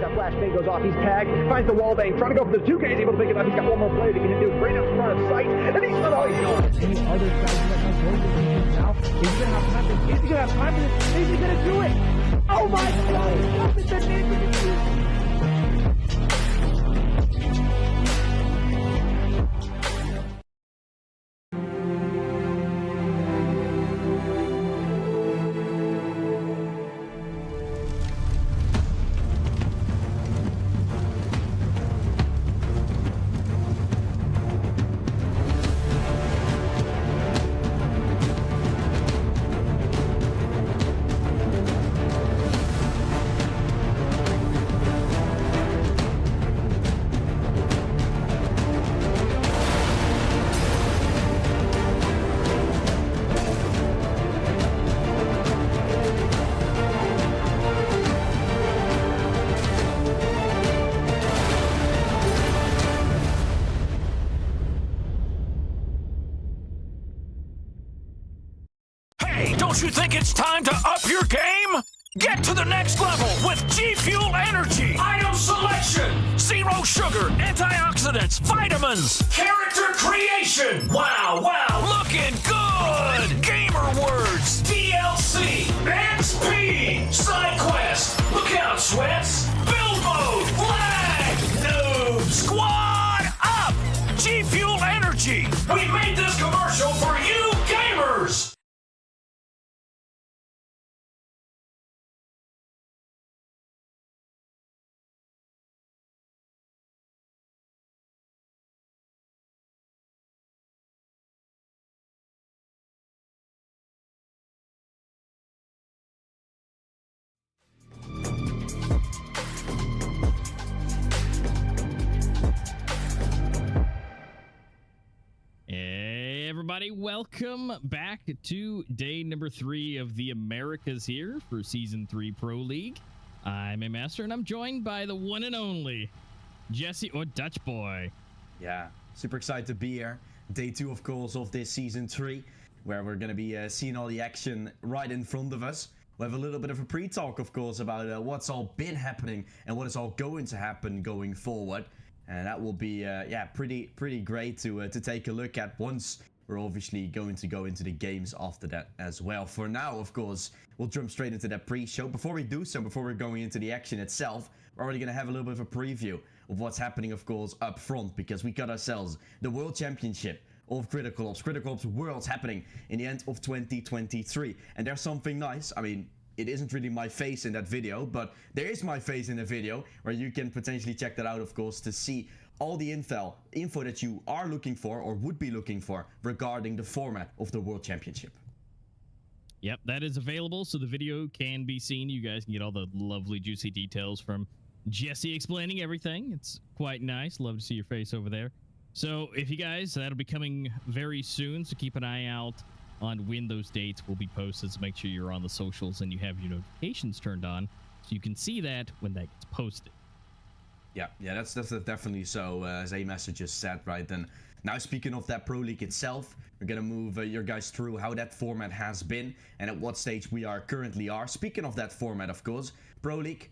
That flashbang goes off. He's tagged. Finds the wall bang. Trying to go for the 2K. He's able to pick it up. He's got one more play that he can do. Right up front of sight. And he's not all he's going. Any other guys that have those positions now? Is he going to have time? Is he going to have time? Is he going to do it? Oh my God! What is the name of the Don't you think it's time to up your game? Get to the next level with G Fuel Energy. Item selection, zero sugar, antioxidants, vitamins, character creation. Wow, looking good. Gamer words, DLC, XP, side quest. Look out, sweats. Build mode, flag, noob, squad up. G Fuel Energy. We made this commercial for you gamers. Hey everybody, welcome back to day number 3 of the Americas here for Season 3 Pro League. I'm a master and I'm joined by the one and only Jesse or Dutch Boy. Yeah, super excited to be here. Day 2, of course, of this Season 3, where we're going to be seeing all the action right in front of us. We'll have a little bit of a pre-talk, of course, about what's all been happening and what is all going to happen going forward. And that will be, yeah, pretty great to take a look at once we're obviously going to go into the games after that as well. For now, of course, we'll jump straight into that pre-show. Before we do so, before we're going into the action itself, we're already going to have a little bit of a preview of what's happening, of course, up front, because we got ourselves the World Championship of Critical Ops Worlds happening in the end of 2023. And there's something nice. I mean, it isn't really my face in that video, but there is my face in the video where you can potentially check that out, of course, to see all the info that you are looking for or would be looking for regarding the format of the World Championship. Yep, that is available, so the video can be seen. You guys can get all the lovely, juicy details from Jesse explaining everything. It's quite nice. Love to see your face over there. So if you guys, that'll be coming very soon, so keep an eye out on when those dates will be posted. So make sure you're on the socials and you have your notifications turned on so you can see that when that gets posted. Yeah, that's definitely so, as A-Master just said, right? Then now, speaking of that Pro League itself, we're gonna move your guys through how that format has been and at what stage we currently are. Speaking of that format, of course, Pro League,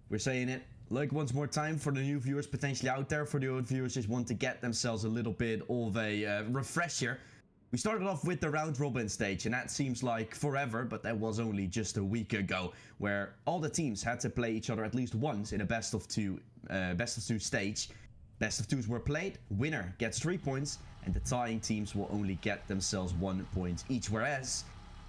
we're saying it like once more time for the new viewers potentially out there. For the old viewers just want to get themselves a little bit of a refresher. We started off with the round robin stage, and that seems like forever, but that was only just a week ago, where all the teams had to play each other at least once in a best of two stage. Best of twos were played, winner gets 3 points, and the tying teams will only get themselves 1 point each, whereas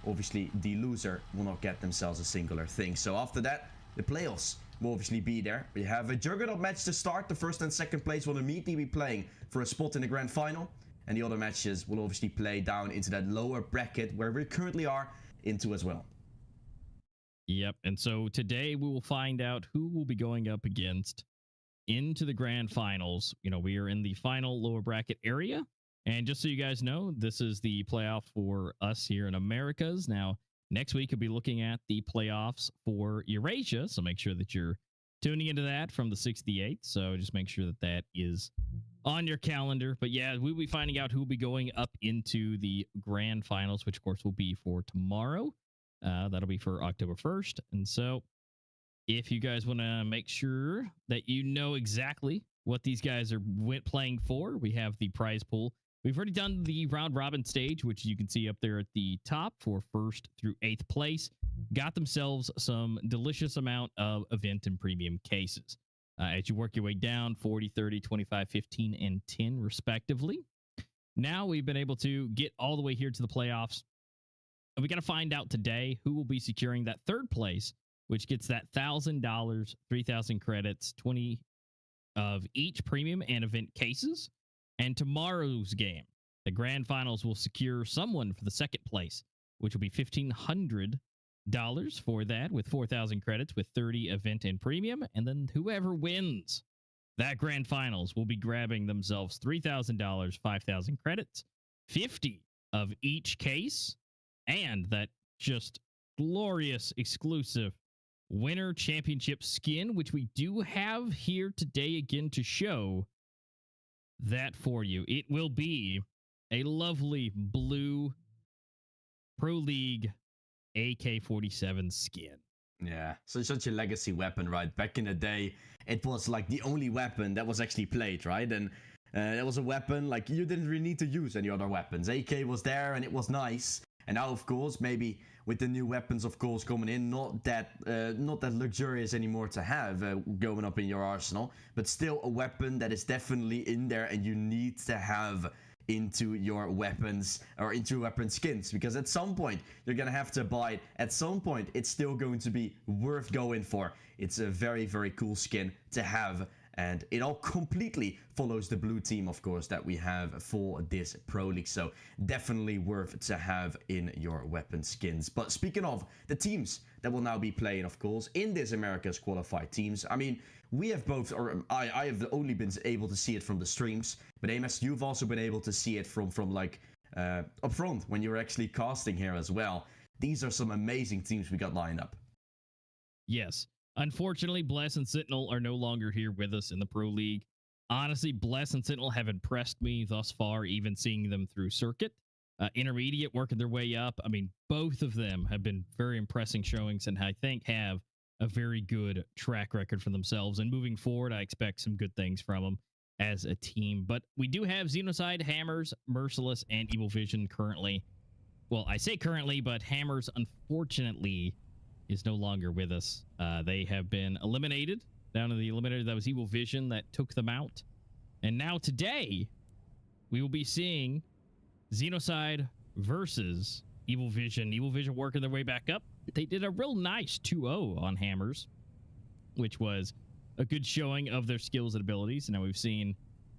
obviously the loser will not get themselves a singular thing. So after that, the playoffs will obviously be there. We have a juggernaut match to start. The first and second place will immediately be playing for a spot in the grand final. And the other matches will obviously play down into that lower bracket where we currently are into as well. Yep, and so today we will find out who will be going up against into the grand finals. You know, we are in the final lower bracket area. And just so you guys know, this is the playoff for us here in Americas. Now, next week we'll be looking at the playoffs for Eurasia. So make sure that you're tuning into that from the 6th to the 8th. So just make sure that that is on your calendar. But yeah, we'll be finding out who will be going up into the grand finals, which of course will be for tomorrow. That'll be for October 1st. And so if you guys want to make sure that you know exactly what these guys are playing for, we have the prize pool. We've already done the round robin stage, which you can see up there at the top for 1st through 8th place. Got themselves some delicious amount of event and premium cases. As you work your way down, 40, 30, 25, 15, and 10 respectively. Now we've been able to get all the way here to the playoffs. And we got to find out today who will be securing that 3rd place, which gets that $1,000, 3,000 credits, 20 of each premium and event cases. And tomorrow's game, the grand finals, will secure someone for the 2nd place, which will be $1,500 for that with 4,000 credits with 30 event and premium. And then whoever wins that grand finals will be grabbing themselves $3,000, 5,000 credits, 50 of each case, and that just glorious exclusive winner championship skin, which we do have here today again to show that for you. It will be a lovely blue Pro League AK-47 skin. Yeah, so such a legacy weapon, right? Back in the day, it was like the only weapon that was actually played, right? And that was a weapon like you didn't really need to use any other weapons. AK was there and it was nice. And now, of course, maybe with the new weapons, of course, coming in, not that luxurious anymore to have going up in your arsenal, but still a weapon that is definitely in there and you need to have into your weapons or into weapon skins, because at some point you're gonna have to buy it. At some point it's still going to be worth going for. It's a very, very cool skin to have, and it all completely follows the blue team, of course, that we have for this Pro League. So definitely worth to have in your weapon skins. But speaking of the teams that will now be playing, of course, in this America's qualified teams, I mean, we have both, or I have only been able to see it from the streams, but Amos, you've also been able to see it from like up front when you were actually casting here as well. These are some amazing teams we got lined up. Yes. Unfortunately, Bless and Sentinel are no longer here with us in the Pro League. Honestly, Bless and Sentinel have impressed me thus far, even seeing them through circuit. Intermediate, working their way up. I mean, both of them have been very impressive showings, and I think have a very good track record for themselves. And moving forward, I expect some good things from them as a team. But we do have Xenocide, Hammers, Merciless, and Evil Vision currently. Well, I say currently, but Hammers, unfortunately, is no longer with us. They have been eliminated. Down to the eliminator, that was Evil Vision that took them out. And now today, we will be seeing Xenocide versus Evil Vision. Evil Vision working their way back up. They did a real nice 2-0 on Hammers, which was a good showing of their skills and abilities. Now we've seen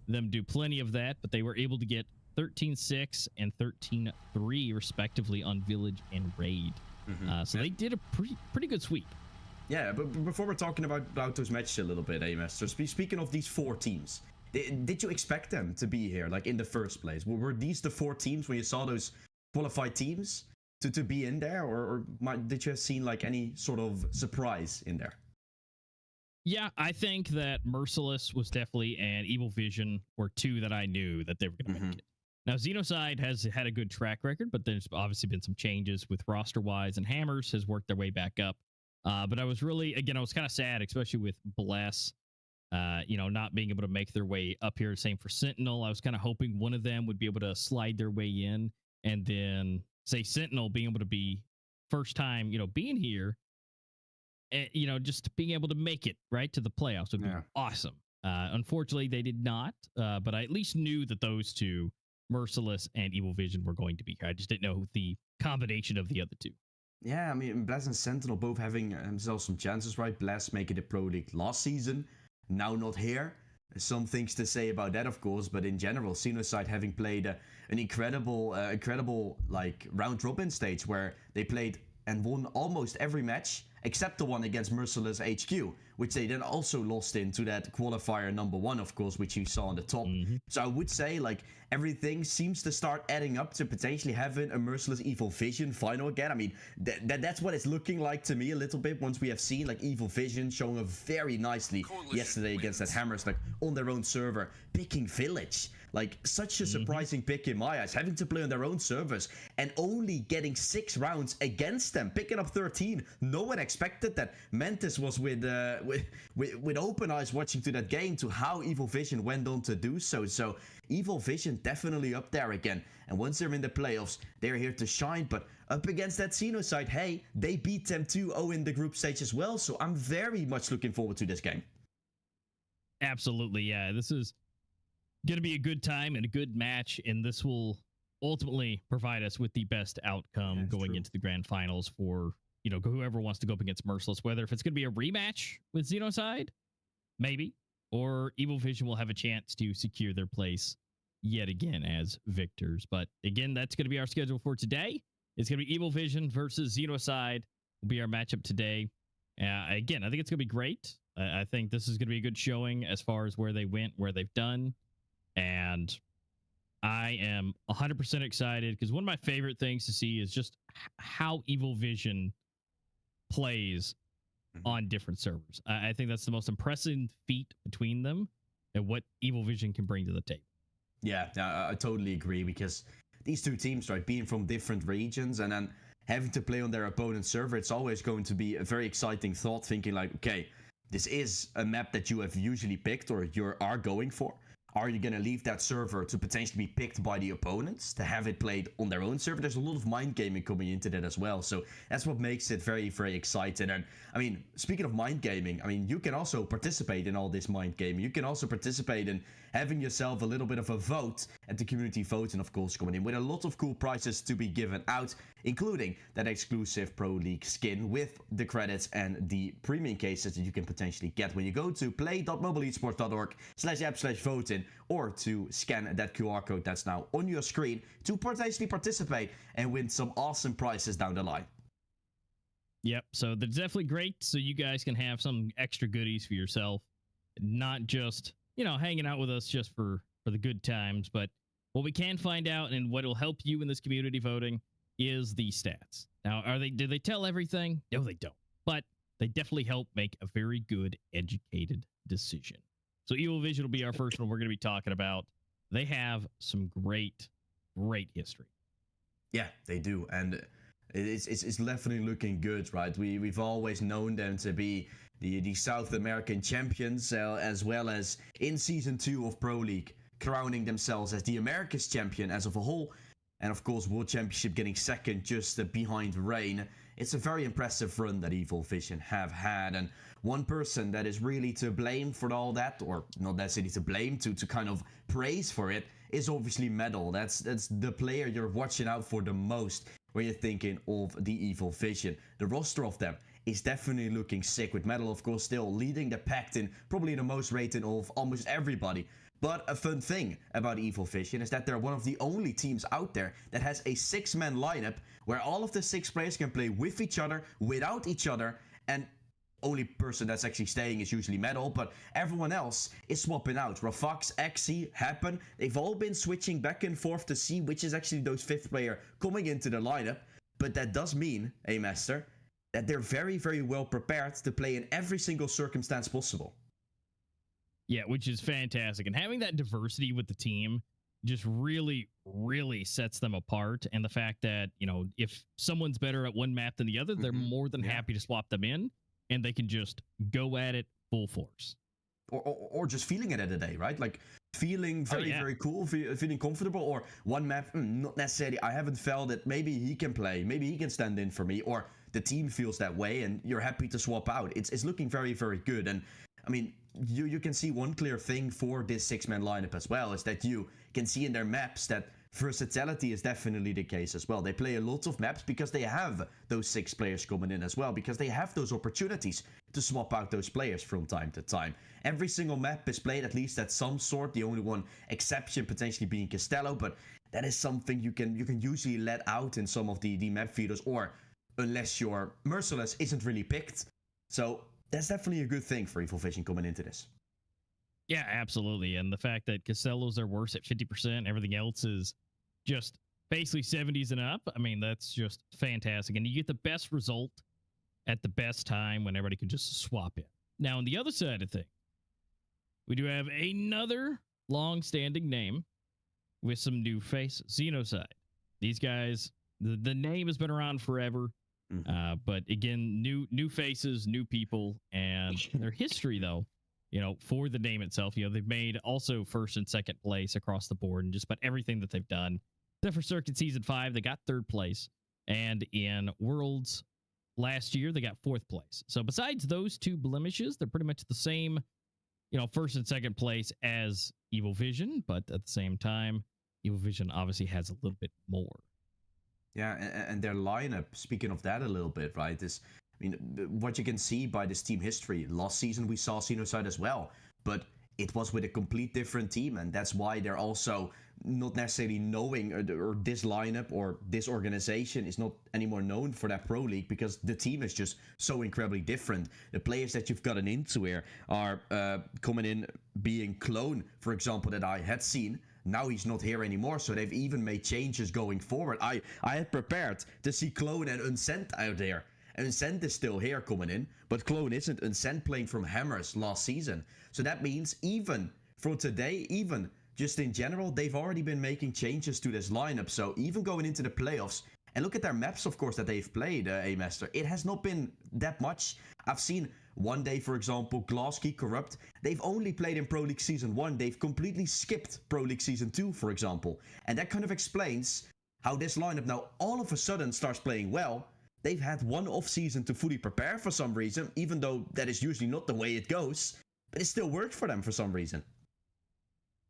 them do plenty of that, but they were able to get 13-6 and 13-3 respectively on Village and Raid. So they did a pretty good sweep. Yeah, but before we're talking about those matches a little bit, Amos, so speaking of these 4 teams, did you expect them to be here, like in the first place? Were these the 4 teams when you saw those qualified teams to be in there, or did you have seen like any sort of surprise in there? Yeah, I think that Merciless was definitely, and Evil Vision were 2 that I knew that they were going to make it. Now, Xenocide has had a good track record, but there's obviously been some changes with roster-wise, and Hammers has worked their way back up. But I was really, again, I was kind of sad, especially with Bless, not being able to make their way up here. Same for Sentinel. I was kind of hoping one of them would be able to slide their way in, and then, say, Sentinel being able to be first time, being here, and, just being able to make it, right, to the playoffs would be awesome. Unfortunately, they did not, but I at least knew that those 2, Merciless and Evil Vision, were going to be here. I just didn't know the combination of the other 2. Yeah, I mean, Bless and Sentinel both having themselves some chances, right? Bless making the Pro League last season, now not here. Some things to say about that, of course, but in general, Xenocide having played an incredible like round robin stage where they played and won almost every match except the one against Merciless HQ, which they then also lost into that qualifier number 1, of course, which you saw on the top. So I would say, like, everything seems to start adding up to potentially having a Merciless Evil Vision final again. I mean, that's what it's looking like to me a little bit, once we have seen, like, Evil Vision showing up very nicely yesterday against that Hammers, like, on their own server, picking Village. Like, such a surprising pick in my eyes, having to play on their own servers and only getting 6 rounds against them, picking up 13. No one expected that. Mentis was with open eyes watching to that game, to how Evil Vision went on to do so. So Evil Vision definitely up there again. And once they're in the playoffs, they're here to shine. But up against that Xeno side, hey, they beat them 2-0 in the group stage as well. So I'm very much looking forward to this game. Absolutely, yeah. This is going to be a good time and a good match, and this will ultimately provide us with the best outcome going into the grand finals for, you know, whoever wants to go up against Merciless, whether if it's going to be a rematch with Xenocide, maybe, or Evil Vision will have a chance to secure their place yet again as victors. But again, that's going to be our schedule for today. It's going to be Evil Vision versus Xenocide will be our matchup today. Again, I think it's going to be great. I think this is going to be a good showing as far as where they went, where they've done. And I am 100% excited because one of my favorite things to see is just how Evil Vision plays on different servers. I think that's the most impressive feat between them and what Evil Vision can bring to the table. Yeah, I totally agree, because these two teams, right, being from different regions and then having to play on their opponent's server, it's always going to be a very exciting thought, thinking like, okay, this is a map that you have usually picked or you are going for. Are you going to leave that server to potentially be picked by the opponents to have it played on their own server? There's a lot of mind gaming coming into that as well. So that's what makes it very, very exciting. And I mean, speaking of mind gaming, I mean, you can also participate in all this mind gaming. You can also participate in having yourself a little bit of a vote at the community voting, of course, coming in with a lot of cool prizes to be given out, including that exclusive Pro League skin with the credits and the premium cases that you can potentially get when you go to play.mobileesports.org/app/voting, or to scan that QR code that's now on your screen to potentially participate and win some awesome prizes down the line. Yep, so that's definitely great, so you guys can have some extra goodies for yourself, not just, you know, hanging out with us just for the good times, but what we can find out and what will help you in this community voting is the stats. Now, do they tell everything? No, they don't, but they definitely help make a very good, educated decision. So Evil Vision will be our first one we're going to be talking about. They have some great history. Yeah, they do, and it's definitely looking good, right? We've always known them to be the South American champions, as well as in Season 2 of Pro League, crowning themselves as the America's champion as of a whole. And of course, World Championship getting second just behind Reign. It's a very impressive run that Evil Vision have had. And one person that is really to blame for all that, or not necessarily to blame, to kind of praise for it, is obviously Medal. That's the player you're watching out for the most when you're thinking of the Evil Vision. The roster of them is definitely looking sick, with Medal, of course, still leading the pack in probably the most rating of almost everybody. But a fun thing about Evil Vision is that they're one of the only teams out there that has a 6-man lineup where all of the 6 players can play with each other, without each other, and only person that's actually staying is usually Medal, but everyone else is swapping out. Rafax, Xe, Happen, they've all been switching back and forth to see which is actually those 5th player coming into the lineup. But that does mean, Master, that they're very, very well prepared to play in every single circumstance possible. Yeah, which is fantastic. And having that diversity with the team just really sets them apart. And the fact that, you know, if someone's better at one map than the other, they're more than happy to swap them in, and they can just go at it full force. Or just feeling it at a day, right? Like feeling very cool, feeling comfortable, or one map, not necessarily, I haven't felt it, maybe he can play, maybe he can stand in for me, or the team feels that way and you're happy to swap out. It's looking very, very good. And I mean, you can see one clear thing for this 6-man lineup as well, is that you can see in their maps that versatility is definitely the case as well. They play a lot of maps because they have those 6 players coming in as well, because they have those opportunities to swap out those players from time to time. Every single map is played at least at some sort, the only one exception potentially being Castello, but that is something you can usually let out in some of the map feeders, or unless your Merciless isn't really picked. So that's definitely a good thing for Evil Vision coming into this. Yeah, absolutely. And the fact that Castellos are worse at 50%, everything else is just basically 70s and up. I mean, that's just fantastic. And you get the best result at the best time when everybody can just swap in. Now, on the other side of things, we do have another long-standing name with some new faces. Xenocide. These guys, the name has been around forever. But again, new faces, new people, and their history, though, for the name itself, they've made also first and second place across the board and just about everything that they've done. Except for Circuit Season 5, they got third place. And in Worlds last year, they got fourth place. So besides those two blemishes, they're pretty much the same, first and second place as Evil Vision. But at the same time, Evil Vision obviously has a little bit more. Yeah, and their lineup, speaking of that a little bit, right, what you can see by this team history, last season we saw Xenocide as well, but it was with a complete different team, and that's why they're also not necessarily knowing, or this lineup or this organization is not anymore known for that Pro League, because the team is just so incredibly different. The players that you've gotten into here are coming in being Clone, for example, that I had seen. Now he's not here anymore, so they've even made changes going forward. I had prepared to see Clone and Unsent out there. Unsent is still here coming in, but Clone isn't. Unsent playing from Hammers last season. So that means even from today, even just in general, they've already been making changes to this lineup. So even going into the playoffs, and look at their maps, of course, that they've played, A-Master. It has not been that much. I've seen one day, for example, Glasskey, Corrupt. They've only played in Pro League Season 1. They've completely skipped Pro League Season 2, for example. And that kind of explains how this lineup now all of a sudden starts playing well. They've had one off season to fully prepare for some reason, even though that is usually not the way it goes. But it still worked for them for some reason.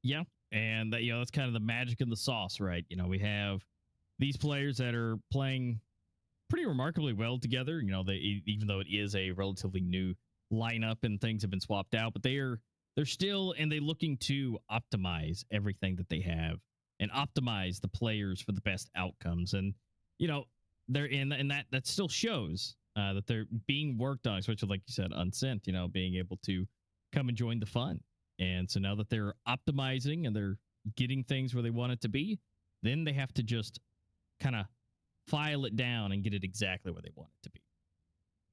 Yeah, and that, that's kind of the magic in the sauce, right? We have these players that are playing pretty remarkably well together. Even though it is a relatively new lineup and things have been swapped out, but they're still, and they're looking to optimize everything that they have and optimize the players for the best outcomes. And they're in, and that still shows that they're being worked on, especially like you said, Unsent, being able to come and join the fun. And so now that they're optimizing and they're getting things where they want it to be, then they have to just kind of file it down and get it exactly where they want it to be.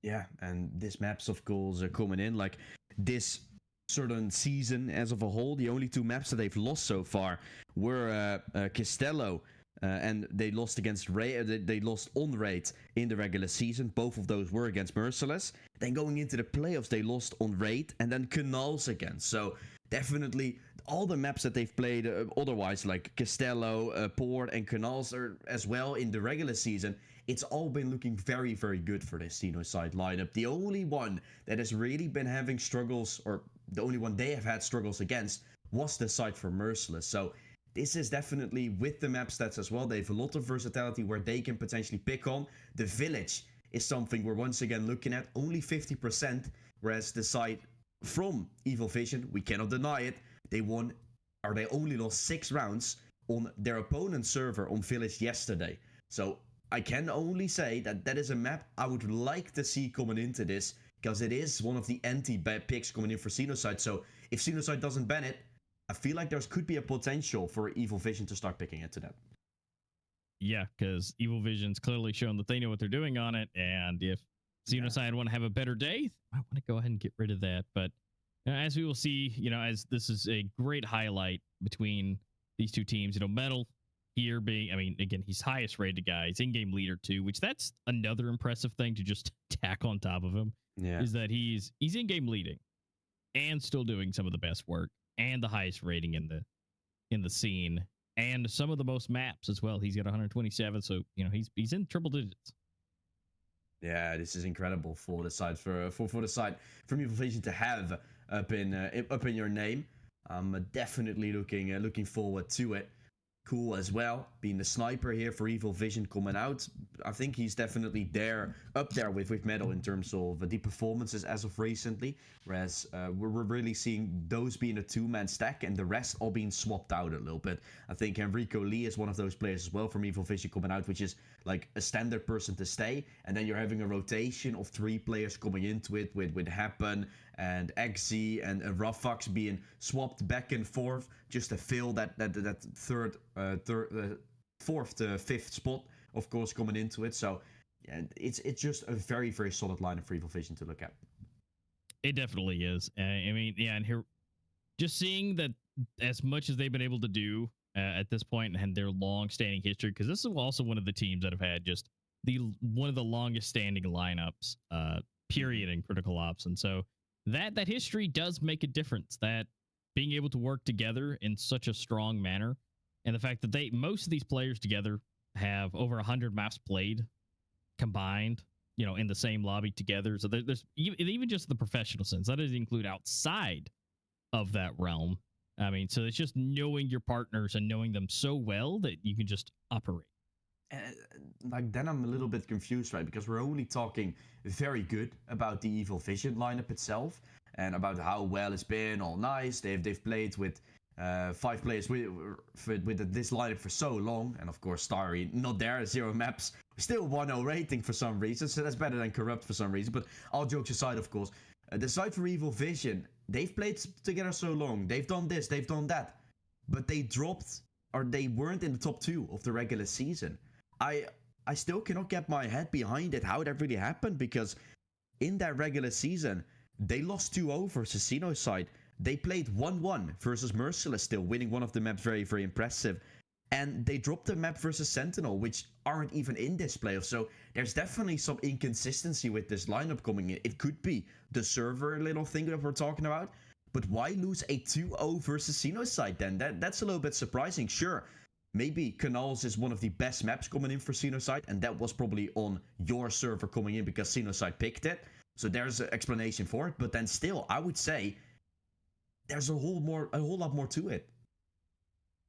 Yeah, and this maps, of course, are coming in like this certain season as of a whole. The only two maps that they've lost so far were Castello, and they lost against they lost on Raid in the regular season. Both of those were against Merciless. Then going into the playoffs, they lost on Raid and then Canals again. So definitely all the maps that they've played otherwise, like Castello, Port, and Canals are as well in the regular season. It's all been looking very, very good for this Xenocide lineup. The only one that has really been having struggles, or the only one they have had struggles against, was the side for Merciless. So this is definitely, with the map stats as well, they have a lot of versatility where they can potentially pick on. The Village is something we're once again looking at, only 50%, whereas the side from Evil Vision, we cannot deny it, they only lost 6 rounds on their opponent's server on Village yesterday. So I can only say that is a map I would like to see coming into this, because it is one of the anti-bad picks coming in for Xenocide. So if Xenocide doesn't ban it, I feel like there could be a potential for Evil Vision to start picking into that. Yeah, because Evil Vision's clearly shown that they know what they're doing on it, and if Xenocide want to have a better day, I want to go ahead and get rid of that. But as we will see, as this is a great highlight between these two teams, Metal here being, again, he's highest rated guy. He's in-game leader too, which that's another impressive thing to just tack on top of him. Yeah. Is that he's in-game leading and still doing some of the best work and the highest rating in the scene and some of the most maps as well. He's got 127, so he's in triple digits. Yeah, this is incredible for the side for the side from Evil Vision to have up in your name. I'm definitely looking forward to it. Cool as well, being the sniper here for Evil Vision coming out. I think he's definitely up there with Metal in terms of the performances as of recently. Whereas we're really seeing those being a 2-man stack and the rest all being swapped out a little bit. I think Enrico Lee is one of those players as well from Evil Vision coming out, which is like a standard person to stay. And then you're having a rotation of 3 players coming into it with Happen and Exy and Ruffox being swapped back and forth just to fill that fourth to fifth spot, of course, coming into it. So yeah, it's just a very, very solid lineup for Evil Vision to look at. It definitely is. And here, just seeing that as much as they've been able to do at this point and their long-standing history, because this is also one of the teams that have had just one of the longest-standing lineups, period, in Critical Ops, and so that history does make a difference. That being able to work together in such a strong manner, and the fact that most of these players together have over 100 maps played combined, in the same lobby together. So there's even just the professional sense. That doesn't include outside of that realm. I mean, so it's just knowing your partners and knowing them so well that you can just operate. Then I'm a little bit confused, right? Because we're only talking very good about the Evil Vision lineup itself and about how well it's been, all nice. They've played with 5 players with this lineup for so long, and of course Starry not there, 0 maps, still 1-0 rating for some reason, so that's better than Corrupt for some reason. But all jokes aside, of course, the side for Evil Vision, they've played together so long, they've done this, they've done that, but they dropped, or they weren't in the top 2 of the regular season. I still cannot get my head behind it, how that really happened, because in that regular season they lost 2-0 versus Xenoside. They played 1-1 versus Merciless, still winning one of the maps, very, very impressive. And they dropped the map versus Sentinel, which aren't even in this playoff. So there's definitely some inconsistency with this lineup coming in. It could be the server little thing that we're talking about. But why lose a 2-0 versus Xenoside then? That's a little bit surprising. Sure, maybe Canals is one of the best maps coming in for Xenoside, and that was probably on your server coming in because Xenoside picked it. So there's an explanation for it. But then still, I would say there's a whole lot more to it.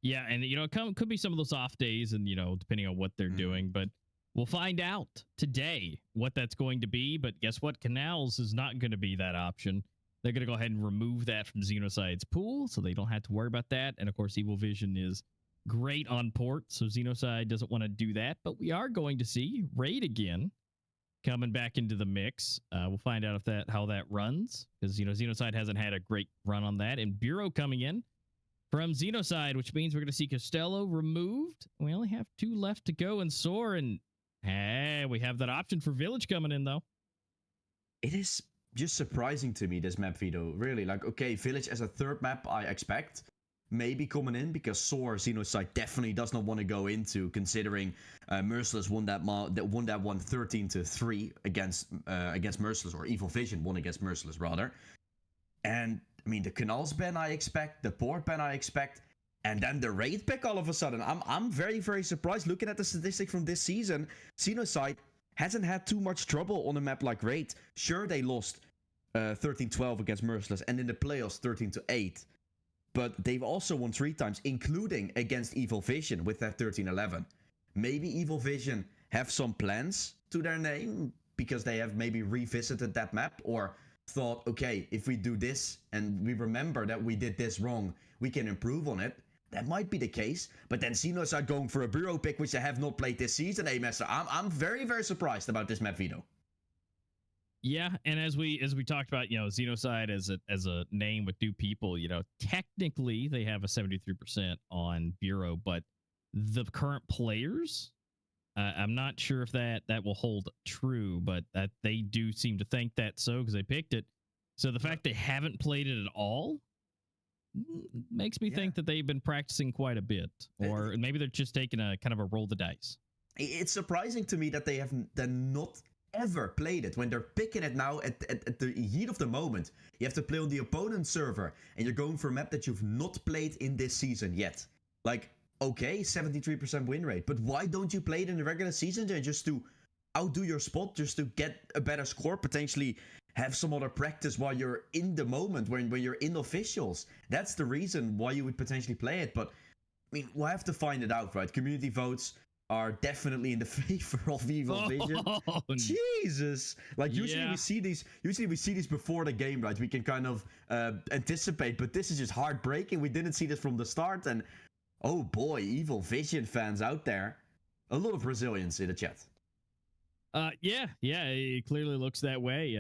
Yeah, and it could be some of those off days, and depending on what they're doing, but we'll find out today what that's going to be. But guess what? Canals is not going to be that option. They're going to go ahead and remove that from Xenoside's pool, so they don't have to worry about that. And of course, Evil Vision is great on port, so Xenoside doesn't want to do that. But we are going to see Raid again coming back into the mix. We'll find out how that runs, because Xenoside hasn't had a great run on that. And Bureau coming in from Xenoside, which means we're going to see Costello removed. We only have 2 left to go, and Soar, and hey, we have that option for Village coming in though. It is just surprising to me, this map, Veto. Really, like, okay, Village as a 3rd map, I expect maybe coming in, because Soar Xenoside definitely does not want to go into, considering Merciless won that one 13-3 against Merciless, or Evil Vision won against Merciless rather. And I mean, the Canals ban I expect, the port ban I expect, and then the Raid pick all of a sudden. I'm very, very surprised looking at the statistic from this season. Xenoside hasn't had too much trouble on a map like Raid. Sure, they lost 13-12 against Merciless, and in the playoffs 13-8. But they've also won 3 times, including against Evil Vision with that 13-11. Maybe Evil Vision have some plans to their name, because they have maybe revisited that map, or thought, okay, if we do this and we remember that we did this wrong, we can improve on it. That might be the case. But then Xenoside going for a Bureau pick, which they have not played this season, Master. I'm very, very surprised about this map, Veto. Yeah, and as we talked about, Xenoside as a name with new people, technically they have a 73% on Bureau, but the current players, I'm not sure if that will hold true, but that they do seem to think that so, because they picked it. So the fact they haven't played it at all makes me think that they've been practicing quite a bit, or maybe they're just taking a kind of a roll the dice. It's surprising to me that they haven't not ever played it when they're picking it now at the heat of the moment. You have to play on the opponent's server, and you're going for a map that you've not played in this season yet. Like, okay, 73% win rate, but why don't you play it in the regular season then, just to outdo your spot, just to get a better score, potentially have some other practice while you're in the moment, when you're in officials? That's the reason why you would potentially play it. But I mean, we'll have to find it out, right? Community votes are definitely in the favor of Evil Vision. Jesus, like usually we see these before the game, right? We can kind of anticipate, but this is just heartbreaking. We didn't see this from the start, and oh boy, Evil Vision fans out there, a lot of Brazilians in the chat. Yeah, it clearly looks that way.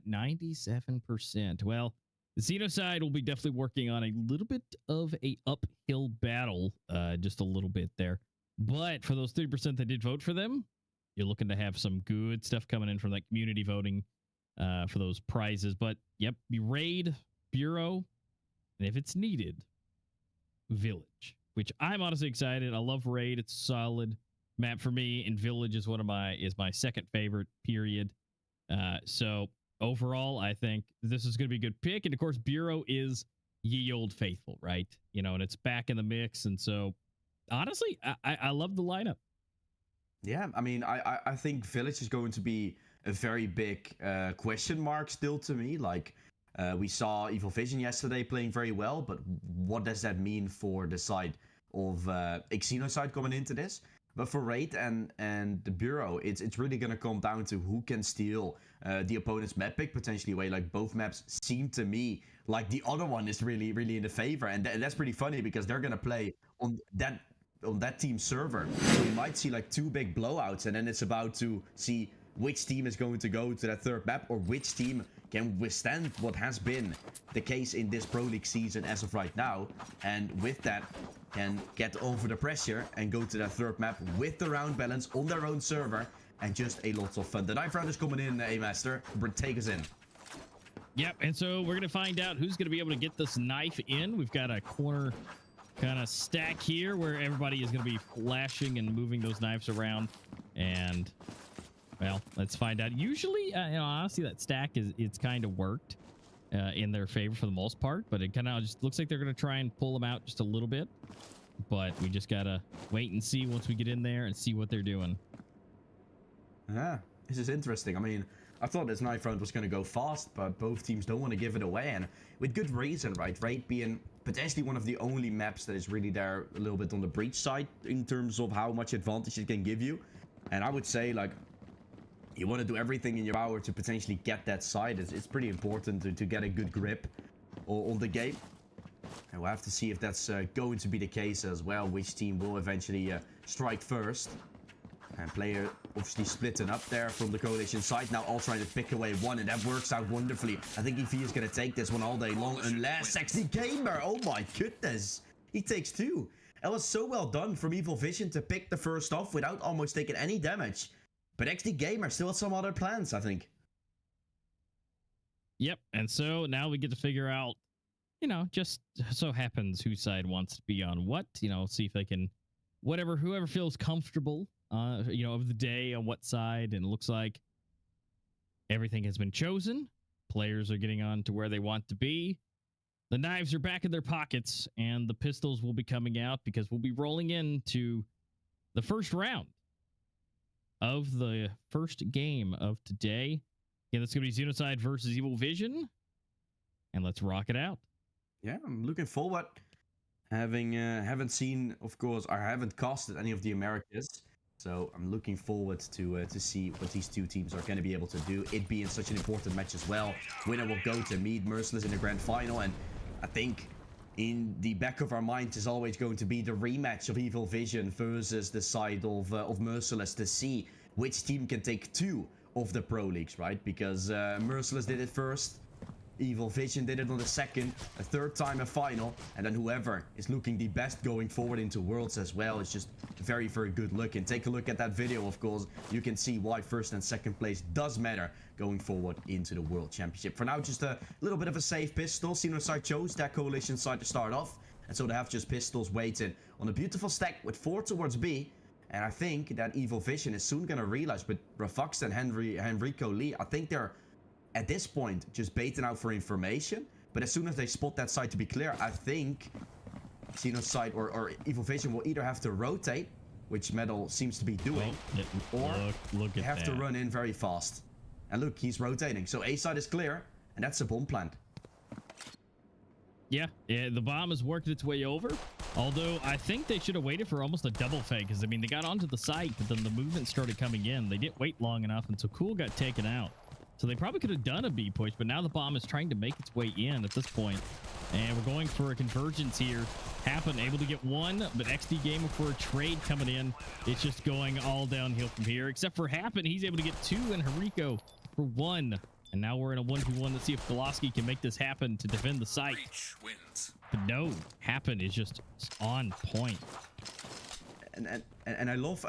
97%. Well, the Xenoside will be definitely working on a little bit of a uphill battle, just a little bit there. But for those 30% that did vote for them, you're looking to have some good stuff coming in from that community voting for those prizes. But yep, Raid, Bureau, and if it's needed, Village, which I'm honestly excited. I love Raid. It's a solid map for me, and Village is my second favorite, period. So overall, I think this is going to be a good pick. And of course, Bureau is ye old faithful, right? You know, and it's back in the mix. And so honestly, I love the lineup. Yeah, I mean, I think Village is going to be a very big question mark still to me. Like, we saw Evil Vision yesterday playing very well, but what does that mean for the side of Xenoside coming into this? But for Raid and the Bureau, it's really going to come down to who can steal the opponent's map pick potentially away. Like, both maps seem to me like the other one is really, really in the favor. And that's pretty funny because they're going to play on that team's server. So you might see like 2 big blowouts, and then it's about to see which team is going to go to that third map, or which team can withstand what has been the case in this Pro League season as of right now, and with that can get over the pressure and go to that third map with the round balance on their own server, and just a lot of fun. The 9th round is coming in, A-Master. Take us in. Yep, and so we're going to find out who's going to be able to get this knife in. We've got a corner kind of stack here where everybody is going to be flashing and moving those knives around, and well, let's find out. Usually, you know, honestly, that stack it's kind of worked in their favor for the most part, but it kind of just looks like they're going to try and pull them out just a little bit. But we just got to wait and see once we get in there and see what they're doing. Yeah, this is interesting. I mean, I thought this 9th round was going to go fast, but both teams don't want to give it away, and with good reason, right? Raid being potentially one of the only maps that is really there a little bit on the breach side in terms of how much advantage it can give you. And I would say, like, you want to do everything in your power to potentially get that side. It's pretty important to get a good grip on the game. And we'll have to see if that's going to be the case as well, which team will eventually strike first. And player obviously splitting up there from the coalition side, now all trying to pick away one, and that works out wonderfully. I think EV is going to take this one all day long, unless XD Gamer, oh my goodness, he takes 2. That was so well done from Evil Vision to pick the first off without almost taking any damage. But XD Gamer still has some other plans, I think. Yep, and so now we get to figure out, you know, just so happens whose side wants to be on what, you know, see if they can, whoever feels comfortable, you know, of the day on what side. And it looks like everything has been chosen. Players are getting on to where they want to be. The knives are back in their pockets, and the pistols will be coming out because we'll be rolling into the first round of the first game of today. Yeah, that's going to be Xenocide versus Evil Vision. And let's rock it out. Yeah, I'm looking forward. Haven't seen, of course, I haven't casted any of the Americas. So I'm looking forward to see what these 2 teams are going to be able to do. It being such an important match as well. Winner will go to meet Merciless in the grand final. And I think in the back of our minds is always going to be the rematch of Evil Vision versus the side of Merciless, to see which team can take 2 of the Pro Leagues, right? Because Merciless did it first, Evil Vision did it on the second, a third time a final, and then whoever is looking the best going forward into Worlds as well is just very, very good look. And take a look at that video, of course. You can see why first and second place does matter going forward into the World Championship. For now, just a little bit of a safe pistol. Xenoside chose that coalition side to start off, and so they have just pistols waiting on a beautiful stack with 4 towards B. And I think that Evil Vision is soon going to realize, with Refux and Henrico Lee, I think they're at this point just baiting out for information. But as soon as they spot that side to be clear, I think Xenoside or Evil Vision will either have to rotate, which Metal seems to be doing, or look they at have to run in very fast. And look, he's rotating. So A side is clear, and that's a bomb plant. Yeah, the bomb has worked its way over. Although I think they should have waited for almost a double fake, because I mean they got onto the site, but then the movement started coming in. They didn't wait long enough, and so Cool got taken out. So they probably could have done a B push, but now the bomb is trying to make its way in at this point. And we're going for a convergence here. Happen able to get 1, but XD Gamer for a trade coming in. It's just going all downhill from here, except for Happen. He's able to get 2, and Henrico for 1. And now we're in a 1v1. Let's see if Koloski can make this happen to defend the site. But no, Happen is just on point. And I love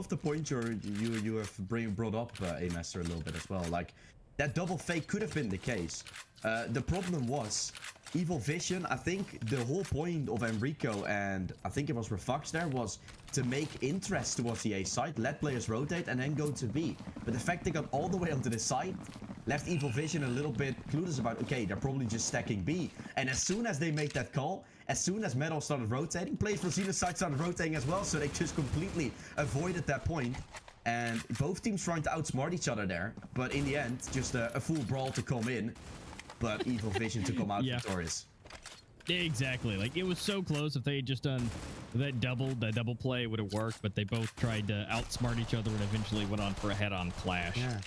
the point you have brought up, A-Master, a little bit as well. Like, that double fake could have been the case. The problem was Evil Vision, I think the whole point of Enrico and I think it was Refux there was to make interest towards the A side, let players rotate and then go to B. But the fact they got all the way onto the side left Evil Vision a little bit clueless about, okay, they're probably just stacking B. And as soon as they make that call, as soon as Metal started rotating, players from Xeno's side started rotating as well, so they just completely avoided that point. And both teams trying to outsmart each other there, but in the end, just a full brawl to come in. But Evil Vision to come out victorious. Exactly. Like, it was so close. If they had just done that double play, it would have worked, but they both tried to outsmart each other and eventually went on for a head-on clash. Yeah.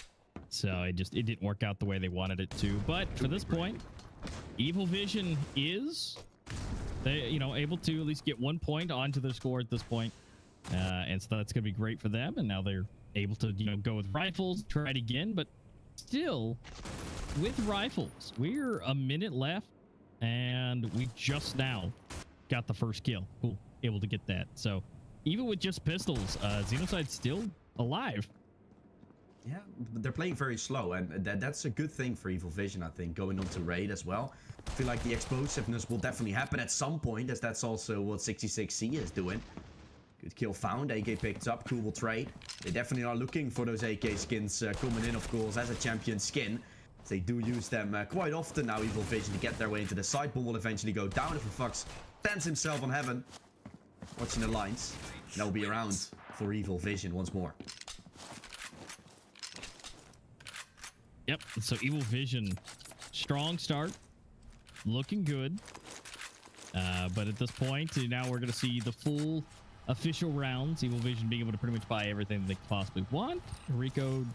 So it didn't work out the way they wanted it to. But for this point, Evil Vision is able to at least get 1 point onto their score at this point. And so that's going to be great for them. And now they're able to, go with rifles, try it again. But still, with rifles, we're a minute left. And we just now got the first kill. Cool. Able to get that. So even with just pistols, Xenoside's still alive. Yeah, they're playing very slow, and that's a good thing for Evil Vision, I think, going on to raid as well. I feel like the explosiveness will definitely happen at some point, as that's also what 66C is doing. Good kill found, AK picked up, cool trade. They definitely are looking for those AK skins coming in, of course, as a champion skin. They do use them quite often now, Evil Vision, to get their way into the side. Bomb will eventually go down if Refux stands himself on heaven. Watching the lines. And they'll be around for Evil Vision once more. Yep, so Evil Vision, strong start, looking good. But at this point, now we're going to see the full official rounds. Evil Vision being able to pretty much buy everything they could possibly want. Rico,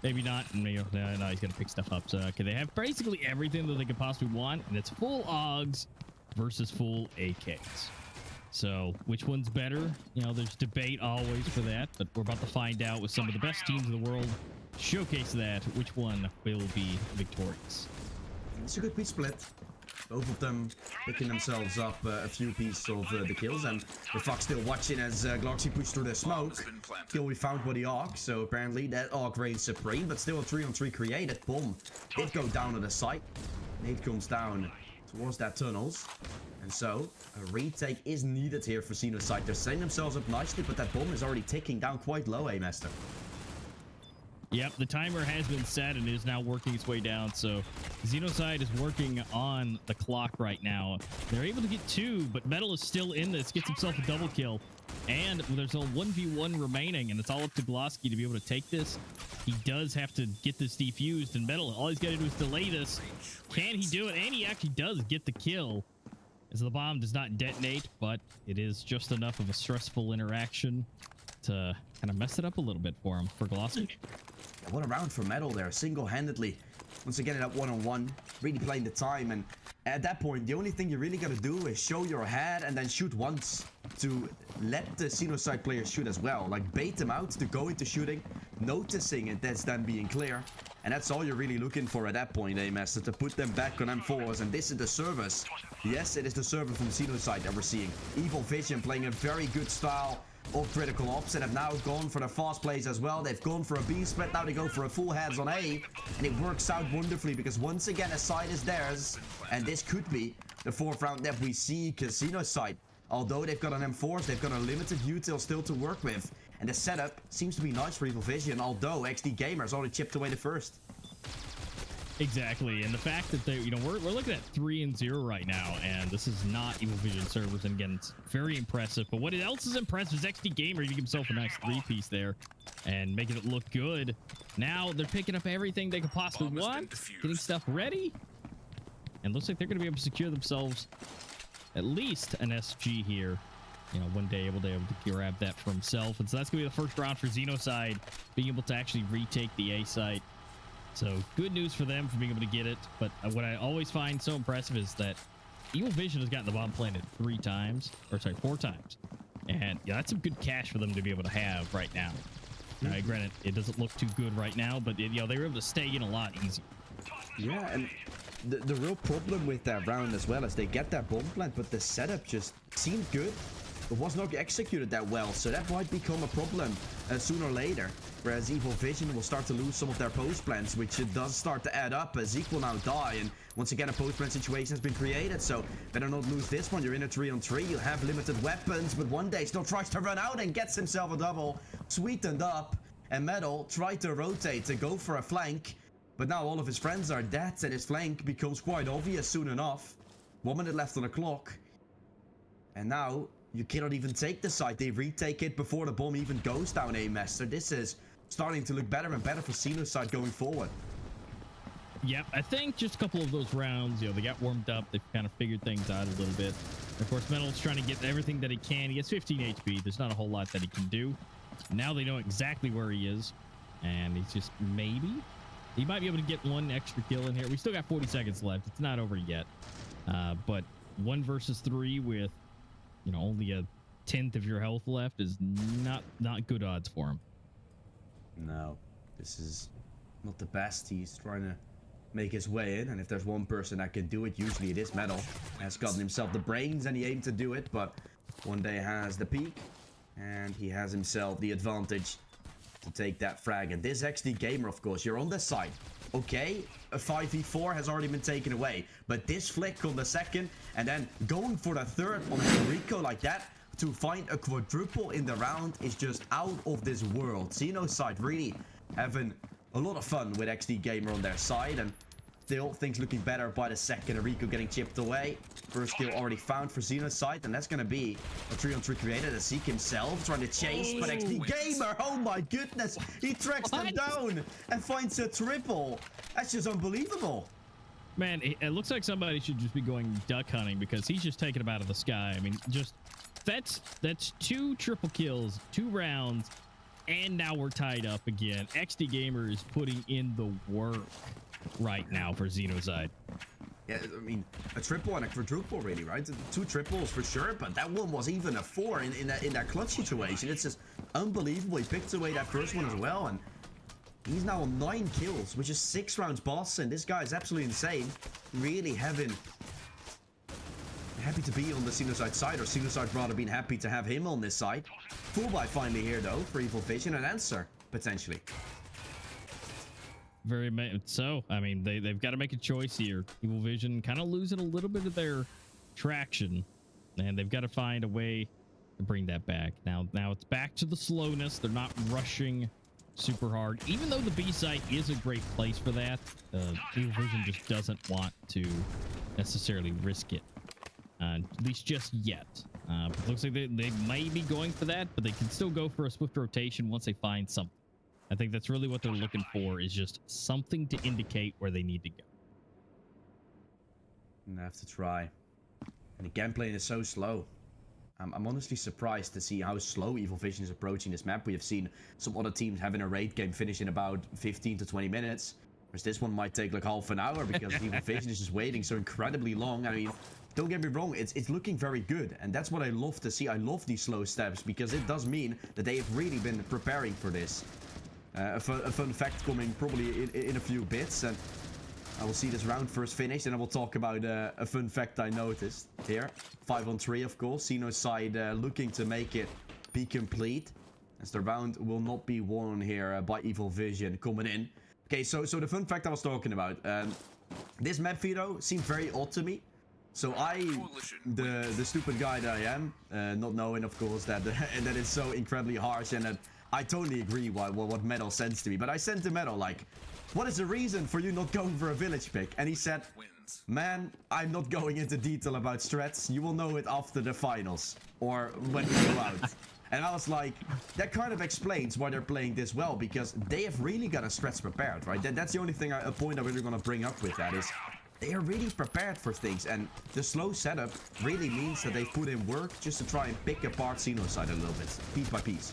maybe not. No, he's going to pick stuff up. So, okay, they have basically everything that they could possibly want, and it's full AUGs versus full AKs. So, which one's better? There's debate always for that, but we're about to find out with some of the best teams in the world. Showcase that, which one will be victorious. It's a good piece split. Both of them picking themselves up a few pieces of the kills, and the Fox still watching as Gloxy pushed through the smoke. Kill we found with the AUG, so apparently that AUG reigns supreme, but still a 3-on-3 created. Bomb did go down to the site. Nade comes down towards that tunnels, and so a retake is needed here for Xeno's side. They're setting themselves up nicely, but that bomb is already ticking down quite low, Master. Yep, the timer has been set and is now working its way down. So Xenocide is working on the clock right now. They're able to get 2, but Metal is still in this, gets himself a double kill. And there's a 1v1 remaining, and it's all up to Glosky to be able to take this. He does have to get this defused, and Metal, all he's got to do is delay this. Can he do it? And he actually does get the kill, as the bomb does not detonate, but it is just enough of a stressful interaction to kind of mess it up a little bit for him, for Glosky. What a round for Metal there, single-handedly. Once again, at 1-on-1, really playing the time. And at that point, the only thing you really got to do is show your head and then shoot once to let the Xenocide players shoot as well. Like, bait them out to go into shooting, noticing it, that's them being clear. And that's all you're really looking for at that point, Master, to put them back on M4s. And this is the service. Yes, it is the service from Xenocide that we're seeing. Evil Vision playing a very good style of Critical Ops and have now gone for the fast plays as well. They've gone for a B split, now they go for a full heads on A, and it works out wonderfully because once again a side is theirs, and this could be the 4th round that we see Casino's side. Although they've got an M4s, they've got a limited util still to work with, and the setup seems to be nice for Evil Vision, although XD Gamers already chipped away the first. Exactly, and the fact that they, we're looking at 3-0 right now, and this is not Evil Vision servers, and again, it's very impressive. But what else is impressive is XD Gamer getting himself a nice 3-piece there, and making it look good. Now they're picking up everything they could possibly want, getting stuff ready, and looks like they're going to be able to secure themselves at least an SG here. One day able to grab that for himself, and so that's going to be the first round for Xenocide, being able to actually retake the A site. So good news for them for being able to get it. But what I always find so impressive is that Evil Vision has gotten the bomb planted 4 times. And yeah, that's some good cash for them to be able to have right now. Granted, it doesn't look too good right now, but they were able to stay in a lot easier. Yeah, and the real problem with that round as well is they get that bomb plant, but the setup just seemed good. was not executed that well, so that might become a problem sooner or later. Whereas Evil Vision will start to lose some of their post plans, which it does start to add up as Zeke will now die. And once again, a post plan situation has been created, so better not lose this one. You're in a 3-on-3, you have limited weapons, but one day still tries to run out and gets himself a double, sweetened up. And Metal tried to rotate to go for a flank, but now all of his friends are dead, and his flank becomes quite obvious soon enough. 1 minute left on the clock. And now you cannot even take the site. They retake it before the bomb even goes down, A-Master. This is starting to look better and better for Xenoside going forward. Yep, I think just a couple of those rounds, you know, they got warmed up. They've kind of figured things out a little bit. Of course, Metal's trying to get everything that he can. He gets 15 HP. There's not a whole lot that he can do. Now they know exactly where he is, and he's just maybe he might be able to get one extra kill in here. We still got 40 seconds left. It's not over yet, but 1 versus 3 with, you know, only a 10th of your health left is not good odds for him. No, this is not the best. He's trying to make his way in, and if there's one person that can do it, usually it is Metal. Has gotten himself the brains and he aimed to do it, but one day has the peak, and he has himself the advantage to take that frag. And this XD Gamer, of course, you're on the side. Okay, a 5v4 has already been taken away, but this flick on the second, and then going for the third on Rico like that, to find a quadruple in the round is just out of this world. Xenoside really having a lot of fun with XD Gamer on their side, and still things looking better by the second. Rico getting chipped away. First kill already found for Xenoside, and that's going to be a 3-on-3 created as Zeke himself trying to chase, but XD Gamer, oh my goodness, he tracks them down and finds a triple. That's just unbelievable. Man, it looks like somebody should just be going duck hunting, because he's just taking them out of the sky. I mean, just that's 2 triple kills, 2 rounds, and now we're tied up again. XD Gamer is putting in the work right now for Xenoside. Yeah, I mean, a triple and a quadruple, really, right? 2 triples for sure, but that one was even a 4 in that clutch situation. It's just unbelievable. He picked away that first one as well, and he's now on 9 kills, which is 6 rounds boss, and this guy is absolutely insane. Really happy to be on the Xenoside side, or Xenoside rather been happy to have him on this side. Full buy finally here, though, for Evil Vision, an answer, potentially. Very much so. I mean, they've got to make a choice here. Evil Vision kind of losing a little bit of their traction, and they've got to find a way to bring that back. Now it's back to the slowness. They're not rushing super hard, even though the B site is a great place for that. Evil Vision just doesn't want to necessarily risk it, at least just yet. But it looks like they may be going for that, but they can still go for a swift rotation once they find something. I think that's really what they're looking for, is just something to indicate where they need to go. I have to try. And the gameplay is so slow. I'm honestly surprised to see how slow Evil Vision is approaching this map. We have seen some other teams having a raid game finish in about 15 to 20 minutes. Whereas this one might take like half an hour, because Evil Vision is just waiting so incredibly long. I mean, don't get me wrong, it's looking very good. And that's what I love to see. I love these slow steps, because it does mean that they have really been preparing for this. A fun fact coming probably in a few bits, and I will see this round first finish, and I will talk about a fun fact I noticed here. 5-on-3, of course. Xenoside looking to make it be complete, as the round will not be won here by Evil Vision coming in. Okay, so the fun fact I was talking about. This map veto seemed very odd to me. So the stupid guy that I am, not knowing, of course, that and that it's so incredibly harsh, and that I totally agree what Metal sends to me. But I sent to Metal, like, what is the reason for you not going for a village pick? And he said, man, I'm not going into detail about strats. You will know it after the finals, or when we go out. And I was like, that kind of explains why they're playing this well, because they have really got a strats prepared, right? That's the only thing, a point I'm really going to bring up with that is, they are really prepared for things, and the slow setup really means that they've put in work just to try and pick apart Xenoside a little bit, piece by piece.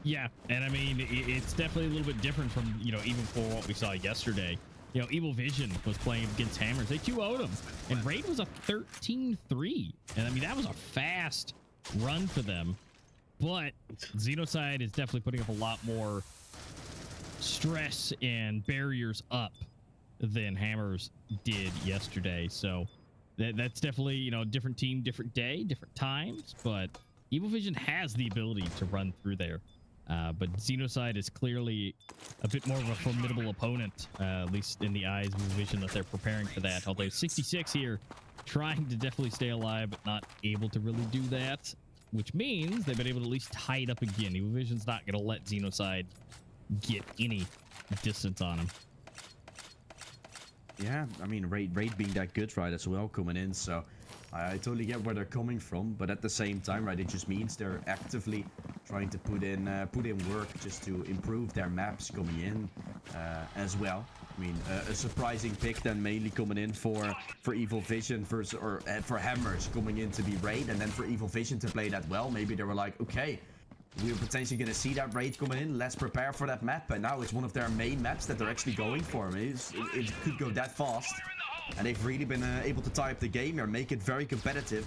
Yeah, and I mean, it's definitely a little bit different from, you know, even for what we saw yesterday. You know, Evil Vision was playing against Hammers. They 2-0'd him, and Raid was a 13-3. And I mean, that was a fast run for them. But Xenoside is definitely putting up a lot more stress and barriers up than Hammers did yesterday. So that's definitely, you know, different team, different day, different times, but Evil Vision has the ability to run through there. But Xenocide is clearly a bit more of a formidable opponent, at least in the eyes of Evil Vision, that they're preparing for that. Although 66 here, trying to definitely stay alive, but not able to really do that, which means they've been able to at least tie it up again. Evil Vision's not going to let Xenocide get any distance on him. Yeah, I mean, Raid being that good, right, as well, coming in, so I totally get where they're coming from, but at the same time, right, it just means they're actively trying to put in work just to improve their maps coming in as well. I mean, a surprising pick then mainly coming in for Evil Vision versus, or for Hammers coming in to be Raid, and then for Evil Vision to play that well. Maybe they were like, okay, we're potentially going to see that Raid coming in. Let's prepare for that map. And now it's one of their main maps that they're actually going for. I mean, it could go that fast. And they've really been able to tie up the game here, make it very competitive.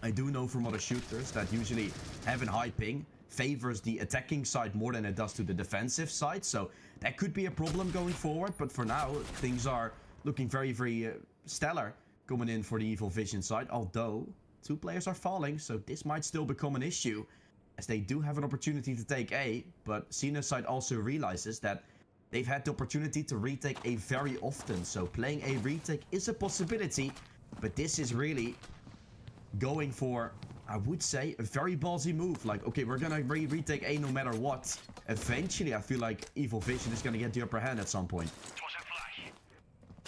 I do know from other shooters that usually having high ping favors the attacking side more than it does to the defensive side. So that could be a problem going forward. But for now, things are looking very, very stellar coming in for the Evil Vision side. Although 2 players are falling, so this might still become an issue, as they do have an opportunity to take A, but Xenocide also realizes that they've had the opportunity to retake A very often, so playing A retake is a possibility, but this is really going for, I would say, a very ballsy move. Like, okay, we're gonna retake A no matter what. Eventually, I feel like Evil Vision is gonna get the upper hand at some point.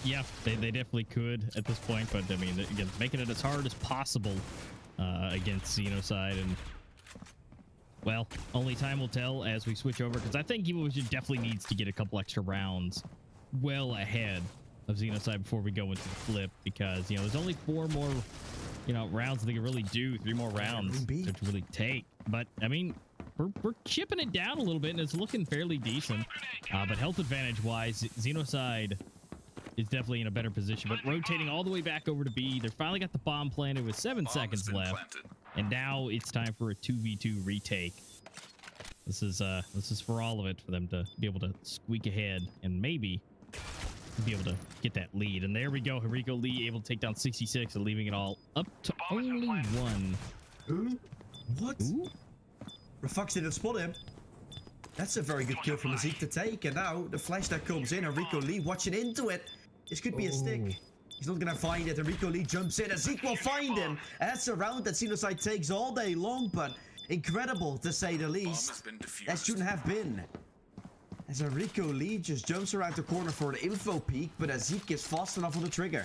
Yeah, they definitely could at this point, but I mean, again, making it as hard as possible against Xenocide, and well, only time will tell as we switch over, because I think Evil Vision definitely needs to get a couple extra rounds well ahead of Xenocide before we go into the flip, because, you know, there's only 4 more, you know, rounds they can really do, 3 more rounds to really take. But, I mean, we're chipping it down a little bit, and it's looking fairly decent. But health advantage-wise, Xenocide is definitely in a better position. But rotating all the way back over to B, they finally got the bomb planted with 7 seconds left. And now it's time for a 2v2 retake. This is for all of it, for them to be able to squeak ahead and maybe be able to get that lead. And there we go. Henrico Lee able to take down 66 and leaving it all up to only 1. Who? What? Reflexes didn't spot him. That's a very good kill from Zeke to take. And now the flash that comes in, Henrico Lee watching into it. This could be a stick. He's not gonna find it. Enrico Lee jumps in. Zeke will find him. And that's a round that Xenocide takes all day long, but incredible to say the least. That shouldn't have been. As Enrico Lee just jumps around the corner for the info peak, but Zeke is fast enough on the trigger.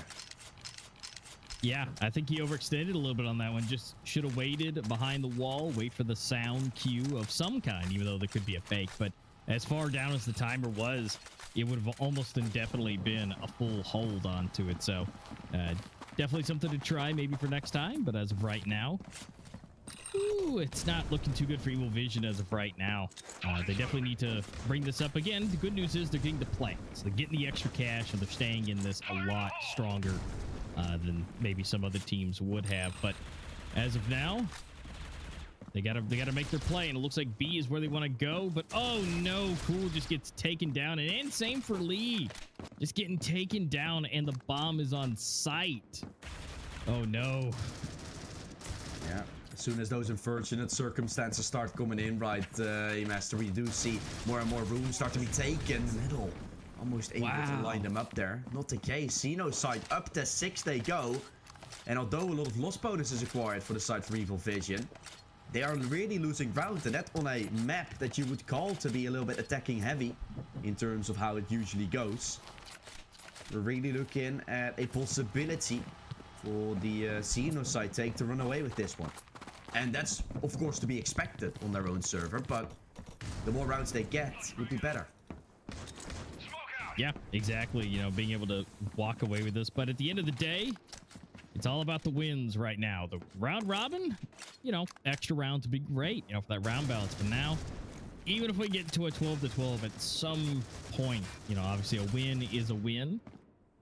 Yeah, I think he overextended a little bit on that one. Just should have waited behind the wall, wait for the sound cue of some kind, even though there could be a fake. But as far down as the timer was, it would have almost indefinitely been a full hold onto it. So definitely something to try maybe for next time. But as of right now, it's not looking too good for Evil Vision as of right now. They definitely need to bring this up again. The good news is they're getting the play. So they're getting the extra cash, and they're staying in this a lot stronger than maybe some other teams would have. But as of now, they gotta make their play, and it looks like B is where they want to go. But oh no, Cool just gets taken down, and same for Lee, just getting taken down, and the bomb is on site. Oh no. Yeah, as soon as those unfortunate circumstances start coming in, right, Master, we do see more and more rooms start to be taken. Middle, almost able to line them up there. Not the case. Xenocide up to 6 they go, and although a lot of loss bonus is acquired for the side for Evil Vision, they are really losing ground, and that on a map that you would call to be a little bit attacking heavy in terms of how it usually goes. We're really looking at a possibility for the Xenocide take to run away with this one. And that's, of course, to be expected on their own server, but the more rounds they get would be better. Yeah, exactly. You know, being able to walk away with this. But at the end of the day, it's all about the wins right now. The round robin, you know, extra rounds would be great, you know, for that round balance. But now, even if we get to a 12-12 at some point, you know, obviously a win is a win.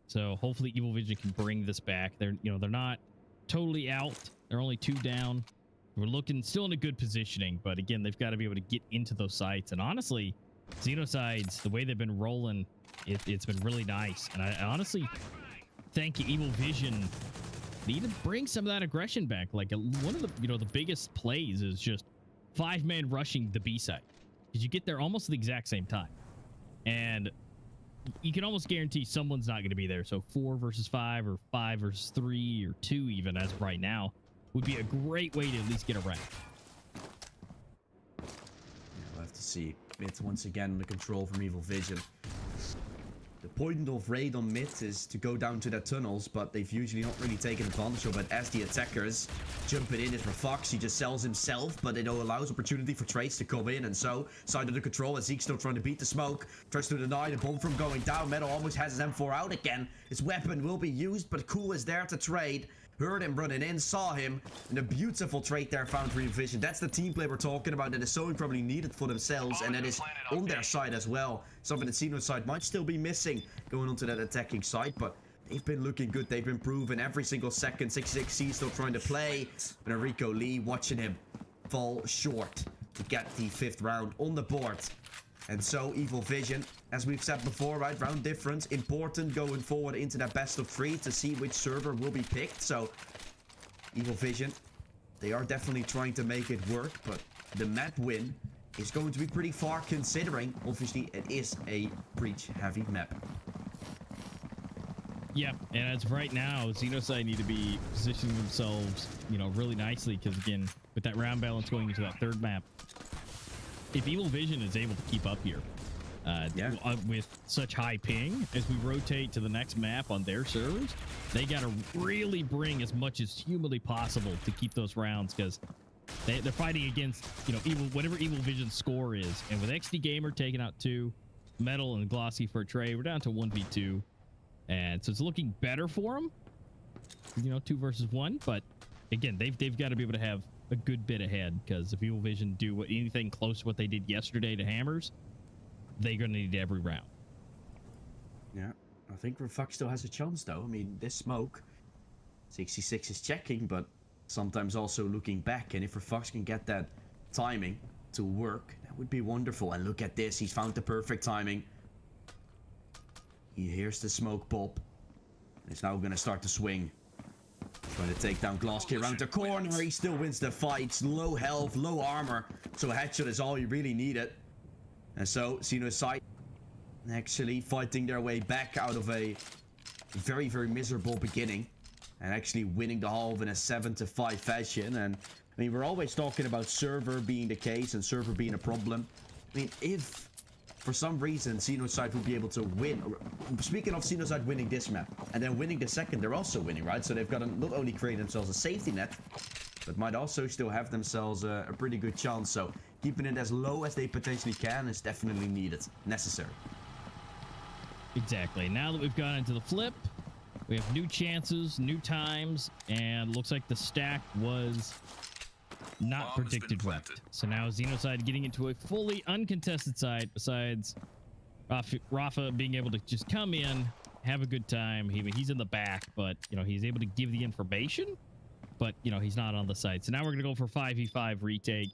So hopefully Evil Vision can bring this back. They're, you know, they're not totally out. They're only 2 down. We're looking still in a good positioning, but again, they've got to be able to get into those sites. And honestly, Xenocides, the way they've been rolling, it's been really nice. And I honestly thank Evil Vision need to bring some of that aggression back. Like one of the, the biggest plays is just 5-man rushing the B side, because you get there almost at the exact same time, and you can almost guarantee someone's not going to be there. So 4 versus 5 or 5 versus 3 or 2 even as of right now would be a great way to at least get a rank. Yeah, we'll have to see. Mid once again under control from Evil Vision. The point of raid on mid is to go down to their tunnels, but they've usually not really taken advantage of it as the attackers jump it in. Is for Fox, he just sells himself, but it allows opportunity for trades to come in, and so side under control as Zeke's still trying to beat the smoke, tries to deny the bomb from going down. Metal almost has his M4 out again. His weapon will be used, but Cool is there to trade. Heard him running in, saw him, and a beautiful trade there found for Evil Vision. That's the team play we're talking about that is so incredibly needed for themselves, and that is on their side as well. Something that Xeno's side might still be missing going onto that attacking side, but they've been looking good. They've been proven every single second. 666 still trying to play, but Enrico Lee watching him fall short to get the 5th round on the board. And so Evil Vision, as we've said before, right, round difference, important going forward into that best of 3 to see which server will be picked. So Evil Vision, they are definitely trying to make it work, but the map win is going to be pretty far, considering obviously it is a breach heavy map. Yeah, and as of right now, Xenoside need to be positioning themselves, really nicely, because again, with that round balance going into that 3rd map, if Evil Vision is able to keep up here with such high ping as we rotate to the next map on their servers, they got to really bring as much as humanly possible to keep those rounds, because they're fighting against whatever Evil Vision's score is. And with XD Gamer taking out 2, Metal and Glossy for a trade, we're down to 1v2, and so it's looking better for them. 2 versus 1, but again, they've got to be able to have a good bit ahead, because if Evil Vision do anything close to what they did yesterday to Hammers, they're going to need every round. Yeah, I think Reflux still has a chance, though. I mean, this smoke, 66 is checking, but sometimes also looking back, and if Reflux can get that timing to work, that would be wonderful. And look at this, he's found the perfect timing. He hears the smoke pop, and it's now going to start to swing. Trying to take down Glosky around the corner. He still wins the fight. Low health, low armor. So a headshot is all you really needed. And so Xeno's side actually fighting their way back out of a very, very miserable beginning. And actually winning the half in a 7-5 fashion. And I mean, we're always talking about server being the case and server being a problem. I mean, if for some reason Xenoside will be able to win. Speaking of Xenoside winning this map and then winning the second, they're also winning, right? So they've got to not only create themselves a safety net, but might also still have themselves a pretty good chance. So keeping it as low as they potentially can is definitely needed, necessary. Exactly. Now that we've gone into the flip, we have new chances, new times, and looks like the stack was not predicted right. So now Xenoside getting into a fully uncontested side, besides Rafa being able to just come in, have a good time. He's in the back, but he's able to give the information, but he's not on the side. So now we're gonna go for 5v5 retake,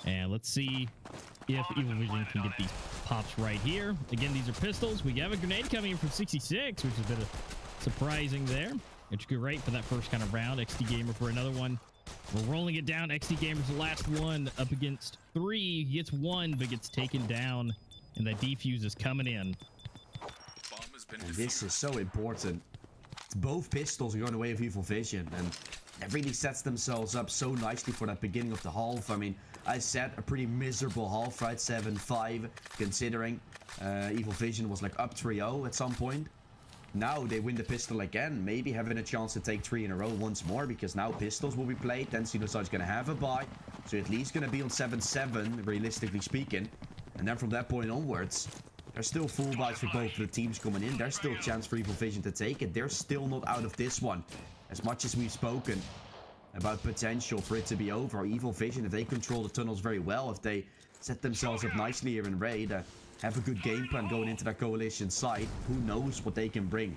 and let's see if Evil Vision can get these pops right here. Again, these are pistols. We have a grenade coming in from 66, which is a bit of surprising there. It's great for that first kind of round. XD Gamer for another one. We're rolling it down. XD Gamer's the last one up against 3. He gets 1, but gets taken down, and that defuse is coming in. And this is so important. Both pistols are going away with Evil Vision, and it really sets themselves up so nicely for that beginning of the half. I mean, I said a pretty miserable half, right? 7-5, considering Evil Vision was like up 3-0 at some point. Now they win the pistol again, maybe having a chance to take 3 in a row once more, because now pistols will be played. Then Xenoside's going to have a buy, so at least going to be on 7-7, realistically speaking. And then from that point onwards, there's still full buys for both of the teams coming in. There's still a chance for Evil Vision to take it. They're still not out of this one. As much as we've spoken about potential for it to be over, Evil Vision, if they control the tunnels very well, if they set themselves up nicely here in raid, have a good game plan going into that coalition side, who knows what they can bring.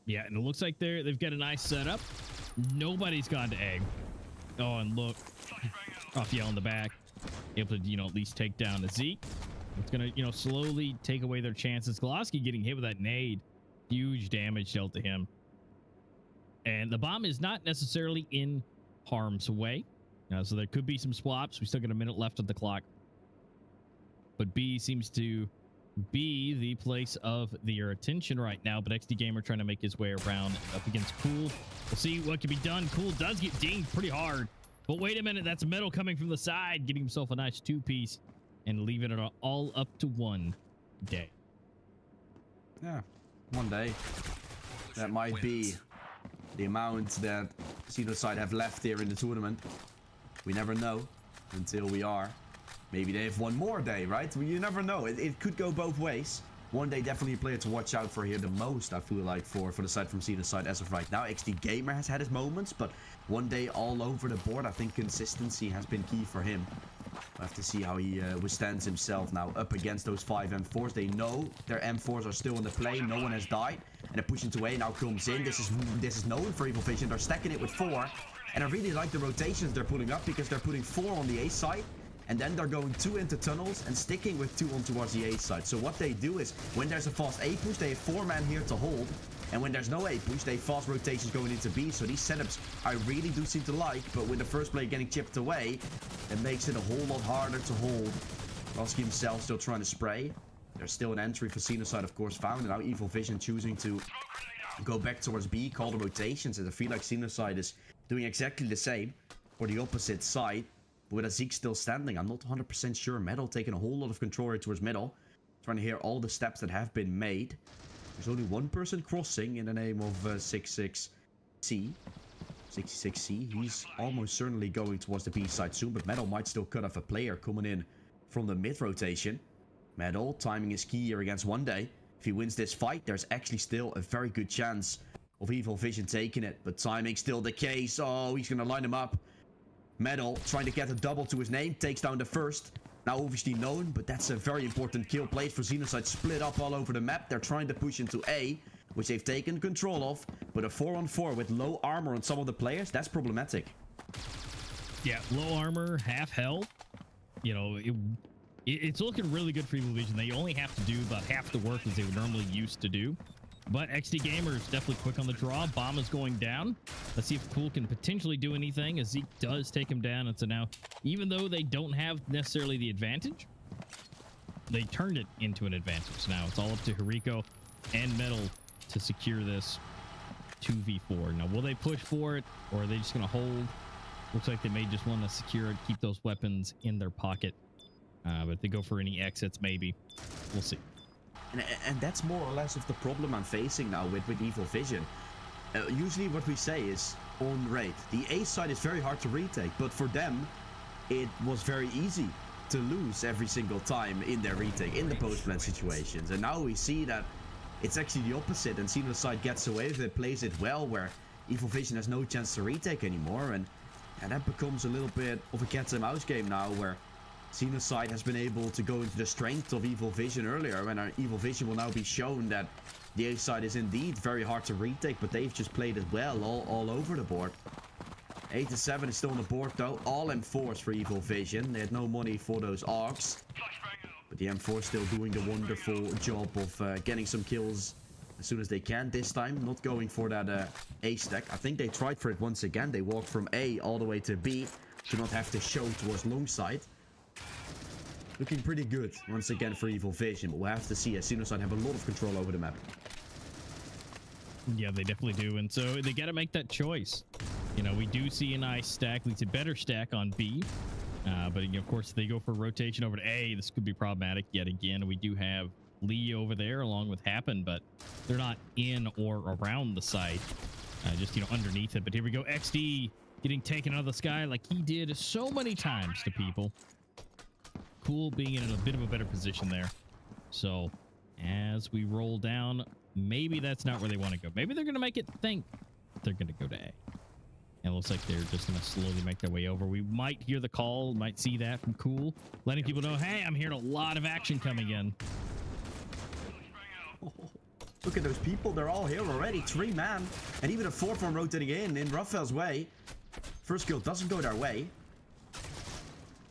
Yeah, and it looks like they've got a nice setup. Nobody's gone to egg. Oh, and look, Raphael in the back, able to at least take down a Zeke. It's gonna slowly take away their chances. Glosky getting hit with that nade Huge damage dealt to him. And the bomb is not necessarily in harm's way. So there could be some swaps. We still got a minute left on the clock. But B seems to be the place of their attention right now. But XD Gamer trying to make his way around up against Cool. We'll see what can be done. Cool does get dinged pretty hard. But wait a minute. That's Metal coming from the side, getting himself a nice 2-piece and leaving it all up to 1 day. Yeah, 1 day. That might be the amount that Xenoside have left here in the tournament. We never know until we are. Maybe they have 1 more day, right? Well, you never know. It could go both ways. 1 day definitely a player to watch out for here the most, I feel like, for the side from Xenoside as of right now. XD Gamer has had his moments, but 1 day all over the board. I think consistency has been key for him. We'll have to see how he withstands himself now up against those 5 M4s. They know their M4s are still in the play. No one has died. And they're pushing to A. Now comes in. This is known for Evil Vision. They're stacking it with 4. And I really like the rotations they're pulling up because they're putting 4 on the A side. And then they're going 2 into tunnels and sticking with 2 on towards the A side. So what they do is when there's a fast A push, they have 4 men here to hold. And when there's no A push, they have fast rotations going into B. So these setups I really do seem to like. But with the first player getting chipped away, it makes it a whole lot harder to hold. Roski himself still trying to spray. There's still an entry for Xenoside, of course, found. And now Evil Vision choosing to go back towards B, call the rotations. And I feel like Xenoside is doing exactly the same for the opposite side. But with Zeke still standing, I'm not 100% sure. Metal taking a whole lot of control here towards middle. Trying to hear all the steps that have been made. There's only 1 person crossing in the name of 66C. 66C. He's almost certainly going towards the B side soon. But Metal might still cut off a player coming in from the mid rotation. Metal, timing is key here against 1 day. If he wins this fight, there's actually still a very good chance of Evil Vision taking it. But timing still the case. Oh, he's going to line him up. Metal trying to get a double to his name. Takes down the first. Now obviously known, but that's a very important kill. Played for Xenoside, split up all over the map. They're trying to push into A, which they've taken control of. But a 4-on-4 with low armor on some of the players, that's problematic. Yeah, low armor, half health. You know, it's looking really good for Evil Vision. They only have to do about half the work as they would normally used to do. But XD Gamer is definitely quick on the draw. Bomb is going down. Let's see if Cool can potentially do anything, as Zeke does take him down. And so now, even though they don't have necessarily the advantage, they turned it into an advantage. Now it's all up to Hiriko and Metal to secure this 2v4. Now, will they push for it, or are they just going to hold? Looks like they may just want to secure it, keep those weapons in their pocket. But if they go for any exits, maybe. We'll see. And that's more or less of the problem I'm facing now with Evil Vision. Usually what we say is on rate. The A side is very hard to retake, but for them, it was very easy to lose every single time in their retake, in the post-plant situations. And now we see that it's actually the opposite, and Xenoside gets away with it, plays it well, where Evil Vision has no chance to retake anymore. And that becomes a little bit of a cat and mouse game now, where Xenoside has been able to go into the strength of Evil Vision earlier, and our Evil Vision will now be shown that the A side is indeed very hard to retake, but they've just played it well all over the board. 8-7 is still on the board though. All M4s for Evil Vision. They had no money for those AUGs, but the M4 still doing the wonderful job of getting some kills as soon as they can. This time not going for that A stack. I think they tried for it once again. They walked from A all the way to B to not have to show towards long side. Looking pretty good once again for Evil Vision, but we'll have to see as Xenoside have a lot of control over the map. Yeah, they definitely do, and so they got to make that choice. You know, we do see a nice stack, at least a better stack on B, but you know, of course, if they go for rotation over to A, this could be problematic yet again. We do have Lee over there along with Happen, but they're not in or around the site, just, you know, underneath it. But here we go, XD getting taken out of the sky like he did so many times to people. Cool being in a bit of a better position there. So as we roll down, maybe that's not where they want to go. Maybe they're going to make it think they're going to go to A. And it looks like they're just going to slowly make their way over. We might hear the call, might see that from Cool, letting people know, hey, I'm hearing a lot of action coming in. Oh, look at those people. They're all here already. 3 man. And even a 4th one rotating in Raphael's way. First kill doesn't go their way.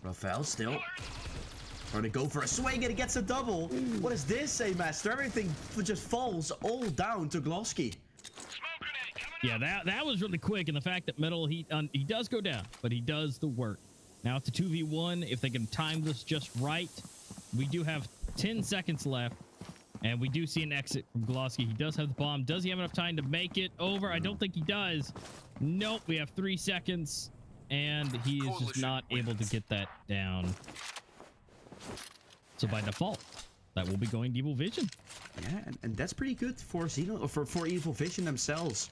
Raphael still Trying to go for a swing and he gets a double. What is this, A-Master? Everything just falls all down to Glosky. Yeah, that was really quick, and the fact that Metal, he does go down, but he does the work. Now it's a 2v1. If they can time this just right, we do have 10 seconds left, and we do see an exit from Glosky. He does have the bomb. Does he have enough time to make it over? I don't think he does. Nope, we have 3 seconds, and he is just not able to get that down. So by default, that will be going to Evil Vision. Yeah, and that's pretty good for for Evil Vision themselves.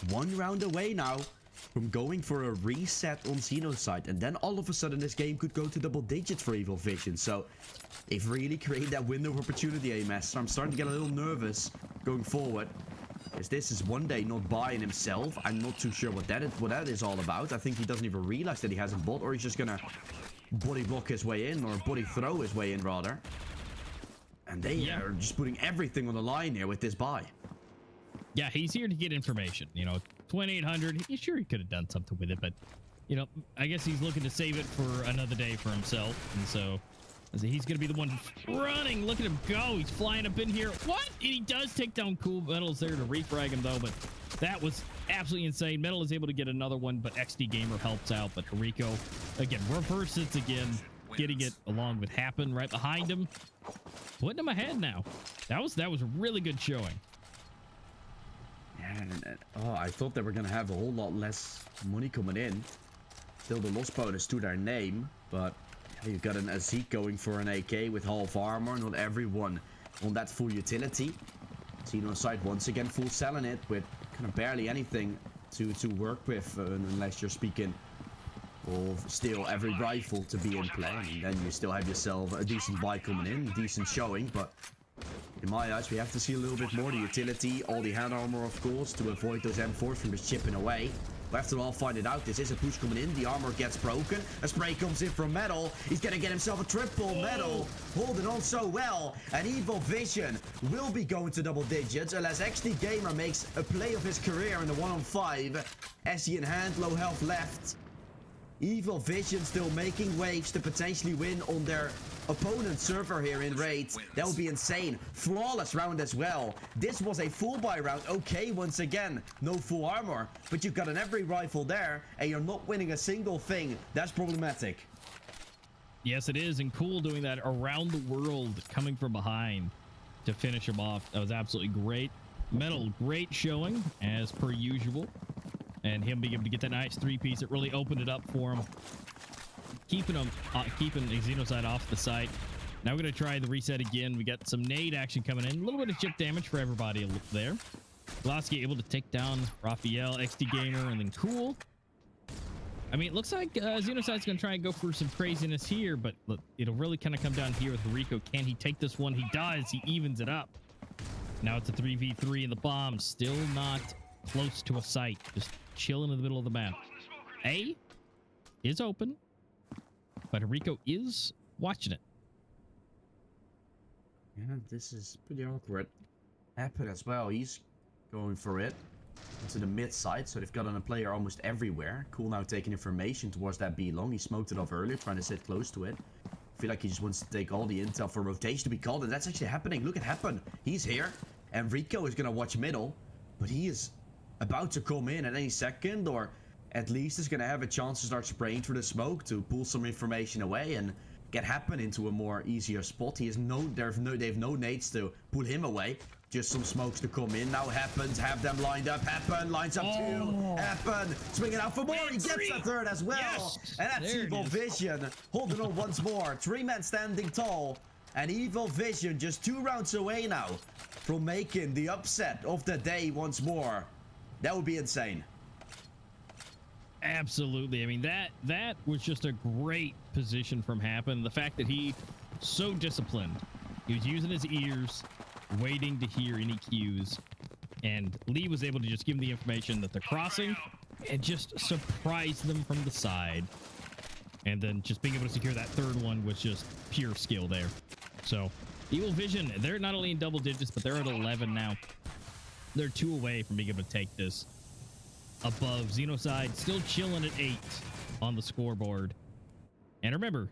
1 round away now from going for a reset on Xeno's side, and then all of a sudden this game could go to double digits for Evil Vision. So they've really created that window of opportunity, A-Master. I'm starting to get a little nervous going forward, as this is one day not buying himself. I'm not too sure what that is all about. I think he doesn't even realize that he hasn't bought, or he's just gonna body block his way in, or body throw his way in rather. And they are just putting everything on the line here with this buy. Yeah, he's here to get information. You know, 2800. Sure, he could have done something with it, but you know, I guess he's looking to save it for another day for himself, and so he's going to be the one running. Look at him go. He's flying up in here. What? And he does take down Cool Metal's there to refrag him, though, but that was absolutely insane. Metal is able to get another one, but XD Gamer helps out. But Hariko, again, reverses again, getting it along with Happen right behind him, putting him ahead now. That was a really good showing. Yeah, oh, I thought they were going to have a whole lot less money coming in. Still the loss bonus to their name, but yeah, you've got an Azik going for an AK with half armor. Not everyone on that full utility. Xeno side once again full selling it with kind of barely anything to work with, unless you're speaking of still every rifle to be in play, and then you still have yourself a decent buy coming in, decent showing. But in my eyes, we have to see a little bit more. The utility, all the hand armor, of course, to avoid those M4s from just chipping away. But after all, find it out. This is a push coming in. The armor gets broken. A spray comes in from Metal. He's going to get himself a triple. Metal holding on so well. And Evil Vision will be going to double digits unless XD Gamer makes a play of his career in the 1-on-5. SE in hand, low health left. Evil Vision still making waves to potentially win on their opponent's server here in Raid. That would be insane. Flawless round as well. This was a full buy round. Okay, once again, no full armor, but you've got an every rifle there, and you're not winning a single thing. That's problematic. Yes, it is, and Cool doing that around the world, coming from behind to finish him off. That was absolutely great. Metal, great showing, as per usual. And him being able to get that nice 3-piece, it really opened it up for him. Keeping Xenoside off the site. Now we're going to try the reset again. We got some nade action coming in. A little bit of chip damage for everybody there. Glosky able to take down Raphael, XD Gamer, and then Cool. I mean, it looks like Xenoside's going to try and go for some craziness here, but look, it'll really kind of come down here with Hariko. Can he take this one? He does. He evens it up. Now it's a 3v3, and the bomb still not close to a site. Just chilling in the middle of the map. A is open, but Hariko is watching it. Yeah, this is pretty awkward. Happen as well. He's going for it into the mid side, so they've gotten a player almost everywhere. Cool now taking information towards that B long. He smoked it off earlier, trying to sit close to it. I feel like he just wants to take all the intel for rotation to be called, and that's actually happening. Look at Happen. He's here, and Rico is gonna watch middle, but he is about to come in at any second, or at least is going to have a chance to start spraying through the smoke to pull some information away and get Happen into a more easier spot. He is they have no nades to pull him away. Just some smokes to come in. Now Happens, have them lined up. Happen lines up two. Happen swinging out for more. He gets a third as well. Yes. And that's Evil Vision holding on once more. 3-man standing tall. And Evil Vision just 2 rounds away now from making the upset of the day once more. That would be insane. Absolutely. I mean, that was just a great position from Happen. The fact that he so disciplined. He was using his ears, waiting to hear any cues. And Lee was able to just give him the information that they're crossing and just surprise them from the side. And then just being able to secure that third one was just pure skill there. So, Evil Vision, they're not only in double digits, but they're at 11 now. They're 2 away from being able to take this. Above, Xenoside still chilling at 8 on the scoreboard. And remember,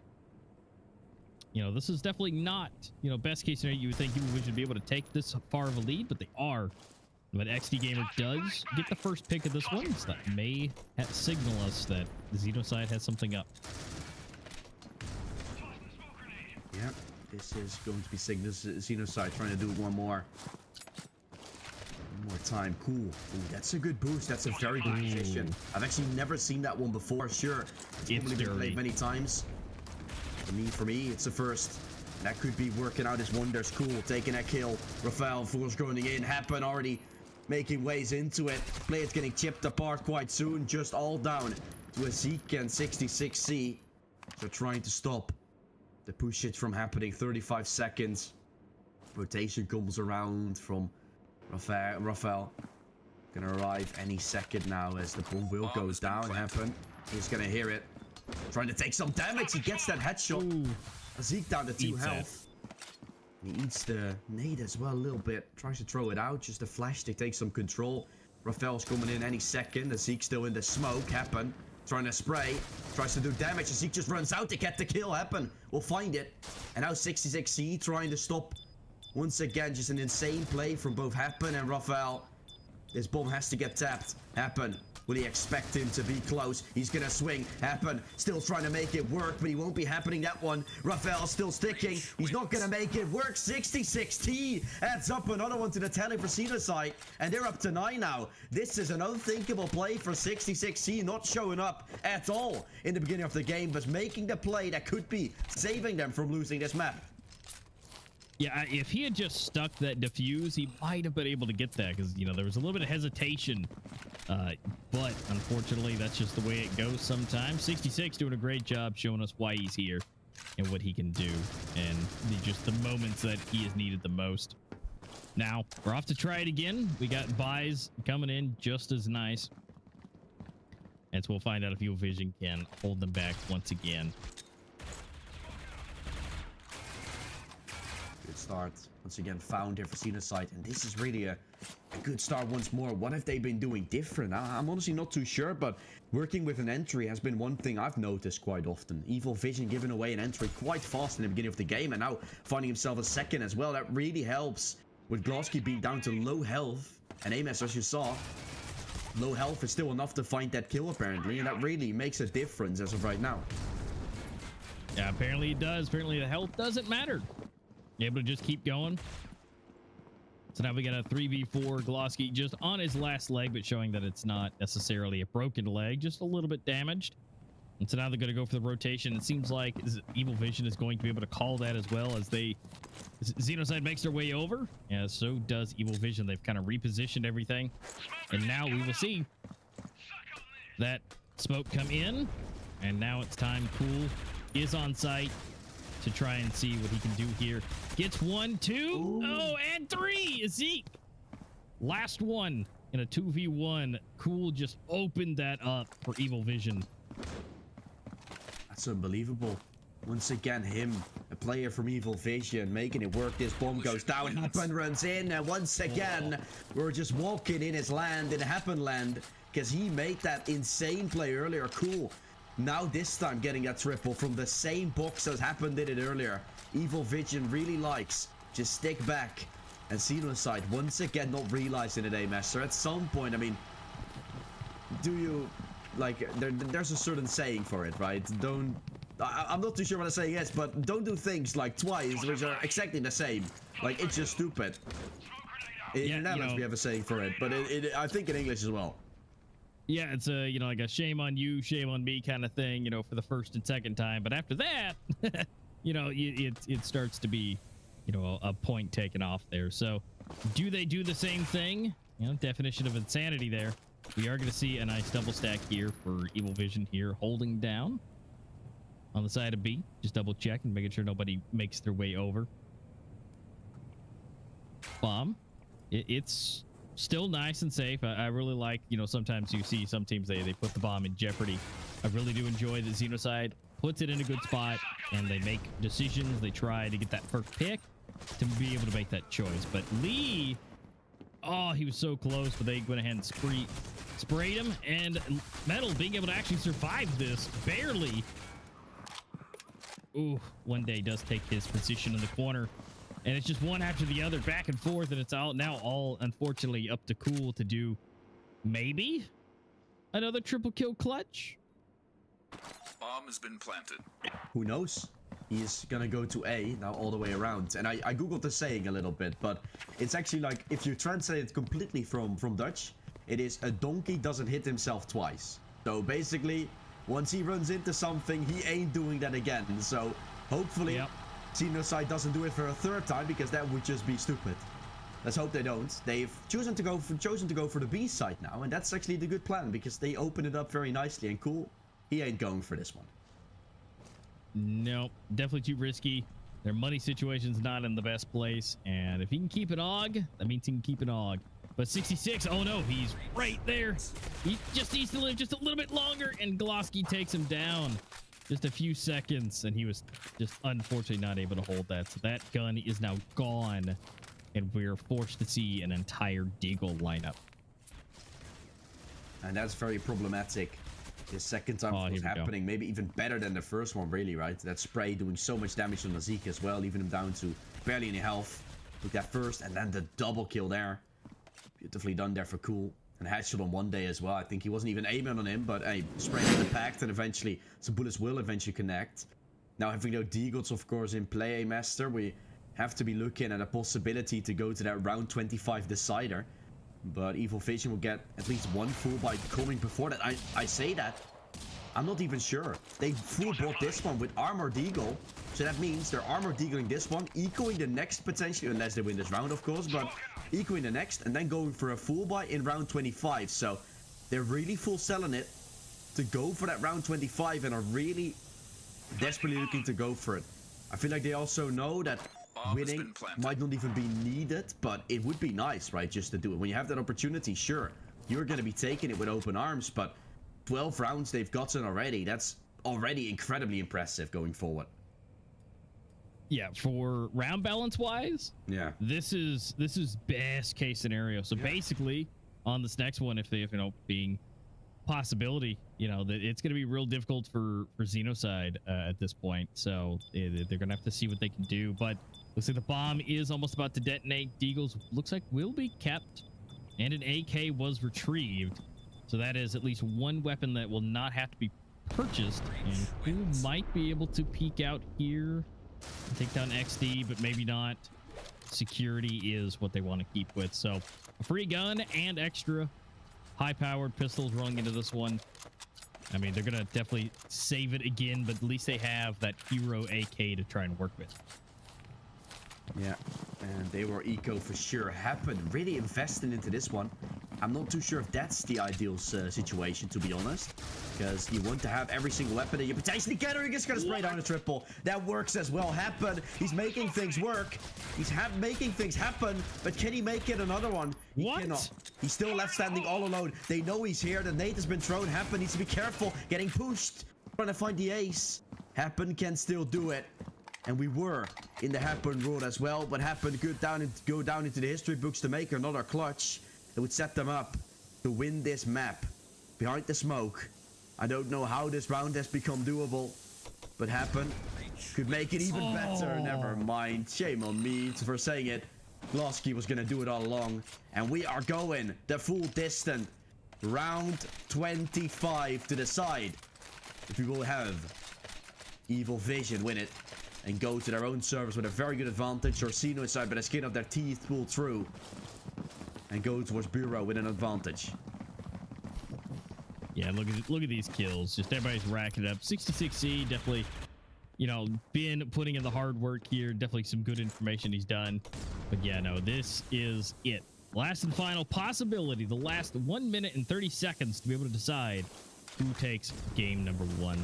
You know, this is definitely not, you know, best case scenario. You would think Evil Vision would be able to take this far of a lead, but they are. But XD Gamer does get the first pick of this one, so that may signal us that the Xenocide has something up. Yeah, this is going to be Xenocide trying to do it one more time. Cool. Ooh, that's a good boost. That's a very good position. I've actually never seen that one before. Sure, it's probably been played many times. For me, it's the first. That could be working out as wonders. Cool, taking that kill. Rafael, Fools going in. Happen already making ways into it. Players getting chipped apart quite soon. Just all down to a Zeke and 66C. So trying to stop the push it from happening. 35 seconds. Rotation comes around from Rafael. Gonna arrive any second now as the bomb will goes down. Happen. He's gonna hear it. Trying to take some damage. He gets that headshot. Ooh. Zeke down to 2 health. He eats the nade as well a little bit. Tries to throw it out. Just a flash to take some control. Rafael's coming in any second. Zeke still in the smoke. Happen. Trying to spray. Tries to do damage. Zeke just runs out to get the kill. Happen. We'll find it. And now 66C trying to stop. Once again, just an insane play from both Happen and Rafael. This bomb has to get tapped. Happen. Will he expect him to be close? He's gonna swing. Happen. Still trying to make it work, but he won't be happening that one. Rafael still sticking. He's not gonna make it work. 66T adds up another one to the tally for Xenocide, and they're up to 9 now. This is an unthinkable play for 66C, not showing up at all in the beginning of the game, but making the play that could be saving them from losing this map. Yeah, if he had just stuck that defuse, he might have been able to get that because, you know, there was a little bit of hesitation. But unfortunately, that's just the way it goes sometimes. 66 doing a great job showing us why he's here and what he can do and just the moments that he is needed the most. Now, we're off to try it again. We got buys coming in just as nice. And so we'll find out if Evil Vision can hold them back once again. Good start. Once again, found here for Xenocide, and this is really a good start once more. What have they been doing different? I'm honestly not too sure, but working with an entry has been one thing I've noticed quite often. Evil Vision giving away an entry quite fast in the beginning of the game, and now finding himself a second as well. That really helps with Glosky being down to low health, and Amos, as you saw, low health is still enough to find that kill apparently, and that really makes a difference as of right now. Yeah, apparently it does. Apparently the health doesn't matter. You're able to just keep going. So now we got a 3v4 Glosky just on his last leg, but showing that it's not necessarily a broken leg, just a little bit damaged. And so now they're going to go for the rotation. It seems like Evil Vision is going to be able to call that as well as Xenocide makes their way over. Yeah, so does Evil Vision. They've kind of repositioned everything. And now we will see that smoke come in. And now it's time. Cool is on site to try and see what he can do here. Gets 1, 2, ooh. Oh, and 3. Zeke. Last one in a 2v1. Cool just opened that up for Evil Vision. That's unbelievable. Once again, him, a player from Evil Vision, making it work. This bomb goes down. Happen runs in, and once again, we're just walking in his land, in Happen land, because he made that insane play earlier. Cool. Now this time getting a triple from the same box as Happen did it earlier. Evil Vision really likes just stick back, and Xenocide once again not realizing it, A-Master. At some point, I mean, do you, like, there's a certain saying for it, right? I'm not too sure what the saying is, but don't do things like twice which are exactly the same. Like, it's just stupid. In Netherlands we have a saying for it, but I think in English as well. Yeah, it's a, you know, like a shame on you, shame on me kind of thing, you know, for the first and second time. But after that, you know, it starts to be, you know, a point taken off there. So do they do the same thing? You know, definition of insanity there. We are going to see a nice double stack here for Evil Vision here, holding down on the side of B. Just double check and making sure nobody makes their way over. Bomb. It's still nice and safe. I really like, you know, sometimes you see some teams, they put the bomb in jeopardy. I really do enjoy the Xenocide puts it in a good spot and they make decisions. They try to get that first pick to be able to make that choice. But Lee, oh, he was so close, but they went ahead and sprayed him. And Metal being able to actually survive this barely. Ooh, one day does take his position in the corner. And it's just one after the other, back and forth, and it's all unfortunately up to Cool to do maybe another triple kill clutch. Bomb has been planted. Who knows? He's gonna go to A now all the way around. And I googled the saying a little bit, but it's actually like, if you translate it completely from Dutch, it is a donkey doesn't hit himself twice. So basically, once he runs into something, he ain't doing that again. So hopefully, Xenocide doesn't do it for a third time, because that would just be stupid. Let's hope they don't. They've chosen to go for the B side now, and that's actually the good plan, because they open it up very nicely. And Cool, he ain't going for this one. Nope, definitely too risky. Their money situation's not in the best place, and if he can keep an AUG, that means he can keep an AUG. But 66, oh no, he's right there. He just needs to live just a little bit longer, and Glosky takes him down. Just a few seconds, and he was just unfortunately not able to hold that. So that gun is now gone, and we're forced to see an entire Deagle lineup. And that's very problematic. The second time it was happening, maybe even better than the first one, really, right? That spray doing so much damage to Nazik as well, leaving him down to barely any health. Took that first, and then the double kill there. Beautifully done there for Cool. And headshot on one day as well. I think he wasn't even aiming on him, but hey, sprayed in the pact, and eventually some bullets will eventually connect. Now having no Deagles, of course, in play, Master, we have to be looking at a possibility to go to that round 25 decider. But Evil Vision will get at least one full by coming before that. I say that, I'm not even sure. They full bought this one with Armor Deagle. So that means they're Armor Deagling this one, ecoing the next potentially, unless they win this round, of course, but ecoing the next, and then going for a full buy in round 25. So they're really full selling it to go for that round 25, and are really desperately looking to go for it. I feel like they also know that winning might not even be needed, but it would be nice, right, just to do it. When you have that opportunity, sure, you're going to be taking it with open arms, but 12 rounds they've gotten already. That's already incredibly impressive going forward. Yeah, for round balance wise, yeah, this is best case scenario. So basically, on this next one, if being possibility, that it's going to be real difficult for Xenocide at this point. So they're going to have to see what they can do. But looks like the bomb is almost about to detonate. Deagles looks like will be kept, and an AK was retrieved. So that is at least one weapon that will not have to be purchased, and who might be able to peek out here, take down XD, but maybe not. Security is what they want to keep with. So a free gun and extra high-powered pistols rolling into this one. I mean, they're going to definitely save it again, but at least they have that hero AK to try and work with. Yeah, and they were eco for sure. Happen really investing into this one. I'm not too sure if that's the ideal situation, to be honest, because you want to have every single weapon that you potentially get, or you're just gonna spray down a triple. That works as well. Happen, he's making things work. He's making things happen, but can he make it another one? He cannot. He's still left standing all alone. They know he's here. The nade has been thrown. Happen needs to be careful. Getting pushed. Trying to find the ace. Happen can still do it. And we were in the Happen rule as well, but Happen could go down into the history books to make another clutch that would set them up to win this map. Behind the smoke. I don't know how this round has become doable, but Happen could make it even better. Never mind. Shame on me for saying it. Glosky was going to do it all along. And we are going the full distance. Round 25 to decide if we will have Evil Vision win it and go to their own servers with a very good advantage, or Xenocide by the skin of their teeth pull through and go towards Bureau with an advantage. Yeah, look at these kills. Just everybody's racking it up. 66C definitely, been putting in the hard work here. Definitely some good information he's done. But yeah, no, this is it. Last and final possibility. The last 1 minute and 30 seconds to be able to decide who takes game number 1.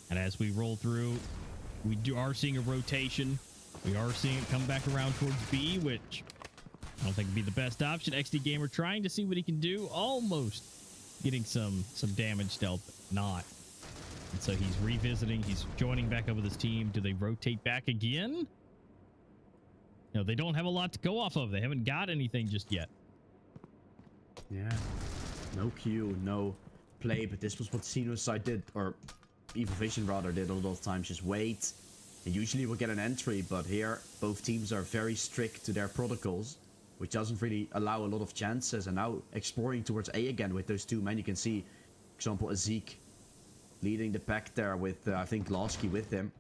And as we roll through, we are seeing a rotation. We are seeing it come back around towards B, which I don't think would be the best option. XD Gamer trying to see what he can do. Almost getting some damage dealt, but not. And so he's revisiting. He's joining back up with his team. Do they rotate back again? No, they don't have a lot to go off of. They haven't got anything just yet. Yeah. No Q, no play, but this was what Xenocide did, or Evil Vision rather did a lot of times just wait. They usually will get an entry, but here both teams are very strict to their protocols, which doesn't really allow a lot of chances. And now exploring towards A again with those two men. You can see, for example, Zeke leading the pack there with, I think, Lasky with him.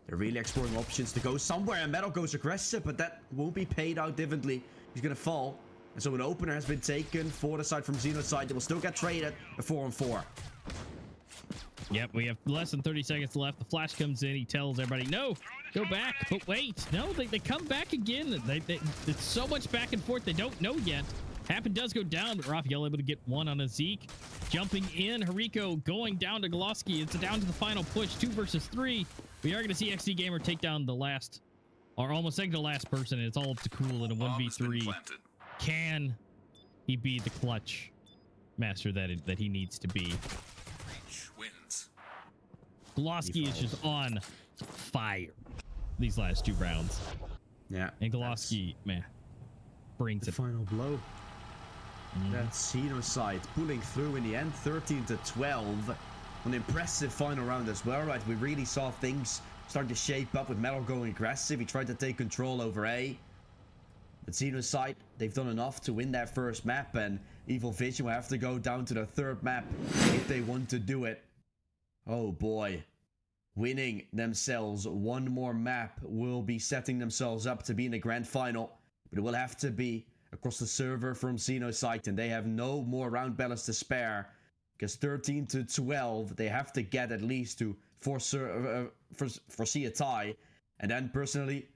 They're really exploring options to go somewhere, and Metal goes aggressive, but that won't be paid out dividendly. He's gonna fall. And so an opener has been taken for the side from Xenocide. They will still get traded a 4-on-4. Yep, we have less than 30 seconds left. The flash comes in. He tells everybody, no, go back. But wait, no, they come back again. It's so much back and forth. They don't know yet. Happen does go down, but Raphael able to get one on a Zeke. Jumping in, Hariko going down to Goloski. It's down to the final push, 2 versus 3. We are going to see XD Gamer take down the last, or almost second to last person, and it's all up to Cool in a 1v3. Can he be the clutch master that he needs to be? Goloski is just on fire these last 2 rounds. Yeah. And Goloski, man, brings the it. final blow. That's Xenocide pulling through in the end, 13-12. An impressive final round as well, right? We really saw things start to shape up with Metal going aggressive. He tried to take control over A. But Xenocide, they've done enough to win that first map, and Evil Vision will have to go down to the 3rd map if they want to do it. Oh boy. Winning themselves one more map will be setting themselves up to be in the grand final. But it will have to be across the server from Xenocide, and they have no more round balance to spare. Because 13-12, they have to get at least to foresee a tie. And then personally,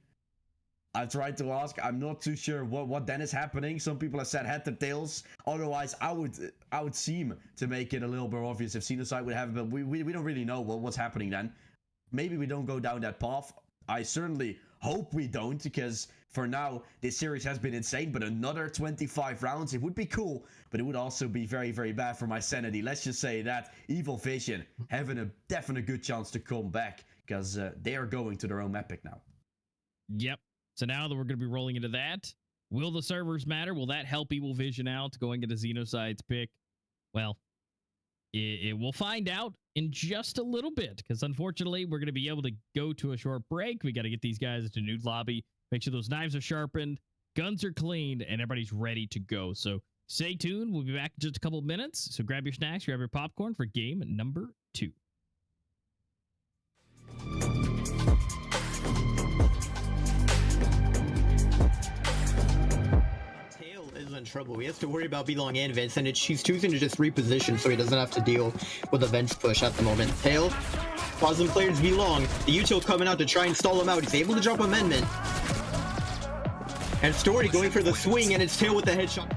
I've tried to ask. I'm not too sure what then is happening. Some people have said head to tails. Otherwise, I would seem to make it a little bit obvious if Xenocide would have it, but we don't really know what's happening then. Maybe we don't go down that path. I certainly hope we don't, because for now, this series has been insane, but another 25 rounds, it would be cool, but it would also be very, very bad for my sanity. Let's just say that Evil Vision having a definite good chance to come back, because they are going to their own epic now. Yep. So now that we're going to be rolling into that, will the servers matter? Will that help Evil Vision out going into Xenocide's pick? Well, we'll find out in just a little bit, because unfortunately, we're going to be able to go to a short break. We got to get these guys into nude lobby, make sure those knives are sharpened, guns are cleaned, and everybody's ready to go. So stay tuned. We'll be back in just a couple of minutes. So grab your snacks, grab your popcorn for game number 2. In trouble. He has to worry about belong and Vince, and she's choosing to just reposition so he doesn't have to deal with the Vince push at the moment. Tail, causing players belong. The util coming out to try and stall him out. He's able to drop amendment. And Story going for the swing, and it's Tail with the headshot.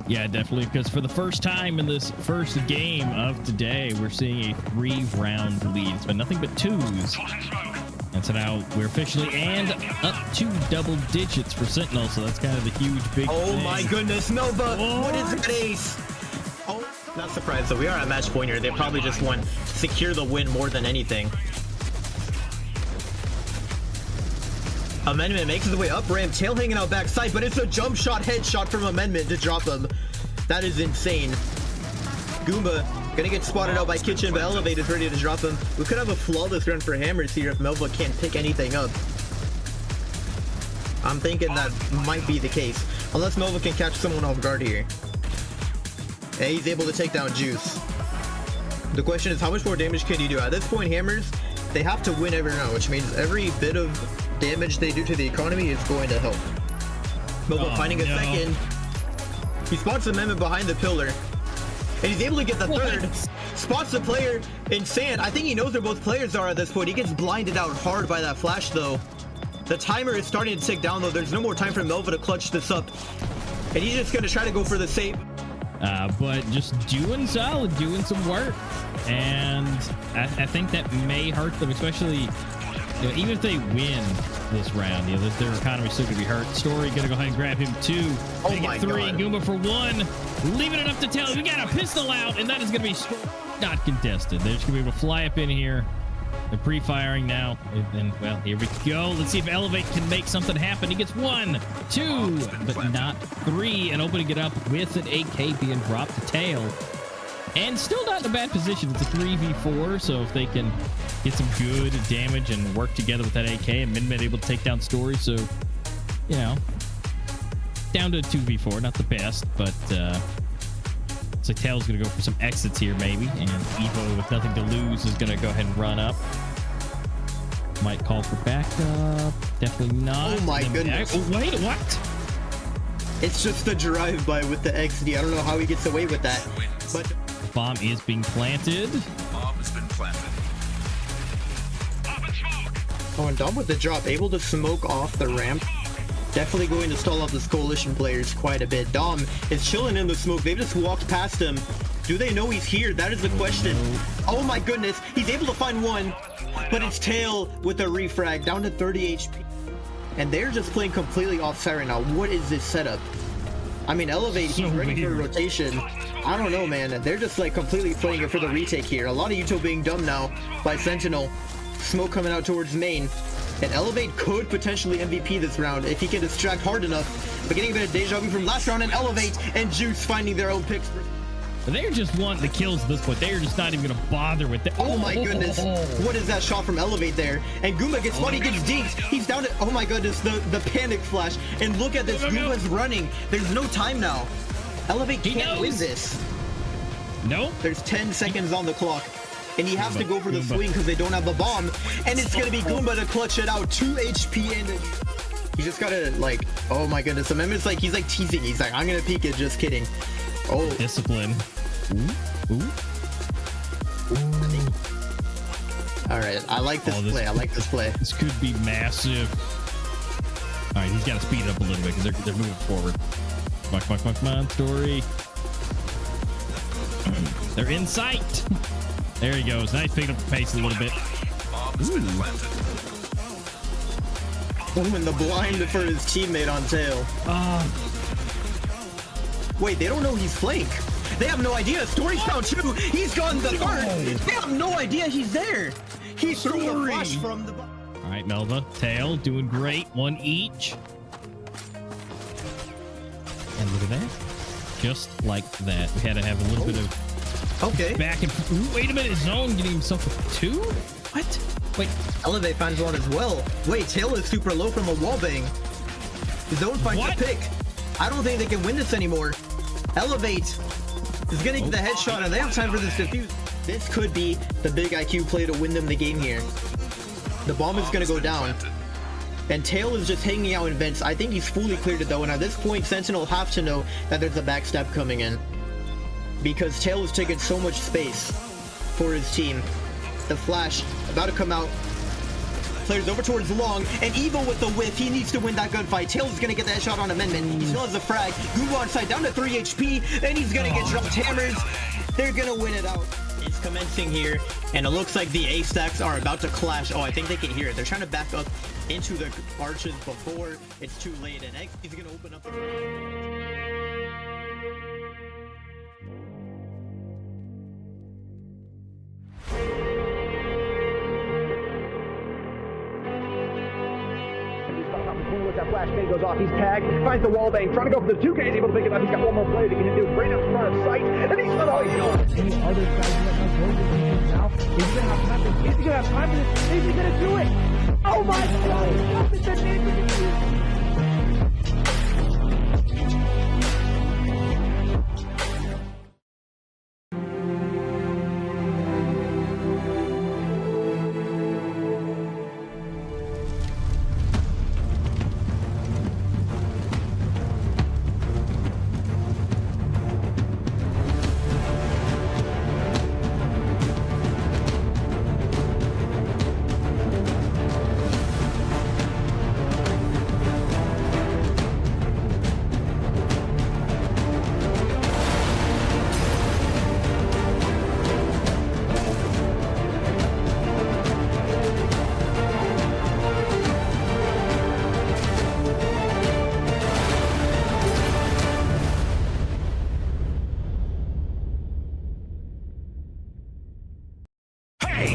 Yeah, definitely, because for the first time in this first game of today, we're seeing a 3-round lead. It's been nothing but 2s. And so now we're officially and up to double digits for Sentinel, so that's kind of the huge big thing. My goodness, Nova! What is that ace? Oh, not surprised though. We are at match point here. They probably just want to secure the win more than anything. Amendment makes his way up ramp, Tail hanging out backside, but it's a jump shot headshot from Amendment to drop him. That is insane. Goomba gonna get spotted out by Kitchen, but Elevate is ready to drop him. We could have a flawless run for Hammers here if Melva can't pick anything up. I'm thinking that might be the case, unless Melva can catch someone off guard here. Yeah, he's able to take down Juice. The question is, how much more damage can he do? At this point, Hammers, they have to win every round, which means every bit of damage they do to the economy is going to help. Melva finding a second. He spots Amendment behind the pillar. And he's able to get the third. Spots the player in sand. I think he knows where both players are at this point. He gets blinded out hard by that flash, though. The timer is starting to tick down, though. There's no more time for Melva to clutch this up. And he's just going to try to go for the save. But just doing solid, doing some work. And I think that may hurt them, especially, even if they win this round, their economy's still going to be hurt. Story going to go ahead and grab him 2. Oh my God. 3, Goomba for 1. Leaving it up to Tail. We got a pistol out, and that is going to be not contested. They're just going to be able to fly up in here. They're pre-firing now. And, well, here we go. Let's see if Elevate can make something happen. He gets 1, 2, but not 3. And opening it up with an AK being dropped to Tail. And still not in a bad position. It's a 3v4, so if they can get some good damage and work together with that AK, and Min able to take down Story, so, you know, down to a 2v4, not the best, but looks like Tail's going to go for some exits here, maybe, and Evo, with nothing to lose, is going to go ahead and run up. Might call for backup. Definitely not. Oh my goodness. Oh, wait, what? It's just the drive-by with the XD. I don't know how he gets away with that, but The bomb is being planted. Bomb has been planted. oh, and Dom with the drop, able to smoke off the ramp. Definitely going to stall out this coalition players quite a bit. Dom is chilling in the smoke. They've just walked past him. Do they know he's here? That is the question. Oh my goodness, he's able to find one, but it's Tail with a refrag down to 30 HP. And they're just playing completely offside right now. What is this setup? I mean, Elevate, he's ready for a rotation. I don't know, man. They're just like completely playing it for the retake here. A lot of Uto being done now by Sentinel. Smoke coming out towards main. And Elevate could potentially MVP this round if he can distract hard enough. But getting a bit of deja vu from last round, and Elevate and Juice finding their own picks. They're just wanting the kills at this point. They're just not even going to bother with it. Oh my goodness. What is that shot from Elevate there? And Goomba gets spotted, he gets dinked. He's down to, oh my goodness, the panic flash. And look at this, Goomba's running. There's no time now. Elevate can't win this. Nope. There's 10 seconds on the clock. And he has to go for the swing because they don't have the bomb. And it's going to be Goomba to clutch it out. 2 HP and he just got to like, oh my goodness. Amendment's like, he's like teasing. He's like, I'm going to peek it, just kidding. Oh. Discipline. Ooh. All right, I like this play. I like this play. This could be massive. All right, he's got to speed it up a little bit because they're moving forward. Come on, Story. They're in sight. There he goes. Nice, picking up the pace a little bit. Oh, and the blind for his teammate on Tail. Wait, they don't know he's flank. They have no idea. Story's down too. He's gone the third. They have no idea he's there. He's threw the flash from the. All right, Melva, Tail doing great. 1 each. And look at that. Just like that. We had to have a little bit of back and ooh, wait a minute. Zone getting himself a 2? What? Wait. Elevate finds one as well. Wait, Tail is super low from a wallbang. Zone finds the pick. I don't think they can win this anymore. Elevate is getting the headshot, and they have time for this defuse. This could be the big IQ play to win them the game here. The bomb is going to go down. And Tail is just hanging out in vents. I think he's fully cleared it though, and at this point, Sentinel have to know that there's a backstab coming in. Because Tail is taking so much space for his team. The flash about to come out. Players over towards Long, and Evo with the whiff. He needs to win that gunfight. Tails is going to get that shot on Amendment. He still has the frag. Goomba on side, down to 3 HP, and he's going to get dropped hammers. They're going to win it out. It's commencing here, and it looks like the A stacks are about to clash. Oh, I think they can hear it. They're trying to back up into the arches before it's too late, and X is going to open up the... That flash K goes off, he's tagged, finds the wall bang, trying to go for the 2K, he's able to pick it up, he's got one more play that he can do, right up front of sight, and he's not all he's going. Any other guys that have goals now? Is he gonna have time? Is he gonna have time for this? Is he gonna do it? Oh my God! What is the name of this?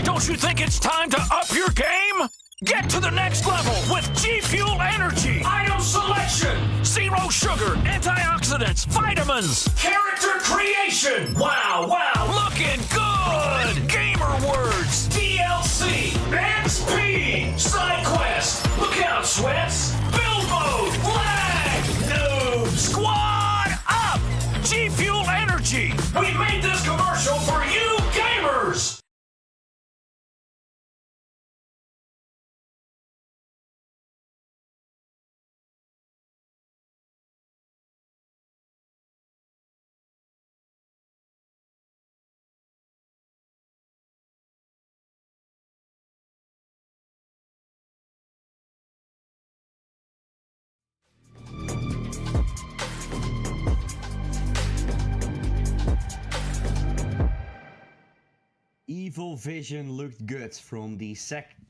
Don't you think it's time to up your game? Get to the next level with G Fuel Energy. Item selection, zero sugar, antioxidants, vitamins, character creation. Wow, looking good. Gamer words, DLC, XP, side quest. Look out, sweats. Build mode, lag, noob, squad up. G Fuel Energy. We made this commercial for you gamers. Evil Vision looked good from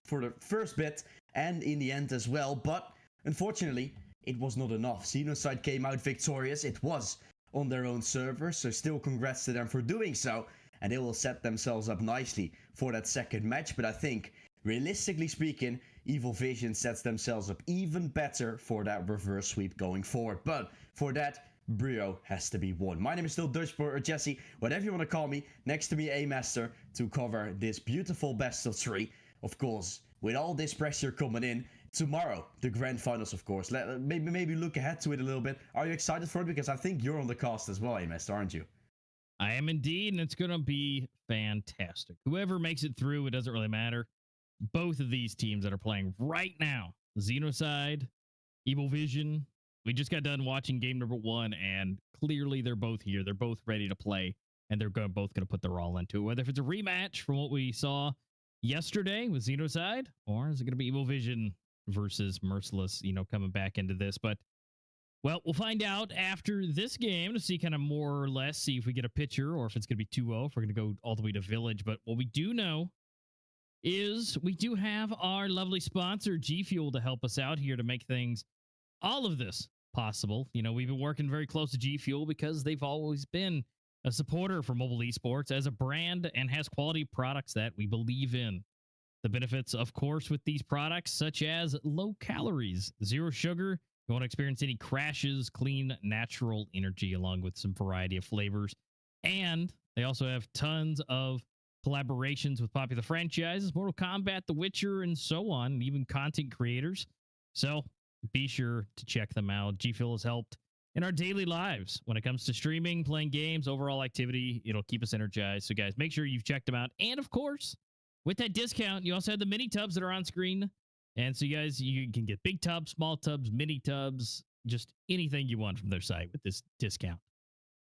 for the first bit and in the end as well, but unfortunately it was not enough. Xenocide came out victorious. It was on their own server, so still congrats to them for doing so, and they will set themselves up nicely for that second match. But I think, realistically speaking, Evil Vision sets themselves up even better for that reverse sweep going forward. But for that, Brio has to be won. My name is still Dutchboy or Jesse, whatever you want to call me. Next to me, A-Master, to cover this beautiful best of 3. Of course, with all this pressure coming in, tomorrow, the grand finals, of course. Maybe look ahead to it a little bit. Are you excited for it? Because I think you're on the cast as well, A-Master, aren't you? I am indeed, and it's going to be fantastic. Whoever makes it through, it doesn't really matter. Both of these teams that are playing right now, Xenocide, Evil Vision, we just got done watching game number 1, and clearly they're both here. They're both ready to play, and they're both going to put their all into it. Whether if it's a rematch from what we saw yesterday with Xenocide, or is it going to be Evil Vision versus Merciless, coming back into this? But, well, we'll find out after this game to see kind of more or less, see if we get a picture or if it's going to be 2-0, if we're going to go all the way to Village. But what we do know is we do have our lovely sponsor, G Fuel, to help us out here to make all of this possible. We've been working very close to G Fuel because they've always been a supporter for mobile esports as a brand and has quality products that we believe in. The benefits, of course, with these products, such as low calories, zero sugar, you won't experience any crashes, clean, natural energy, along with some variety of flavors. And they also have tons of collaborations with popular franchises, Mortal Kombat, The Witcher, and so on, and even content creators. So be sure to check them out. G Fuel has helped in our daily lives when it comes to streaming, playing games, overall activity. It'll keep us energized. So, guys, make sure you've checked them out. And, of course, with that discount, you also have the mini tubs that are on screen. And so, you guys, you can get big tubs, small tubs, mini tubs, just anything you want from their site with this discount.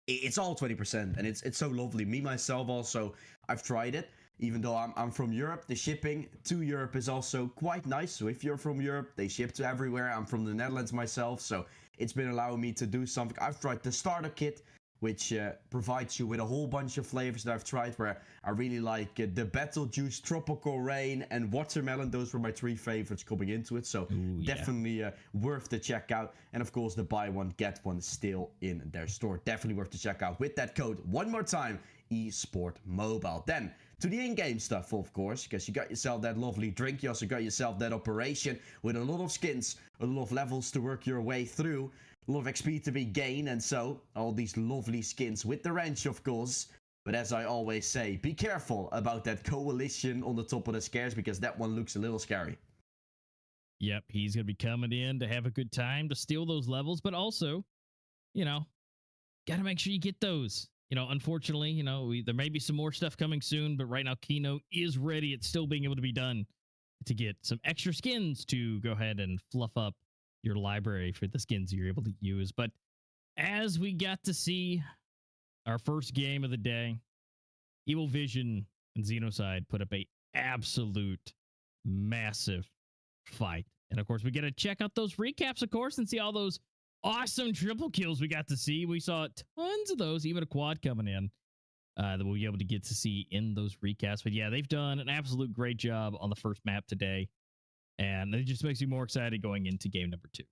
It's all 20%, and it's so lovely. Me, myself, also, I've tried it. Even though I'm from Europe, the shipping to Europe is also quite nice. So if you're from Europe, they ship to everywhere. I'm from the Netherlands myself, so it's been allowing me to do something. I've tried the starter kit, which provides you with a whole bunch of flavors that I've tried, where I really like the Betelgeuse, Tropical Rain, and Watermelon. Those were my 3 favorites coming into it, so definitely worth to check out. And of course, the buy one, get one still in their store. Definitely worth to check out with that code. One more time, eSport Mobile. Then, to the in-game stuff, of course, because you got yourself that lovely drink. You also got yourself that operation with a lot of skins, a lot of levels to work your way through, a lot of XP to be gained, and so all these lovely skins with the wrench, of course. But as I always say, be careful about that coalition on the top of the stairs, because that one looks a little scary. Yep, he's going to be coming in to have a good time, to steal those levels, but also, got to make sure you get those. Unfortunately, there may be some more stuff coming soon, but right now Keynote is ready. It's still being able to be done to get some extra skins to go ahead and fluff up your library for the skins you're able to use. But as we got to see our first game of the day, Evil Vision and Xenocide put up a absolute massive fight. And of course, we get to check out those recaps, of course, and see all those awesome triple kills we got to see. We saw tons of those, even a quad coming in that we'll be able to get to see in those recaps. But yeah, they've done an absolute great job on the first map today, and it just makes me more excited going into game number 2.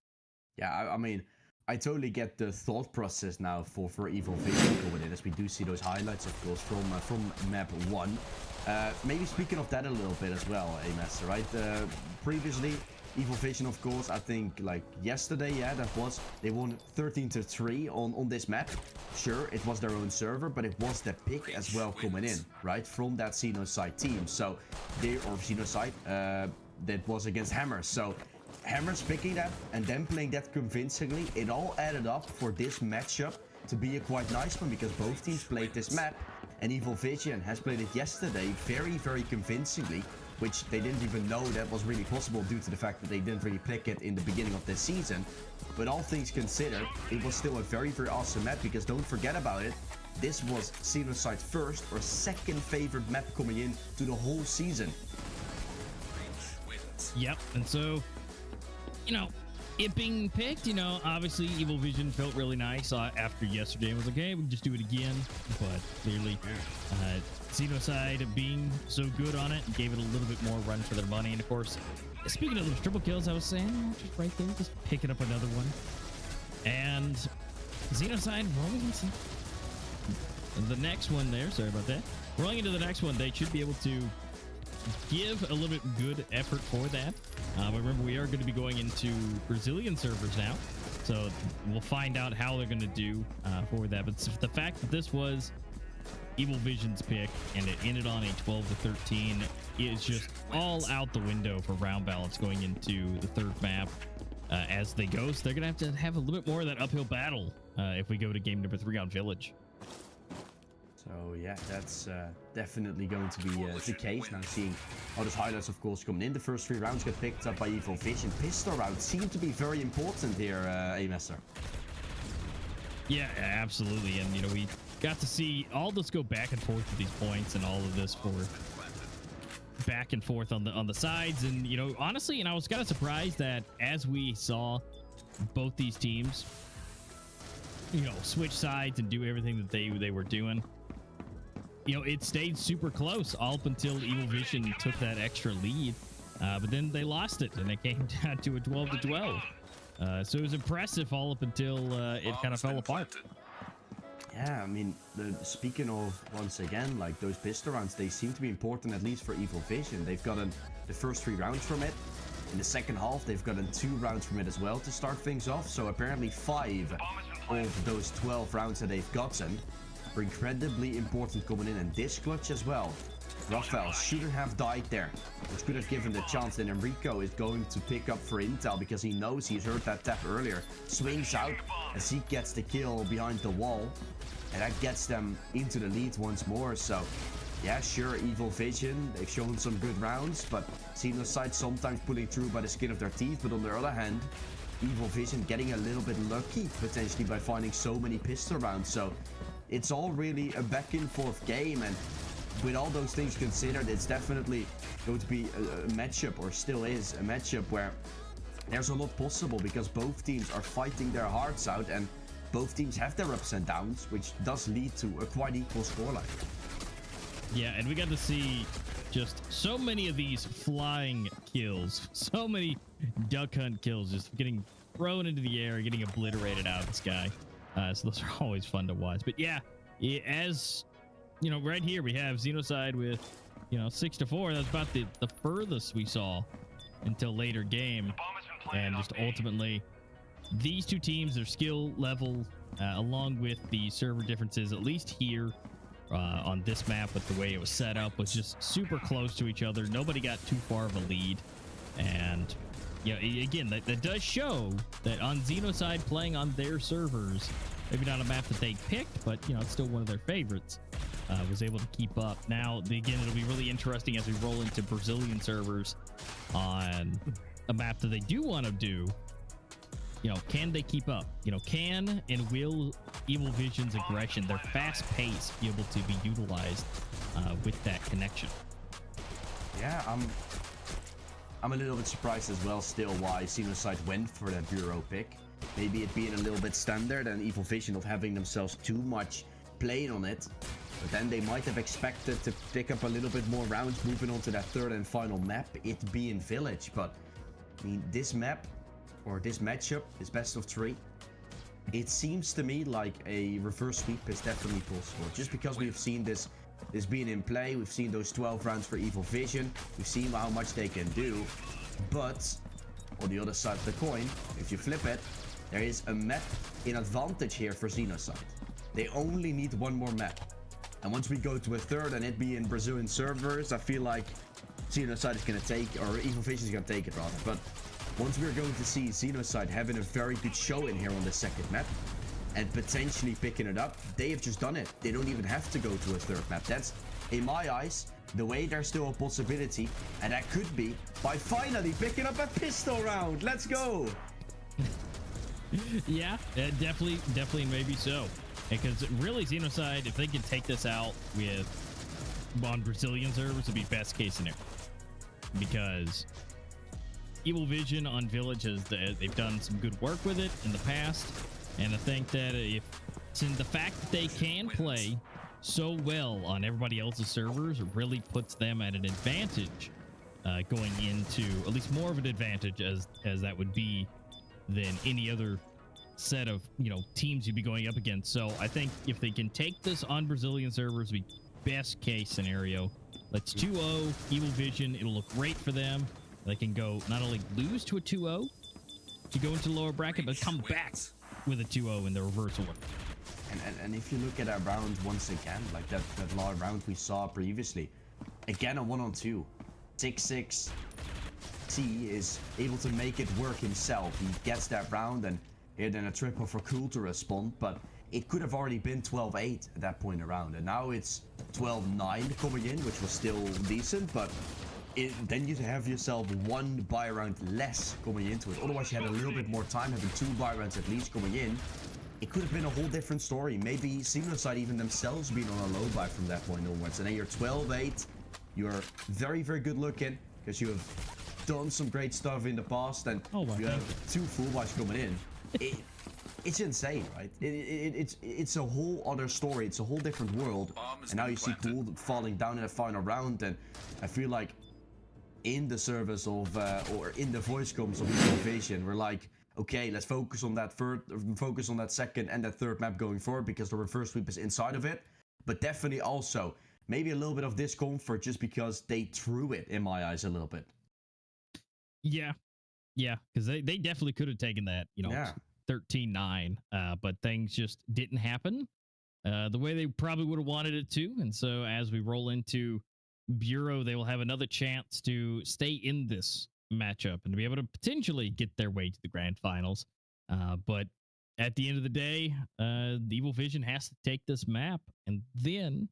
Yeah, I mean, I totally get the thought process now for Evil Vision going in, as we do see those highlights, of course, from map 1. Maybe speaking of that a little bit as well, Master, right? Previously, Evil Vision, of course, I think like yesterday, yeah, that was, they won 13-3 on this map. Sure, it was their own server, but it was the pick as well coming in, right, from that Xenoside team. So they, or Xenoside, that was against Hammer. So Hammer's picking that and then playing that convincingly, it all added up for this matchup to be a quite nice one, because both teams played this map, and Evil Vision has played it yesterday very, very convincingly, which they didn't even know that was really possible due to the fact that they didn't really pick it in the beginning of this season. But all things considered, it was still a very, very awesome map, because don't forget about it, this was Xenoside's first or second favorite map coming in to the whole season. Yep, and so, you know, it being picked, you know, obviously Evil Vision felt really nice after yesterday. It was like, hey, we can just do it again. But clearly, Xenoside being so good on it gave it a little bit more run for their money. And of course, speaking of those triple kills, I was saying, just right there, just picking up another one. And Xenoside rolling into the next one there. Sorry about that. Rolling into the next one, they should be able to give a little bit good effort for that. Remember, we are going to be going into Brazilian servers now, so we'll find out how they're going to do for that. But the fact that this was Evil Vision's pick and it ended on a 12-13 is just all out the window for round balance going into the third map. As they go, so they're going to have a little bit more of that uphill battle if we go to game number 3 on Village. So yeah, that's definitely going to be the case. Now seeing all those highlights, of course, coming in. The first 3 rounds get picked up by Evil Vision. Pistol rounds seem to be very important here, Master. Yeah, absolutely. And, you know, we got to see all this go back and forth with these points and all of this for back and forth on the sides. And, you know, honestly, and I was kind of surprised that as we saw both these teams, you know, switch sides and do everything that they were doing, you know, it stayed super close all up until Evil Vision took that extra lead. But then they lost it, and it came down to a 12-12. So it was impressive all up until it kind of fell apart. Yeah, I mean, speaking of, once again, like those pistol rounds, they seem to be important, at least for Evil Vision. They've gotten the first 3 rounds from it. In the second half, they've gotten 2 rounds from it as well to start things off. So apparently 5 of those 12 rounds that they've gotten are incredibly important coming in this clutch as well. Raphael shouldn't have died there, which could have given the chance. And Enrico is going to pick up for intel because he knows he's heard that tap earlier. Swings out as he gets the kill behind the wall, and that gets them into the lead once more. So yeah, sure, Evil Vision, they've shown some good rounds, but Xenoside sometimes pulling through by the skin of their teeth. But on the other hand, Evil Vision getting a little bit lucky potentially by finding so many pistol rounds. So it's all really a back and forth game, and with all those things considered, it's definitely going to be a matchup, or still is a matchup, where there's a lot possible because both teams are fighting their hearts out and both teams have their ups and downs, which does lead to a quite equal scoreline. Yeah, and we got to see just so many of these flying kills, so many duck hunt kills just getting thrown into the air, getting obliterated out of the sky. So those are always fun to watch. But yeah, as you know, right here we have Xenoside with, you know, 6-4. That's about the furthest we saw until later game. And just ultimately, these two teams, their skill level, along with the server differences, at least here on this map with the way it was set up, was just super close to each other. Nobody got too far of a lead. And, you know, again, that does show that on Xenoside playing on their servers, maybe not a map that they picked, but, you know, it's still one of their favorites, was able to keep up. Now, again, it'll be really interesting as we roll into Brazilian servers on a map that they do want to do. You know, can they keep up? You know, can and will Evil Vision's aggression, their fast pace, be able to be utilized with that connection? Yeah, I'm a little bit surprised as well still why Xenoside went for that Bureau pick. Maybe it being a little bit standard and Evil Vision not having themselves too much playing on it. But then they might have expected to pick up a little bit more rounds moving on to that third and final map, it being Village. But I mean, this map, or this matchup, is best of 3. it seems to me like a reverse sweep is definitely possible. Just because we've seen this being in play, we've seen those 12 rounds for Evil Vision, we've seen how much they can do. But on the other side of the coin, if you flip it, there is a map in advantage here for Xenocide. They only need one more map. And once we go to a third and it be in Brazilian servers, I feel like Xenocide is going to take, or Evil Vision is going to take it rather. But once we're going to see Xenocide having a very good show in here on the second map and potentially picking it up, they have just done it. They don't even have to go to a third map. That's, in my eyes, the way there's still a possibility. And that could be by finally picking up a pistol round. Let's go. Yeah, definitely, maybe so. Because really, Xenocide, if they can take this out with on Brazilian servers, it'd be best case scenario. Because Evil Vision on Village they've done some good work with it in the past, and I think that since the fact that they can play so well on everybody else's servers, it really puts them at an advantage going into, at least more of an advantage as that would be than any other set of teams you'd be going up against. So I think if they can take this on Brazilian servers, be best case scenario. Let's 2-0 Evil Vision. It'll look great for them. They can go not only lose to a 2-0 to go into the lower bracket, but come back with a 2-0 in the reverse order. And if you look at that round once again, like that lower round we saw previously, again a 1-on-2, 6-6. T is able to make it work himself. He gets that round, and here then a triple for Cool to respond, but it could have already been 12-8 at that point around, and now it's 12-9 coming in, which was still decent, but then you have yourself one buy round less coming into it. Otherwise, you had a little bit more time, having 2 buy rounds at least coming in. It could have been a whole different story. Maybe Xenocide even themselves being on a low buy from that point onwards. And then you're 12-8. You're very, very good looking because you have done some great stuff in the past, and you have 2 full buys coming in. It's insane, right? It's a whole other story. It's a whole different world. And now you see Cool falling down in the final round, and I feel like in the service of or in the voice comms of Evil Vision, we're like, okay, let's focus on that second and that third map going forward, because the reverse sweep is inside of it. But definitely also maybe a little bit of discomfort just because they threw it, in my eyes, a little bit. Yeah, because they definitely could have taken that, 13-9, but things just didn't happen the way they probably would have wanted it to. And so as we roll into Bureau, they will have another chance to stay in this matchup and to be able to potentially get their way to the grand finals. But at the end of the day, the Evil Vision has to take this map, and then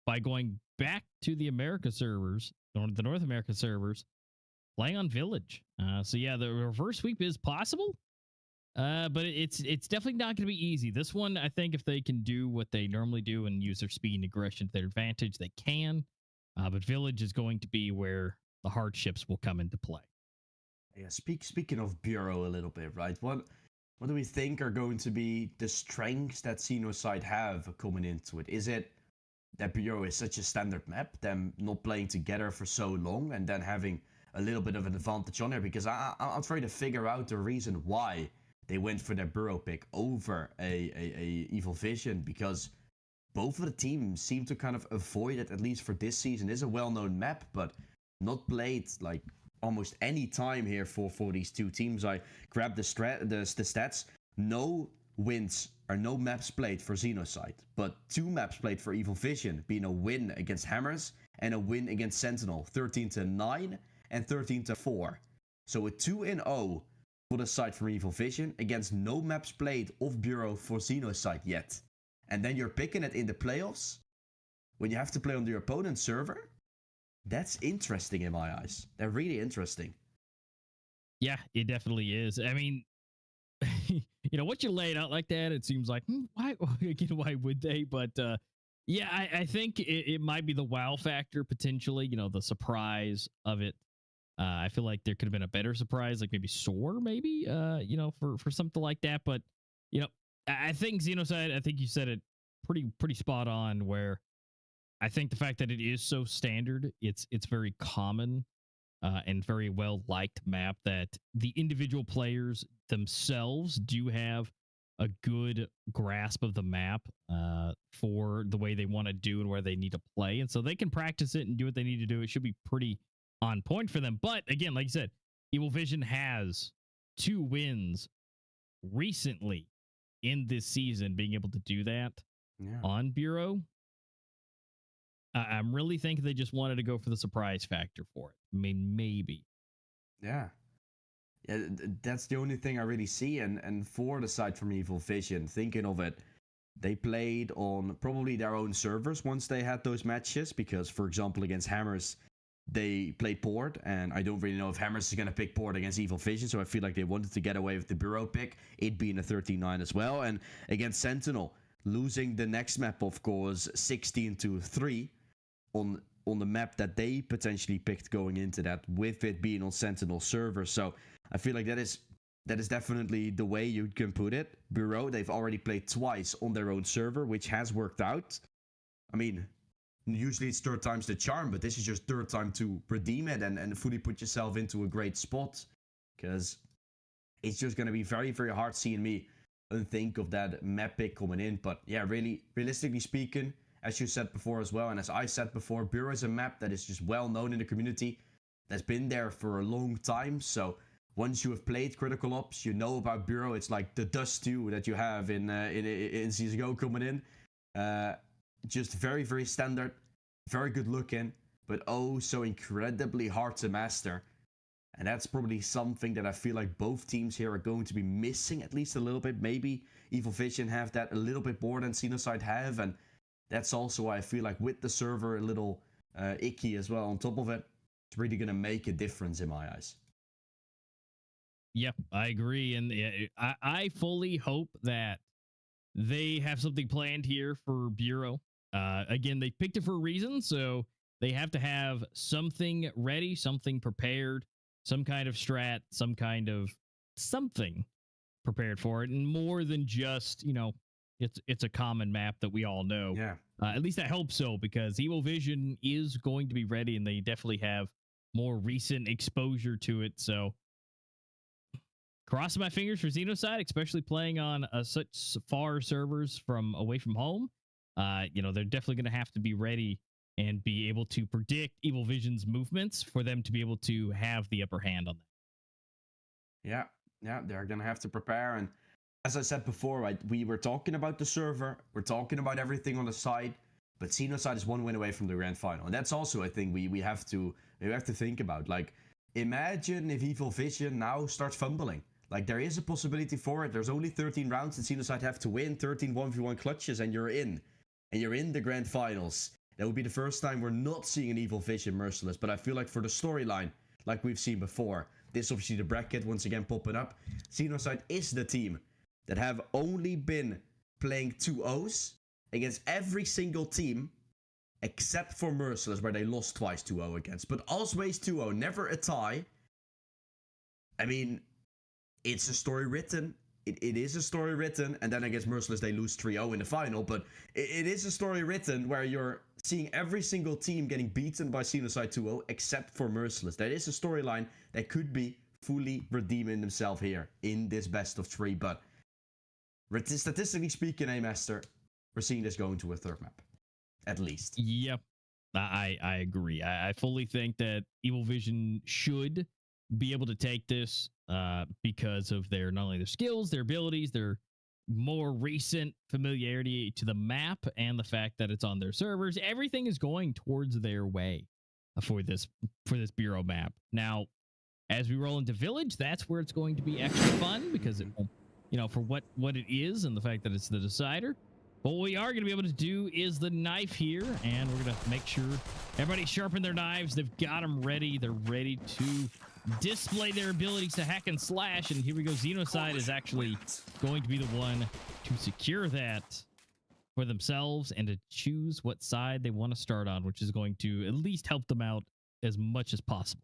by going back to the America servers, the North America servers, playing on Village. So yeah, the reverse sweep is possible, but it's definitely not going to be easy. This one, I think if they can do what they normally do and use their speed and aggression to their advantage, they can. But Village is going to be where the hardships will come into play. Yeah, speaking of Bureau a little bit, right? What do we think are going to be the strengths that Xenocide have coming into it? Is it that Bureau is such a standard map, them not playing together for so long, and then having a little bit of an advantage on there? Because I'm trying to figure out the reason why they went for their Bureau pick over a Evil Vision, because both of the teams seem to kind of avoid it, at least for this season. It is a well-known map, but not played like almost any time here for these two teams. I grabbed the stats. No wins or no maps played for Xenocide, but 2 maps played for Evil Vision, being a win against Hammers and a win against Sentinel, 13-9 and 13-4. So a 2-0 for the side from Evil Vision against no maps played of Bureau for Xenocide yet. And then you're picking it in the playoffs when you have to play on your opponent's server. That's interesting in my eyes. They're really interesting. Yeah, it definitely is. I mean, once you lay it out like that, it seems like, why would they? But yeah, I think it might be the wow factor potentially, the surprise of it. I feel like there could have been a better surprise, like maybe Soar, maybe, for something like that. But, I think Xenocide, I think you said it pretty spot on, where I think the fact that it is so standard, it's very common and very well liked map, that the individual players themselves do have a good grasp of the map for the way they want to do and where they need to play. And so they can practice it and do what they need to do. It should be pretty on point for them. But again, like you said, Evil Vision has 2 wins recently in this season, being able to do that on Bureau. I'm really thinking they just wanted to go for the surprise factor for it. I mean, maybe. Yeah. Yeah, that's the only thing I really see. And for the side from Evil Vision, thinking of it, they played on probably their own servers once they had those matches. Because, for example, against Hammers, they played Port. And I don't really know if Hammers is going to pick Port against Evil Vision. So I feel like they wanted to get away with the Bureau pick, it being a 13-9 as well. And against Sentinel, losing the next map, of course, 16-3 on the map that they potentially picked going into that, with it being on Sentinel server. So I feel like that is definitely the way you can put it. Bureau, they've already played twice on their own server, which has worked out. I mean, usually it's 3rd time's the charm, but this is just 3rd time to redeem it and fully put yourself into a great spot. Because it's just going to be very, very hard seeing me think of that map pick coming in. But yeah, really, realistically speaking, as you said before as well, and as I said before, Bureau is a map that is just well known in the community, that's been there for a long time. So once you have played Critical Ops, you know about Bureau. It's like the Dust 2 that you have in CSGO coming in. Just very, very standard, very good looking, but oh so incredibly hard to master. And that's probably something that I feel like both teams here are going to be missing at least a little bit. Maybe Evil Vision have that a little bit more than Xenocide have, and that's also why I feel like with the server a little icky as well on top of it, it's really going to make a difference in my eyes. Yep, I agree. And I fully hope that they have something planned here for Bureau. Again, they picked it for a reason, so they have to have something ready, something prepared, some kind of strat, some kind of something prepared for it, and more than just, it's a common map that we all know. Yeah. At least I hope so, because Evil Vision is going to be ready, and they definitely have more recent exposure to it. So crossing my fingers for Xenocide, especially playing on such far servers from away from home. They're definitely going to have to be ready and be able to predict Evil Vision's movements for them to be able to have the upper hand on that. Yeah, they're going to have to prepare. And as I said before, right, we were talking about the server, we're talking about everything on the side, but Xenocide is 1 win away from the grand final. And that's also, I think, we have to think about. Like, imagine if Evil Vision now starts fumbling. Like, there is a possibility for it. There's only 13 rounds that Xenocide have to win, 13 1v1 clutches, and you're in. And you're in the grand finals. That would be the first time we're not seeing an Evil Vision Merciless. But I feel like for the storyline, like we've seen before, this obviously the bracket once again popping up, Xenocide is the team that have only been playing 2-0s against every single team except for Merciless, where they lost twice 2-0 against. But always 2-0, never a tie. I mean, it's a story written. It is a story written, and then against Merciless they lose 3-0 in the final, but it is a story written where you're seeing every single team getting beaten by Xenocide 2-0 except for Merciless. That is a storyline that could be fully redeeming themselves here in this best of 3, but statistically speaking, Master, we're seeing this going to a 3rd map, at least. Yep, I agree. I fully think that Evil Vision should be able to take this because of their not only their skills, their abilities, their more recent familiarity to the map, and the fact that it's on their servers. Everything is going towards their way for this Bureau map. Now, as we roll into Village, that's where it's going to be extra fun, because it will, for what it is and the fact that it's the decider. But what we are going to be able to do is the knife here, and we're going to make sure everybody sharpen their knives. They've got them ready. They're ready to display their abilities to hack and slash. And here we go. Xenocide is actually going to be the one to secure that for themselves and to choose what side they want to start on, which is going to at least help them out as much as possible.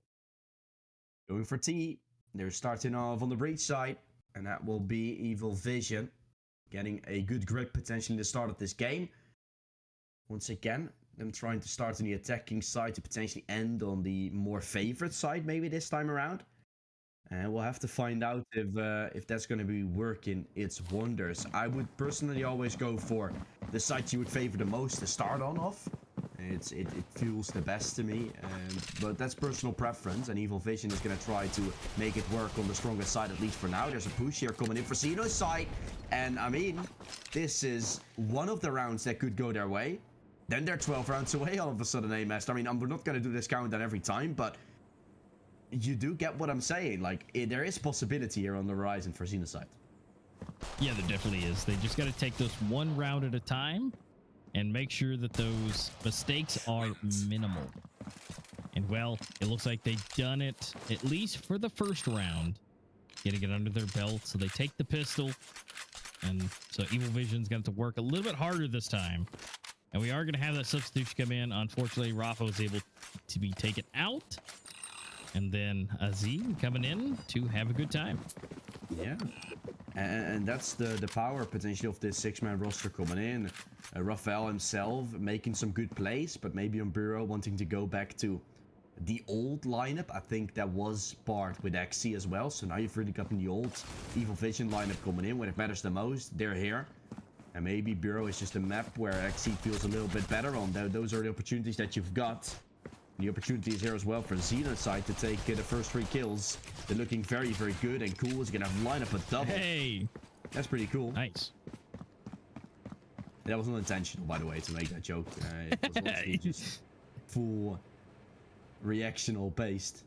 Going for T. They're starting off on the breach side, and that will be Evil Vision. Getting a good grip potentially in the start of this game. Once again, them trying to start on the attacking side to potentially end on the more favorite side maybe this time around. And we'll have to find out if that's going to be working its wonders. I would personally always go for the sites you would favor the most to start on off. It feels the best to me, but that's personal preference, and Evil Vision is going to try to make it work on the strongest side, at least for now. There's a push here coming in for Xeno's side, and I mean, this is one of the rounds that could go their way. Then they're 12 rounds away all of a sudden, Master. I mean, we're not going to do this countdown every time, but you do get what I'm saying. Like, there is possibility here on the horizon for Xeno's side. Yeah, there definitely is. They just got to take this one round at a time and make sure that those mistakes are minimal. And well, it looks like they've done it, at least for the first round. Getting it under their belt, so they take the pistol. And so Evil Vision's going to have to work a little bit harder this time. And we are going to have that substitution come in. Unfortunately, Rafa was able to be taken out. And then Azim coming in to have a good time. Yeah. And that's the power potential of this 6-man roster coming in. Rafael himself making some good plays, but maybe on Bureau wanting to go back to the old lineup. I think that was part with XC as well. So now you've really gotten the old Evil Vision lineup coming in when it matters the most. They're here. And maybe Bureau is just a map where XC feels a little bit better on. Those are the opportunities that you've got. The opportunity is here as well for Xeno's side to take the first 3 kills. They're looking very, very good, and Cool is going to line up a double. Hey! That's pretty cool. Nice. That was not intentional, by the way, to make that joke. It was honestly just full reactional based.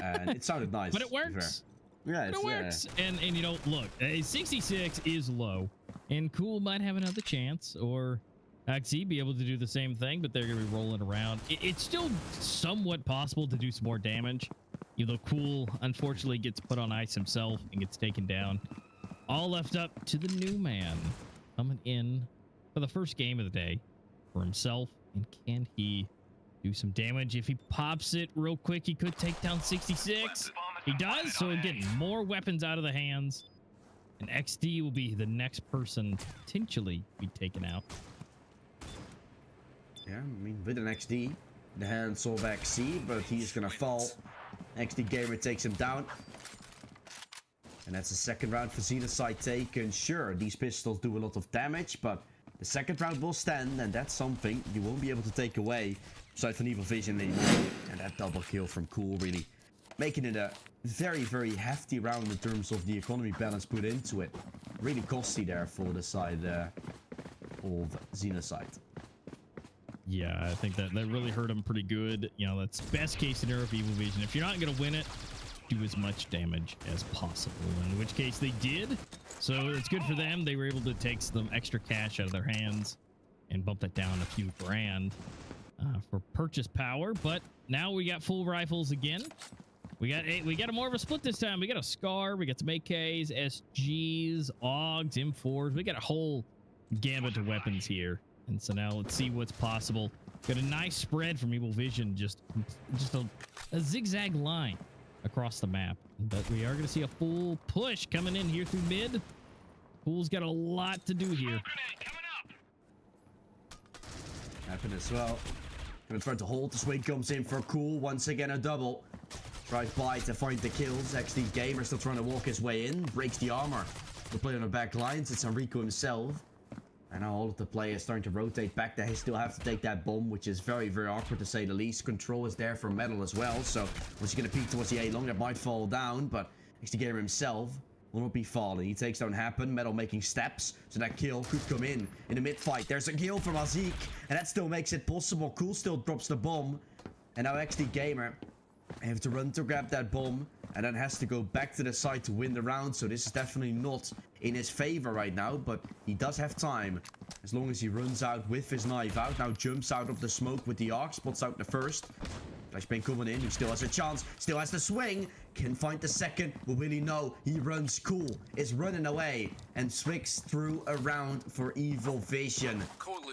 And it sounded nice. But it works. Yeah, it works. And you know, look, a 66 is low, and Cool might have another chance, or XE be able to do the same thing, but they're going to be rolling around. It's still somewhat possible to do some more damage. Even though Cool, unfortunately, gets put on ice himself and gets taken down. All left up to the new man coming in for the first game of the day for himself. And can he do some damage? If he pops it real quick, he could take down 66. He does, so he'll get more weapons out of the hands. And XD will be the next person to potentially be taken out. Yeah, I mean, with an XD, the hands of XC, but he's gonna fall. XD Gamer takes him down. And that's the second round for Xeno's side taken. Sure, these pistols do a lot of damage, but the second round will stand, and that's something you won't be able to take away aside from Evil Vision anymore. And that double kill from Cool really making it a very, very hefty round in terms of the economy balance put into it. Really costly there for the side of Xeno's side. Yeah, I think that really hurt him pretty good. You know, that's best case scenario for Evil Vision. If you're not going to win it, do as much damage as possible, in which case they did. So it's good for them. They were able to take some extra cash out of their hands and bump that down a few grand for purchase power. But now we got full rifles again. We got a more of a split this time. We got a SCAR, we got some AKs, SGs, AUGs, M4s. We got a whole gamut of weapons here. And so now let's see what's possible. Got a nice spread from Evil Vision, just a zigzag line across the map. But we are going to see a full push coming in here through mid. Cool's got a lot to do here. Happen as well. Gonna try to hold. The swing comes in for Cool. Once again, a double. Tries by to find the kills. XD Gamer still trying to walk his way in. Breaks the armor. The play on the back lines. It's Enrico himself. And now all of the players starting to rotate back. They still have to take that bomb, which is very, very awkward to say the least. Control is there for Metal as well. So once he's going to peek towards the A-long, that might fall down. But XD Gamer himself will not be falling. He takes down Happen. Metal making steps. So that kill could come in the mid-fight. There's a kill from Azik. And that still makes it possible. Cool still drops the bomb. And now XD Gamer have to run to grab that bomb. And then has to go back to the side to win the round. So this is definitely not in his favor right now. But he does have time. As long as he runs out with his knife out. Now jumps out of the smoke with the arc. Spots out the first. Flashbang coming in. He still has a chance. Still has the swing. Can find the second. Will really know. He runs. Cool. Is running away. And swings through a round for Evil Vision.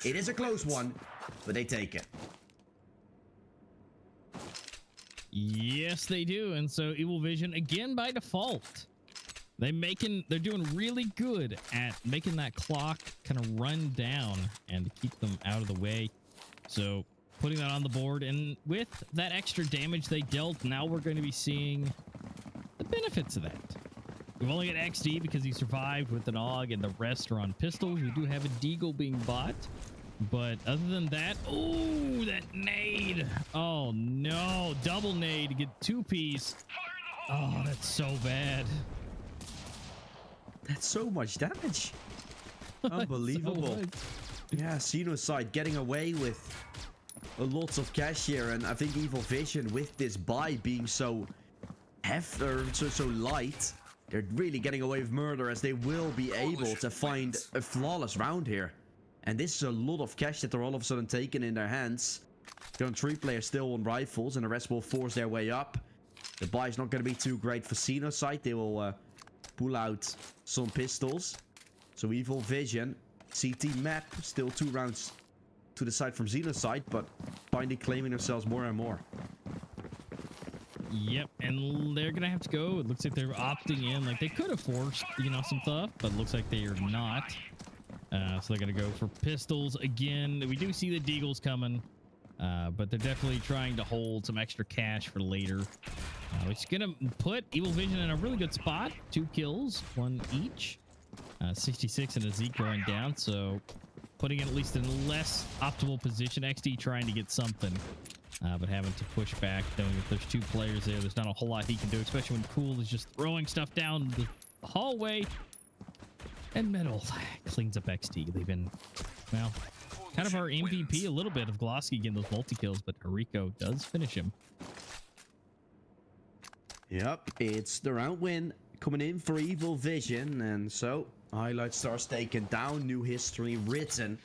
It is a close one. But they take it. Yes, they do. And so Evil Vision, again, by default, they're doing really good at making that clock kind of run down and keep them out of the way. So putting that on the board, and with that extra damage they dealt, now we're going to be seeing the benefits of that. We've only got XD because he survived with an AUG, and the rest are on pistols. We do have a Deagle being bought. But other than that, oh, that nade. Oh, no. Double nade to get 2-piece. Oh, that's so bad. That's so much damage. Unbelievable. So yeah, Xenocide getting away with lots of cash here. And I think Evil Vision, with this buy being so heavy, or so light, they're really getting away with murder, as they will be able to find a flawless round here. And this is a lot of cash that they're all of a sudden taking in their hands. Going 3 players still on rifles, and the rest will force their way up. The buy is not going to be too great for Xenocide. They will pull out some pistols. So Evil Vision, CT map, still 2 rounds to the side from Xenocide, but finally claiming themselves more and more. Yep, and they're gonna have to go. It looks like they're opting in. Like, they could have forced, you know, some stuff, but it looks like they are not. So they're gonna go for pistols again. We do see the Deagles coming, but they're definitely trying to hold some extra cash for later. Which is gonna put Evil Vision in a really good spot. 2 kills, 1 each. 66 and a Zeke going down, so putting it at least in a less optimal position. XD trying to get something. But having to push back, knowing that there's 2 players there, there's not a whole lot he can do, especially when Cool is just throwing stuff down the hallway. And Metal cleans up XD. They've been, well, kind of our MVP a little bit of Glosky getting those multi-kills, but Hariko does finish him. Yep, it's the round win coming in for Evil Vision, and so highlight stars taken down, new history written.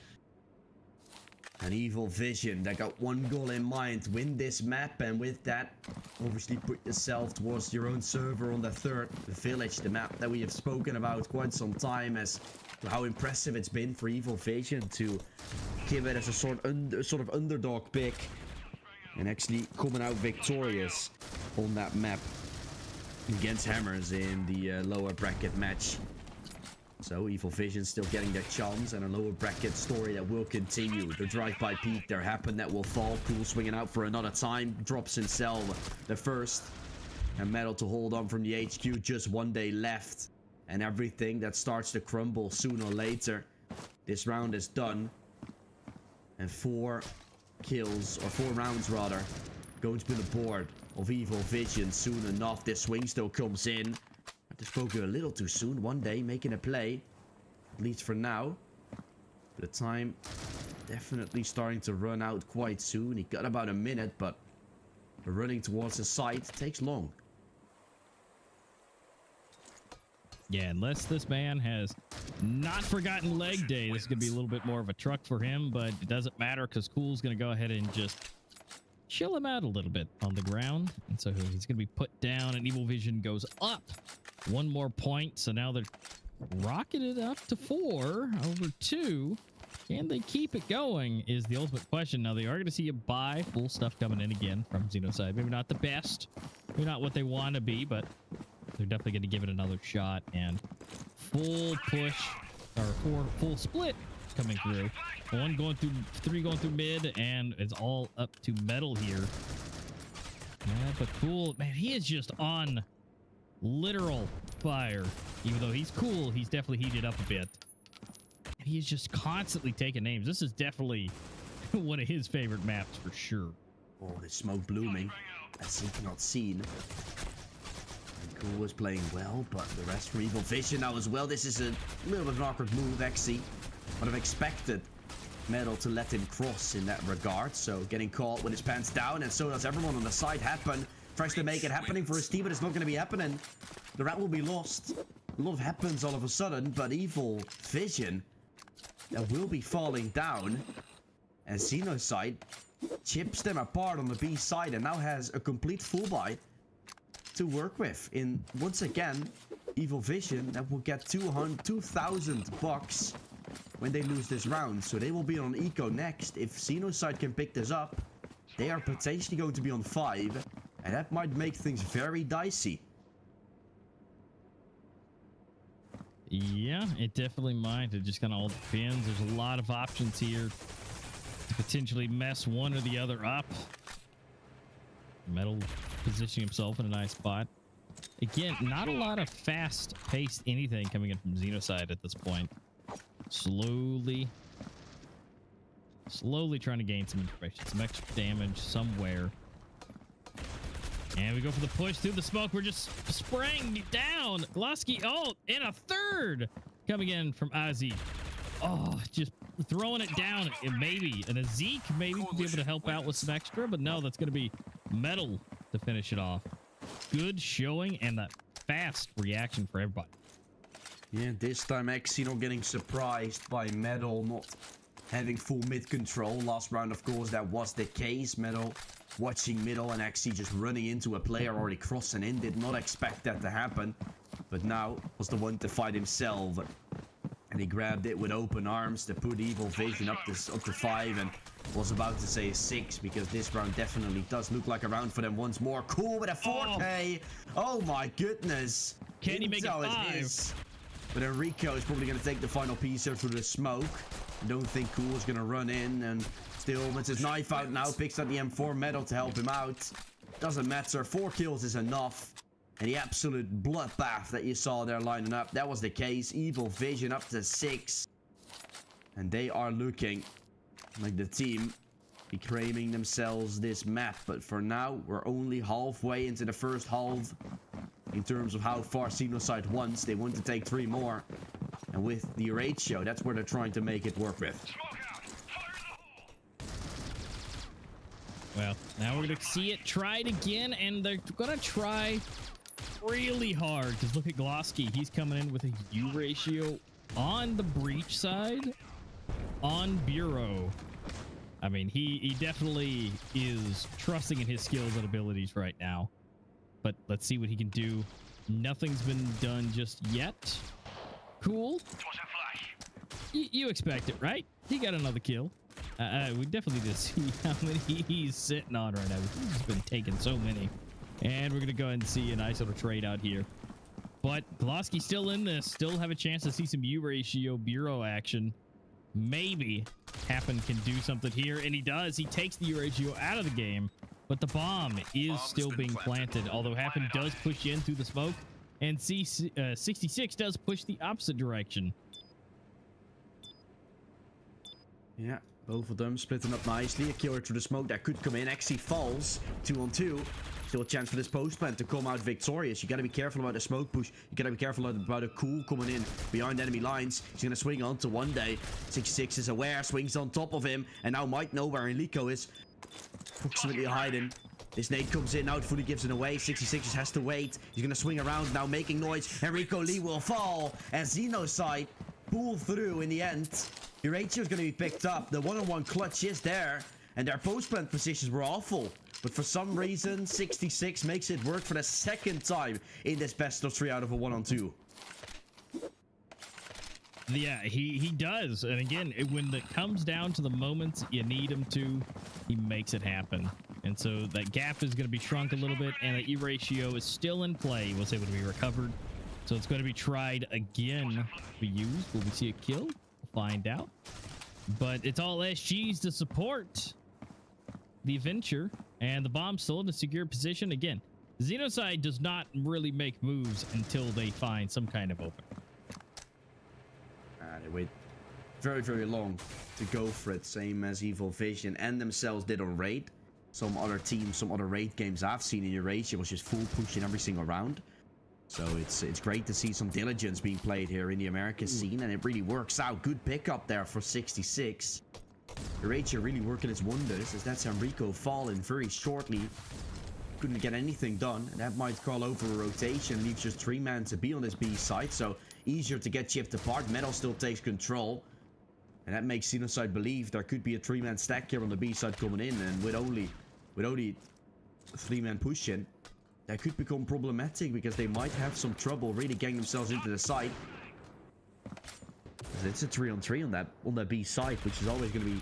An Evil Vision that got 1 goal in mind, win this map, and with that, obviously put yourself towards your own server on the 3rd village, the map that we have spoken about quite some time, as to how impressive it's been for Evil Vision to give it as a sort of underdog pick, and actually coming out victorious on that map against Hammers in the lower bracket match. So Evil Vision still getting their chance, and a lower bracket story that will continue. The drive-by peak there happened, that will fall. Cool swinging out for another time, drops in cell the first, and Metal to hold on from the HQ. Just 1 day left, and everything that starts to crumble sooner or later. This round is done, and 4 kills, or 4 rounds rather, going to be the board of Evil Vision soon enough. This swing still comes in. I just spoke a little too soon. 1 day making a play, at least for now. The time definitely starting to run out quite soon. He got about a minute, but running towards the site takes long. Yeah, unless this man has not forgotten leg day, this is going to be a little bit more of a truck for him, but it doesn't matter because Cool's going to go ahead and just chill him out a little bit on the ground. And so he's going to be put down, and Evil Vision goes up 1 more point. So now they're rocketed up to 4 over 2. Can they keep it going is the ultimate question. Now, they are going to see a buy, full stuff coming in again from Xenocide. Maybe not the best, maybe not what they want to be, but they're definitely going to give it another shot. And full push, or full split coming through. 1 going through, 3 going through mid, and it's all up to Metal here. Yeah, but Cool, man, he is just on literal fire. Even though he's cool, he's definitely heated up a bit. And he's just constantly taking names. This is definitely one of his favorite maps for sure. Oh, the smoke blooming, as he cannot seen. And Cool was playing well, but the rest for Evil Vision now as well. This is a little bit of an awkward move, actually. Would have expected Metal to let him cross in that regard. So getting caught with his pants down, and so does everyone on the side. Happen tries to make it happening for his team, but it's not going to be happening. The rat will be lost. A lot happens all of a sudden, but Evil Vision that will be falling down, and Xenocide chips them apart on the B side, and now has a complete full buy to work with. In once again, Evil Vision that will get 2,000 bucks when they lose this round, so they will be on eco next. If Xenocide can pick this up, they are potentially going to be on 5, and that might make things very dicey. Yeah, it definitely might. It just kind of all depends. There's a lot of options here to potentially mess one or the other up. Metal positioning himself in a nice spot. Again, not a lot of fast-paced anything coming in from Xenocide at this point. Slowly trying to gain some information, some extra damage somewhere. And we go for the push through the smoke. We're just spraying down. Glosky ult and a third coming in from Ozzy. Oh, just throwing it down. And maybe, and a Zeke maybe could be able to help out with some extra, but no, that's going to be Metal to finish it off. Good showing and that fast reaction for everybody. Yeah, this time XC not getting surprised by Metal not having full mid control. Last round, of course, that was the case. Metal watching middle and XC just running into a player already crossing in. Did not expect that to happen, but now was the one to fight himself. And he grabbed it with open arms to put Evil Vision up to 5 and was about to say 6 because this round definitely does look like a round for them once more. Cool with a 4K. Oh my goodness. Can he make it 5? But Enrico is probably going to take the final piece here through the smoke. Don't think Cool is going to run in and still with his knife out now picks up the M4 Metal to help him out. Doesn't matter. 4 kills is enough. And the absolute bloodbath that you saw there lining up, that was the case. Evil Vision up to 6. And they are looking like the team be claiming themselves this map. But for now, we're only halfway into the first half in terms of how far Xenocide wants. They want to take 3 more. And with the ratio, that's where they're trying to make it work with. Well, now we're going to see it tried again, and they're going to try really hard because look at Glosky. He's coming in with a U ratio on the breach side on Bureau. I mean, he definitely is trusting in his skills and abilities right now, but let's see what he can do. Nothing's been done just yet. Cool. You expect it, right? He got another kill. We definitely need to see how many he's sitting on right now. He's just been taking so many. And we're going to go ahead and see a nice little trade out here. But Glosky's still in this. Still have a chance to see some U ratio Bureau action. Maybe Happen can do something here. And he does. He takes the U ratio out of the game. But the bomb is still being planted. Although Happen does push in through the smoke. And 66 does push the opposite direction. Yeah, both of them splitting up nicely. A killer through the smoke that could come in. XC falls. 2-on-2. Still a chance for this post plant to come out victorious. You got to be careful about the smoke push. You got to be careful about a Cool coming in behind enemy lines. He's going to swing on to one day. 66 is aware, swings on top of him, and now might know where Enrico is. Approximately hiding. This nade comes in, now fully gives it away. 66 just has to wait. He's going to swing around now, making noise. Enrico Lee will fall as Xenocide pull through in the end. Horatio is going to be picked up. The one-on-one clutch is there, and their post plant positions were awful. But for some reason, 66 makes it work for the second time in this best of 3 out of a 1-on-2. Yeah, he does. And again, when it comes down to the moments you need him to, he makes it happen. And so that gap is going to be shrunk a little bit, and the E ratio is still in play. Was able to be recovered. So it's going to be tried again to be used. Will we see a kill? We'll find out. But it's all SGs to support the adventure, and the bomb's still in a secure position. Again, Xenocide does not really make moves until they find some kind of opening. They wait very, very long to go for it, same as Evil Vision and themselves did on Raid. Some other teams, some other Raid games I've seen in Eurasia was just full pushing every single round. So it's great to see some diligence being played here in the Americas scene, and it really works out. Good pickup there for 66. Eurasia really working its wonders, as that's Enrico falling very shortly. Couldn't get anything done, and that might call over a rotation. Leaves just 3 men to be on this B side, so easier to get chipped apart. Metal still takes control, and that makes Xenocide believe there could be a 3-man stack here on the B side coming in, and with only 3 men pushing, that could become problematic because they might have some trouble really getting themselves into the site. It's a 3-on-3 on that B side, which is always going to be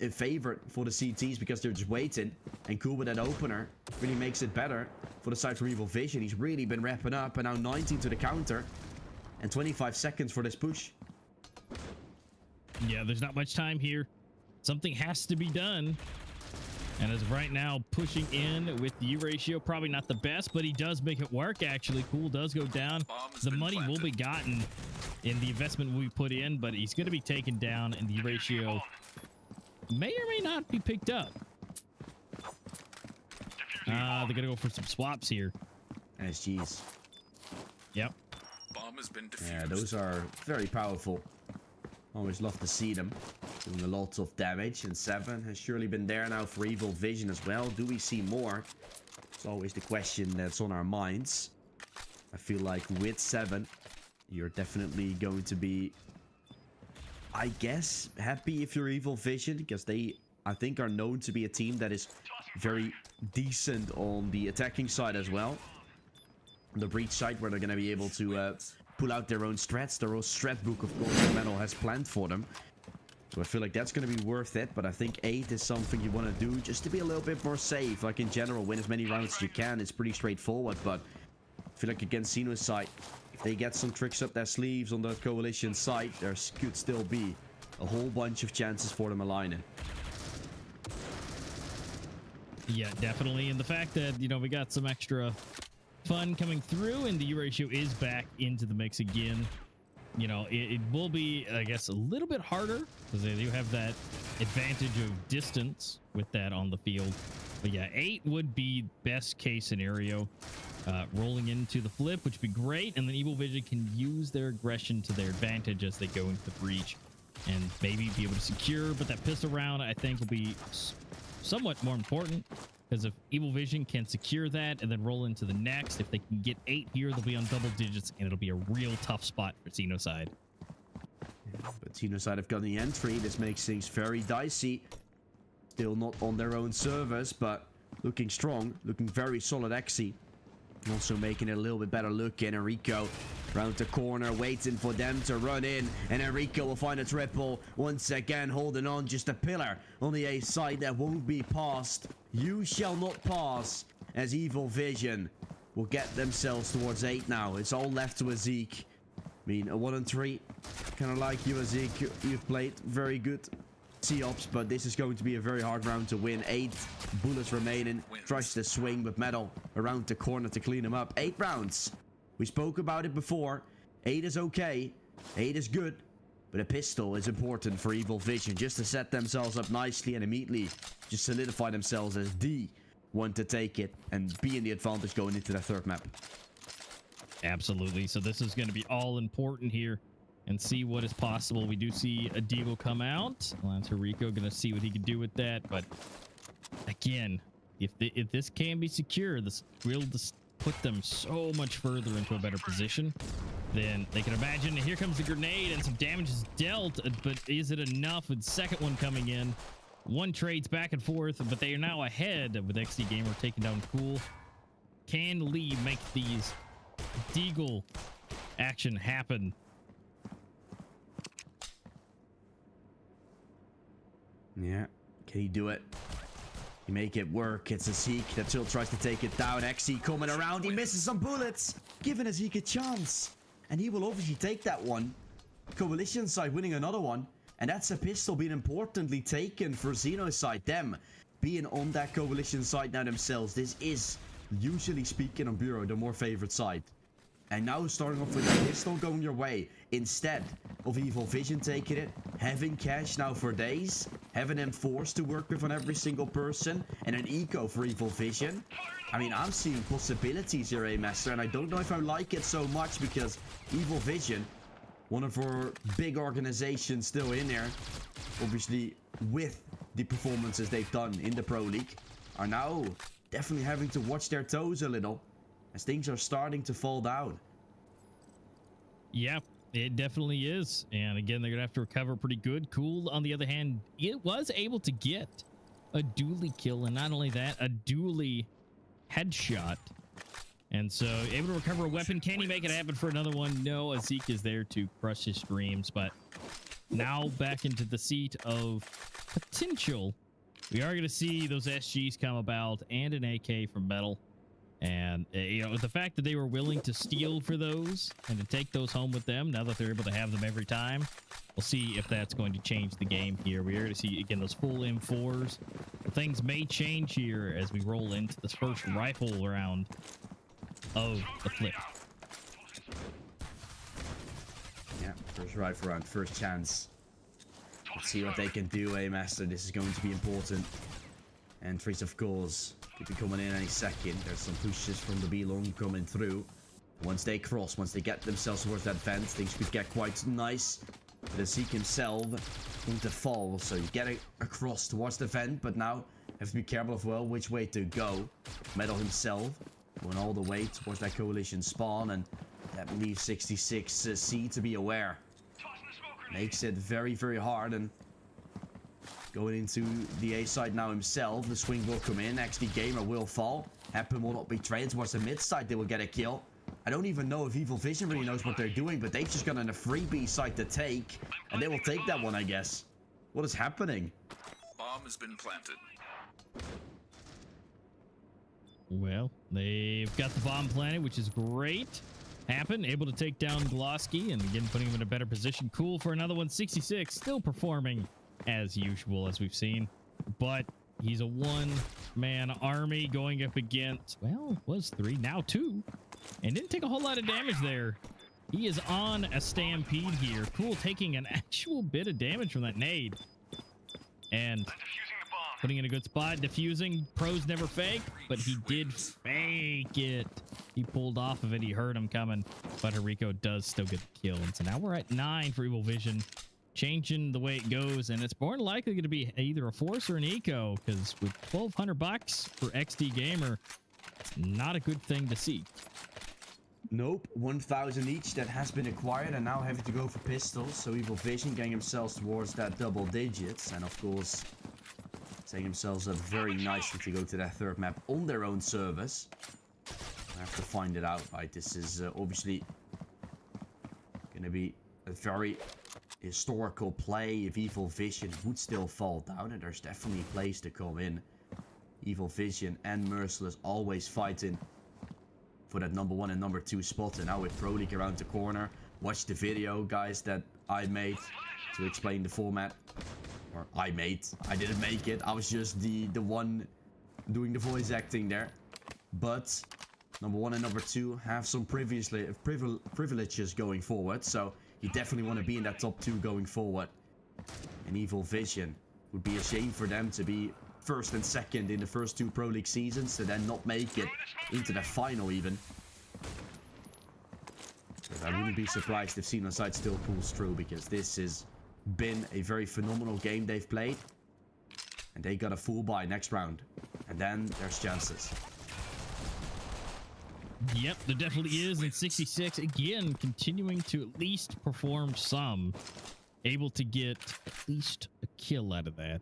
in favor for the CTs because they're just waiting. And Cool with that opener really makes it better for the side from Evil Vision. He's really been wrapping up, and now 19 to the counter and 25 seconds for this push. Yeah, there's not much time here. Something has to be done. And as of right now, pushing in with the U ratio, probably not the best, but he does make it work, actually. Cool does go down. The money will be gotten in the investment we put in, but he's going to be taken down, and the U ratio may or may not be picked up. They're going to go for some swaps here. SGs. Yep. Bomb has been defused. Yeah, those are very powerful. Always love to see them. Doing a lot of damage. And 7 has surely been there now for Evil Vision as well. Do we see more? It's always the question that's on our minds. I feel like with 7, you're definitely going to be, I guess, happy if you're Evil Vision. Because they, I think, are known to be a team that is very decent on the attacking side as well. The breach side, where they're going to be able to pull out their own strats. Their own strat book, of course, that Metal has planned for them. So I feel like that's going to be worth it. But I think 8 is something you want to do just to be a little bit more safe. Like in general, win as many rounds as you can. It's pretty straightforward. But I feel like against Xeno's side, if they get some tricks up their sleeves on the Coalition side, there could still be a whole bunch of chances for them aligning. Yeah, definitely. And the fact that, you know, we got some extra fun coming through and the U ratio is back into the mix again. You know, it will be, I guess, a little bit harder because they do have that advantage of distance with that on the field. But yeah, 8 would be best case scenario. Rolling into the flip, which would be great. And then Evil Vision can use their aggression to their advantage as they go into the breach and maybe be able to secure. But that pistol round, I think, will be somewhat more important. Because if Evil Vision can secure that and then roll into the next, if they can get 8 here, they'll be on double digits, and it'll be a real tough spot for Xeno side. But Xeno side have got the entry. This makes things very dicey. Still not on their own servers, but looking strong, looking very solid XE. Also making it a little bit better look in. Enrico round the corner, waiting for them to run in, and Enrico will find a triple once again, holding on just a pillar on the A side that won't be passed. You shall not pass, as Evil Vision will get themselves towards 8 now. It's all left to Zeke. I mean, a 1 and 3, kind of like you, Zeke. You've played very good C-Ops, but this is going to be a very hard round to win. 8 bullets remaining. Tries to swing with Metal around the corner to clean him up. 8 rounds. We spoke about it before. 8 is okay. 8 is good. But a pistol is important for Evil Vision just to set themselves up nicely and immediately just solidify themselves as the one to take it and be in the advantage going into the third map. Absolutely. So this is going to be all important here and see what is possible. We do see a Devo come out. Lance Rico going to see what he can do with that. But again, if this can be secure, this will just put them so much further into a better position than they can imagine. And here comes the grenade and some damage is dealt, but is it enough? With the second one coming in, one trades back and forth, but they are now ahead with XD Gamer taking down Cool. Can Lee make these Deagle action happen? Yeah, can he do it? He make it work. It's a Zeke that still tries to take it down. XE coming around. He misses some bullets, giving a Zeke a chance. And he will obviously take that one. Coalition side winning another one. And that's a pistol being importantly taken for Xeno's side. Them being on that Coalition side now themselves. This is, usually speaking on Bureau, the more favorite side. And now starting off with a pistol going your way, instead of Evil Vision taking it, having cash now for days, having them forced to work with on every single person, and an eco for Evil Vision. I mean, I'm seeing possibilities here, A-Master, and I don't know if I like it so much because Evil Vision, one of our big organizations still in there, obviously with the performances they've done in the Pro League, are now definitely having to watch their toes a little as things are starting to fall down. Yeah, it definitely is. And again, they're going to have to recover pretty good. Cool, on the other hand, it was able to get a dually kill. And not only that, a dually headshot. And so able to recover a weapon. Can he make it happen for another one? No, Zeke is there to crush his dreams. But now back into the seat of potential. We are going to see those SGs come about and an AK from Metal. And you know, the fact that they were willing to steal for those and to take those home with them, now that they're able to have them every time, we'll see if that's going to change the game here. We're going to see again those full M4s. Things may change here as we roll into this first rifle round of the flip. Yeah, first rifle round, first chance. Let's see what they can do, Master. This is going to be important. Entries, of course, could be coming in any second. There's some pushes from the B-long coming through. Once they cross, once they get themselves towards that vent, things could get quite nice. But the Zeke himself going to fall, so you get across towards the vent, but now have to be careful of, well, which way to go. Metal himself going all the way towards that coalition spawn, and that leaves 66C to be aware. Makes it very, very hard, and going into the A side now himself. The swing will come in. XD Gamer will fall. Happen will not be traded towards the mid side. They will get a kill. I don't even know if Evil Vision really knows what they're doing, but they've just got a free B side to take, and they will take that one, I guess. What is happening? Bomb has been planted. Well, they've got the bomb planted, which is great. Happen, able to take down Glosky, and again, putting him in a better position. Cool for another one. 66, still performing as usual, as we've seen. But he's a one-man army going up against, well, was 3, now 2. And didn't take a whole lot of damage there. He is on a stampede here. Cool taking an actual bit of damage from that nade. And putting in a good spot, defusing. Pros never fake, but he did fake it. He pulled off of it. He heard him coming, but Rico does still get the kill. And so now we're at 9 for Evil Vision, changing the way it goes, and it's more likely going to be either a force or an eco, because with $1,200 for XD Gamer, it's not a good thing to see. Nope, 1,000 each that has been acquired, and now having to go for pistols. So Evil Vision getting themselves towards that double digits, and of course setting themselves up very nicely to go to that third map on their own service. I have to find it out, right? This is obviously gonna be a very historical play. If Evil Vision would still fall down, and there's definitely plays to come in. Evil Vision and Merciless always fighting for that number 1 and number 2 spot, and now with Pro League around the corner. Watch the video, guys, that I made to explain the format. Or I didn't make it. I was just the one doing the voice acting there. But number 1 and number 2 have some privileges going forward, so you definitely want to be in that top 2 going forward. And Evil Vision, would be a shame for them to be first and second in the first 2 Pro League seasons, to then not make it into the final even. But I wouldn't be surprised if Xenoside still pulls through, because this has been a very phenomenal game they've played. And they got a full buy next round. And then there's chances. Yep, there definitely is. And 66, again, continuing to at least perform some. Able to get at least a kill out of that.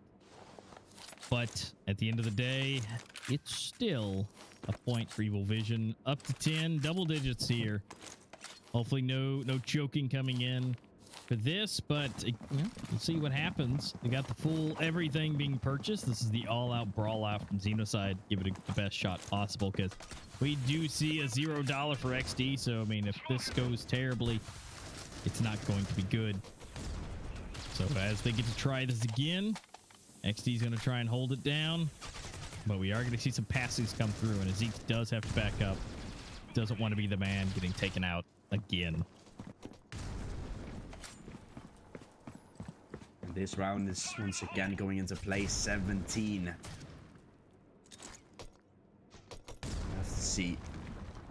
But at the end of the day, it's still a point for Evil Vision. Up to 10, double digits here. Hopefully no choking coming in for this, but you know, we'll see what happens. They got the full everything being purchased. This is the all-out brawl out from Xenoside. Give it the best shot possible, because we do see a $0 for XD. So I mean, if this goes terribly, it's not going to be good. So as they get to try this again, XD is going to try and hold it down, but we are going to see some passings come through, and Zeke does have to back up. Doesn't want to be the man getting taken out again. And this round is once again going into play 17. We'll have to see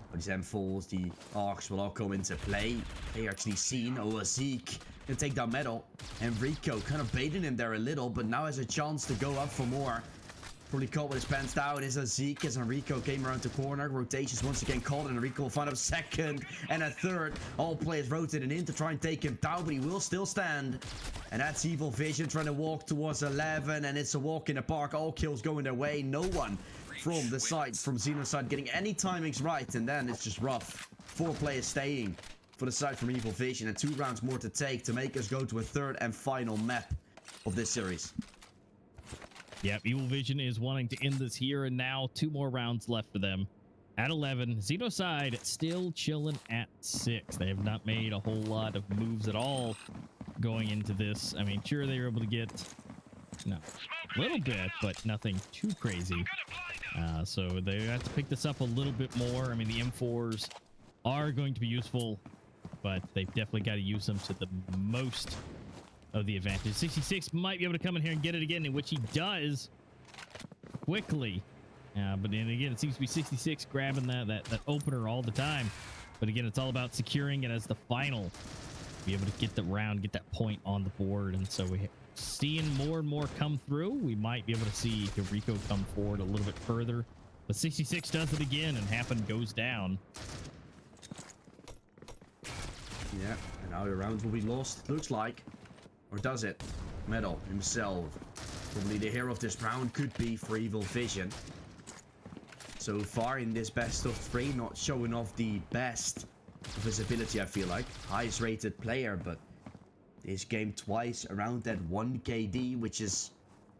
what these M4s, the ARCs will all come into play. They actually seen Zeke can take down Metal, and Rico kind of baiting him there a little, but now has a chance to go up for more. Probably caught with his pants down is a Zeke as Enrico came around the corner. Rotations once again called, and Enrico will find a second and a third. All players rotating in to try and take him down, but he will still stand. And that's Evil Vision trying to walk towards 11, and it's a walk in the park. All kills going their way. No one from the side, from Xenoside, getting any timings right, and then it's just rough. 4 players staying for the side from Evil Vision, and 2 rounds more to take to make us go to a third and final map of this series. Yeah, Evil Vision is wanting to end this here and now. 2 more rounds left for them. at 11. Xenoside still chilling at 6. They have not made a whole lot of moves at all going into this. I mean, sure, they were able to get a little bit, but nothing too crazy. So they have to pick this up a little bit more. I mean, the M4s are going to be useful, but they've definitely got to use them to the most of the advantage. 66 might be able to come in here and get it again, in which he does quickly. But then again, it seems to be 66 grabbing that opener all the time. But again, it's all about securing it as the final. Be able to get the round, get that point on the board. And so we're seeing more and more come through. We might be able to see Rico come forward a little bit further. But 66 does it again, and Happen goes down. Yeah, and now the rounds will be lost, it looks like. Or does it? Metal himself. Probably the hero of this round could be for Evil Vision. So far in this best of 3, not showing off the best of his ability, I feel like. Highest rated player, but this game twice around that 1 KD, which is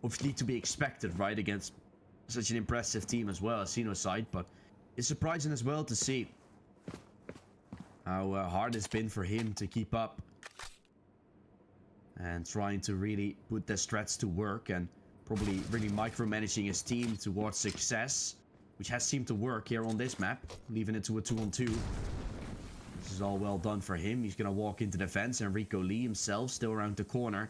obviously to be expected, right? Against such an impressive team as well as Xenoside, but it's surprising as well to see how hard it's been for him to keep up and trying to really put the strats to work and probably really micromanaging his team towards success, which has seemed to work here on this map, leaving it to a 2-on-2. This is all well done for him. He's gonna walk into the fence, and Rico Lee himself still around the corner.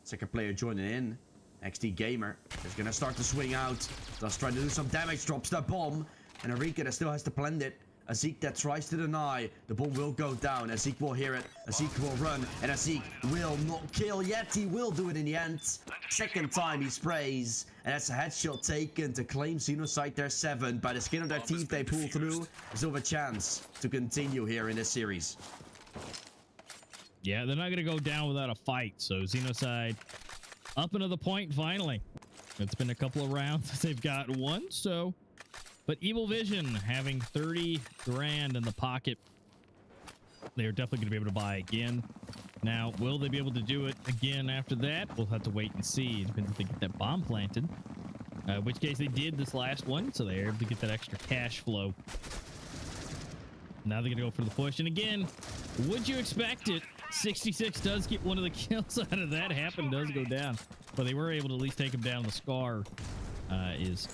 Second player joining in. XD Gamer is gonna start to swing out. Does try to do some damage, drops the bomb, and Enrique that still has to blend it. Azik that tries to deny. The bomb will go down. Azik will hear it. Azik will run. And Azik will not kill yet. He will do it in the end. Second time he sprays. And that's a headshot taken to claim Xenoside their 7. By the skin of their teeth, they pull through. Still have a chance to continue here in this series. Yeah, they're not going to go down without a fight. So Xenoside up another point finally. It's been a couple of rounds. They've got one, so... But Evil Vision having 30 grand in the pocket, they're definitely going to be able to buy again. Now, will they be able to do it again after that? We'll have to wait and see. It depends if they get that bomb planted. In which case they did this last one, so they're able to get that extra cash flow. Now they're going to go for the push. And again, would you expect it? 66 does get one of the kills out of that. Happen does go down. But they were able to at least take him down. The Scar is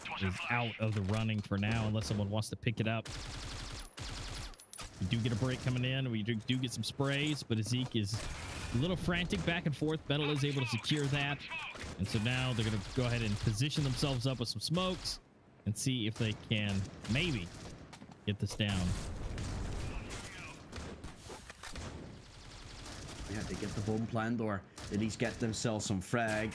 out of the running for now, unless someone wants to pick it up. We do get a break coming in. We do get some sprays, but Zeke is a little frantic back and forth. Metal is able to secure that. And so now they're going to go ahead and position themselves up with some smokes and see if they can maybe get this down. Yeah, they get the bomb planned, or at least get themselves some frag.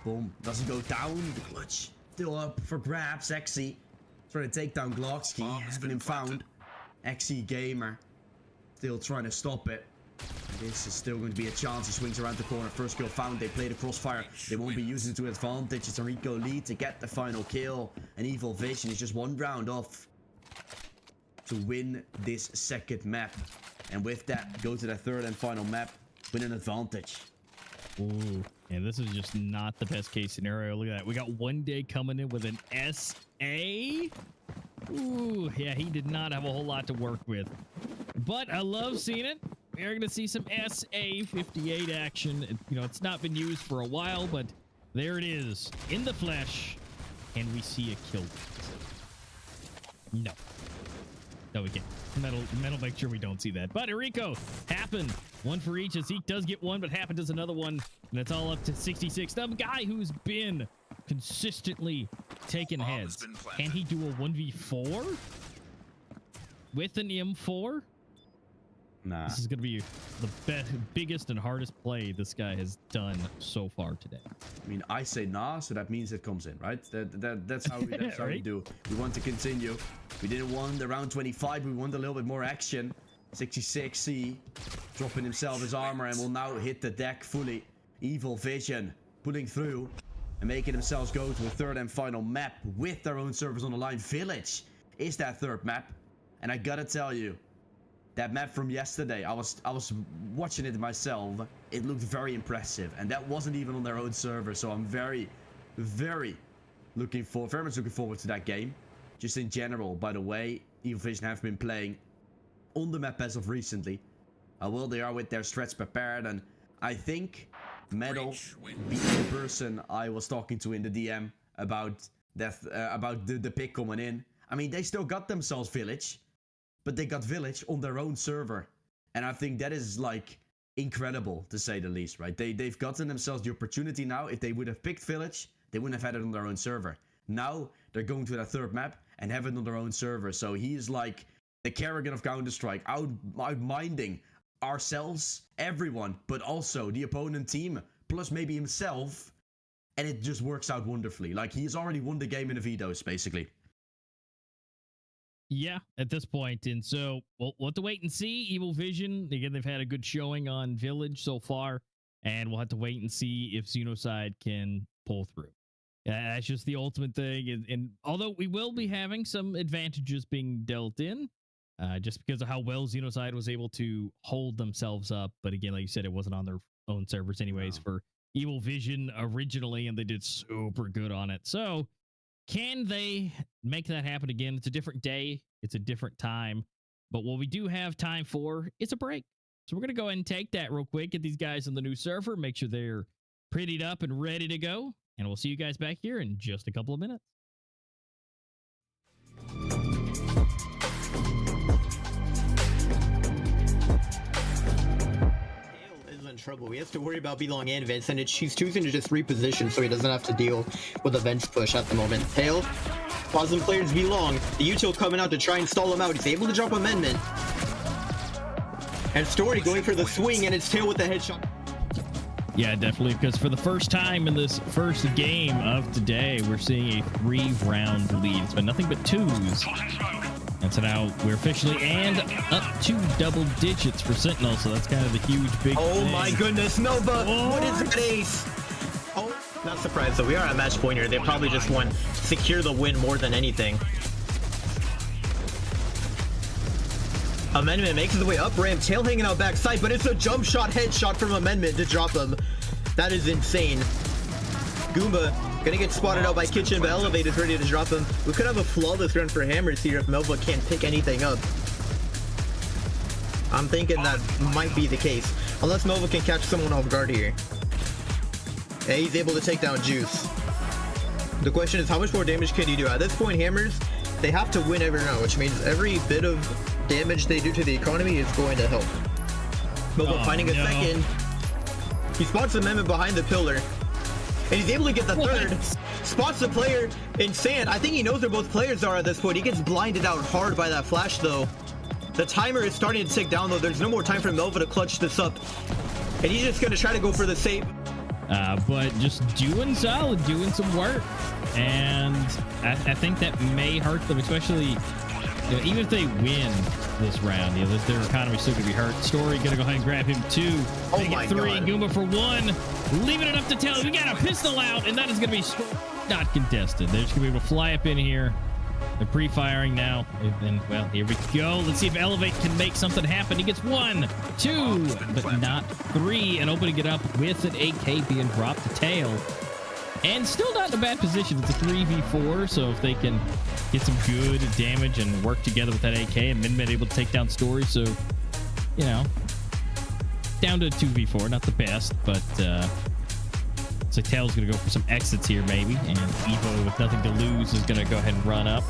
Boom. Doesn't go down. The clutch still up for grabs. Exy trying to take down Glocksky. Having him found. Exy Gamer still trying to stop it. This is still going to be a chance. He swings around the corner. First kill found. They play the crossfire. They won't be using it to advantage. It's Enrico Lee to get the final kill. And Evil Vision is just one round off to win this second map. And with that, go to the third and final map. Win an advantage. Ooh, yeah, this is just not the best case scenario. Look at that. We got One Day coming in with an SA. Ooh, yeah, he did not have a whole lot to work with. But I love seeing it. We're going to see some SA-58 action. You know, it's not been used for a while, but there it is. In the flesh. And we see a kill. No. No, we can't. Metal, make sure we don't see that. But Enrico, Happen, one for each. Zeke does get one, but Happen does another one. And it's all up to 66. The guy who's been consistently taking heads. Can he do a 1v4 with an M4? Nah. This is going to be the biggest and hardest play this guy has done so far today. I mean, I say nah, so that means it comes in, right? That's how we Right? do. We want to continue. We didn't want the round 25. We want a little bit more action. 66C dropping himself his armor and will now hit the deck fully. Evil Vision pulling through and making themselves go to a third and final map with their own servers on the line. Village is that third map, and I gotta tell you, that map from yesterday, I was watching it myself. It looked very impressive, and that wasn't even on their own server. So I'm very much looking forward to that game. just in general, by the way, Evil Vision have been playing on the map as of recently. How well they are with their strats prepared, and I think Metal, being the person I was talking to in the DM about the pick coming in. I mean, they still got themselves Village, but they got Village on their own server. And I think that is, like, incredible, to say the least, right? They've gotten themselves the opportunity now. If they would have picked Village, they wouldn't have had it on their own server. Now, they're going to that third map and have it on their own server. So he's like the Kerrigan of Counter-Strike, outminding ourselves, everyone, but also the opponent team, plus maybe himself. And it just works out wonderfully. Like, he's already won the game in the vetoes, basically. Yeah, at this point. And so we'll have to wait and see. Evil Vision, again, they've had a good showing on Village so far, and we'll have to wait and see if Xenocide can pull through. That's just the ultimate thing. And although we will be having some advantages being dealt in, just because of how well Xenocide was able to hold themselves up. But again, like you said, it wasn't on their own servers anyways for Evil Vision originally, and they did super good on it. So can they make that happen again? It's a different day. It's a different time. But what we do have time for is a break. So we're going to go ahead and take that real quick, get these guys on the new server, make sure they're prettied up and ready to go. And we'll see you guys back here in just a couple of minutes. In trouble. We have to worry about Belong and Vince, and she's choosing to just reposition so he doesn't have to deal with a Vince push at the moment. Tail, pausing players Belong. The util coming out to try and stall him out. He's able to drop Amendment. And Story going for the swing, and it's Tail with the headshot. Yeah, definitely, because for the first time in this first game of today, we're seeing a 3-round lead. It's been nothing but 2s. And so now we're officially and up to double digits for Sentinel, so that's kind of the huge big thing. My goodness, Nova! What is that ace? Oh, not surprised though. We are at match point here. They probably just want to secure the win more than anything. Amendment makes his way up ramp, Tail hanging out backside, but it's a jump shot headshot from Amendment to drop him. That is insane. Goomba gonna get spotted out by Kitchen, but Elevate is ready to drop him. We could have a flawless run for Hammers here if Melva can't pick anything up. I'm thinking that might be the case, unless Melva can catch someone off guard here. Yeah, he's able to take down Juice. The question is, how much more damage can you do? At this point, Hammers, they have to win every round, which means every bit of damage they do to the economy is going to help. Melva finding a second. He spots Amendment behind the pillar. And he's able to get the third. Spots the player in sand. I think he knows where both players are at this point. He gets blinded out hard by that flash, though. The timer is starting to tick down, though. There's no more time for Melva to clutch this up. And he's just going to try to go for the save. But just doing solid, doing some work. And I think that may hurt them, especially even if they win this round. You know, their economy's still going to be hurt. Story going to go ahead and grab him 2. Oh my God. 3, Goomba for 1. Leaving it up to Tail. We got a pistol out, and that is going to be not contested. They're just going to be able to fly up in here. They're pre-firing now. And, well, here we go. Let's see if Elevate can make something happen. He gets 1, 2, but not 3. And opening it up with an AK being dropped to Tail. And still not in a bad position. It's a 3v4, so if they can get some good damage and work together with that AK, and Minmin able to take down Story, so, you know, down to 2v4, not the best, but so Tail's going to go for some exits here, maybe, and Evo, with nothing to lose, is going to go ahead and run up.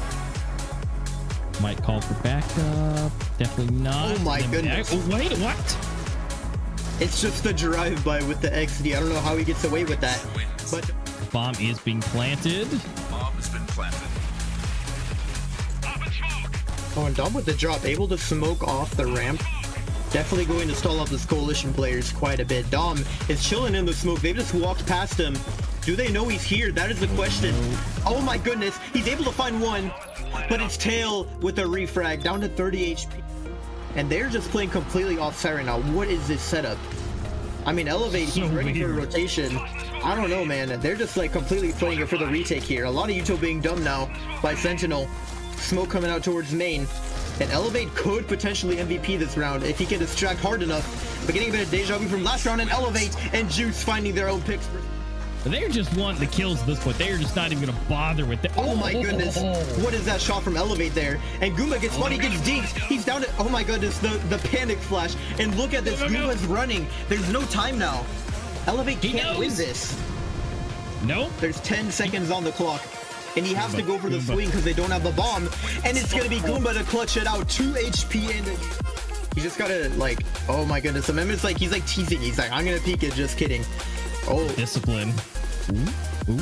Might call for backup. Definitely not. Oh my goodness. Wait, what? It's just the drive-by with the XD. I don't know how he gets away with that, but bomb is being planted. Bomb has been planted. oh, and Dom with the drop, able to smoke off the ramp. Definitely going to stall out this coalition players quite a bit. Dom is chilling in the smoke. They've just walked past him. Do they know he's here? That is the question. Oh my goodness. He's able to find 1, but it's Tail with a refrag down to 30 HP. And they're just playing completely off side right now. What is this setup? I mean, Elevate, he's ready for a rotation. I don't know, man. They're just like completely playing it for the retake here. A lot of util being done now by Sentinel. Smoke coming out towards main. And Elevate could potentially MVP this round if he can distract hard enough. But getting a bit of deja vu from last round, and Elevate and Juice finding their own picks. They're just wanting the kills at this point. They're just not even going to bother with that. Oh my goodness. What is that shot from Elevate there? And Goomba gets one, he gets dinked. He's down to, oh my goodness, the panic flash. And look at this, Goomba's running. There's no time now. Elevate can't win this. Nope. There's 10 seconds on the clock. And he has to go for the swing because they don't have the bomb. And it's going to be Goomba to clutch it out. 2 HP and he just got to like, oh my goodness. The member's like, he's like teasing. He's like, I'm going to peek it. Just kidding. Oh. Discipline. Ooh.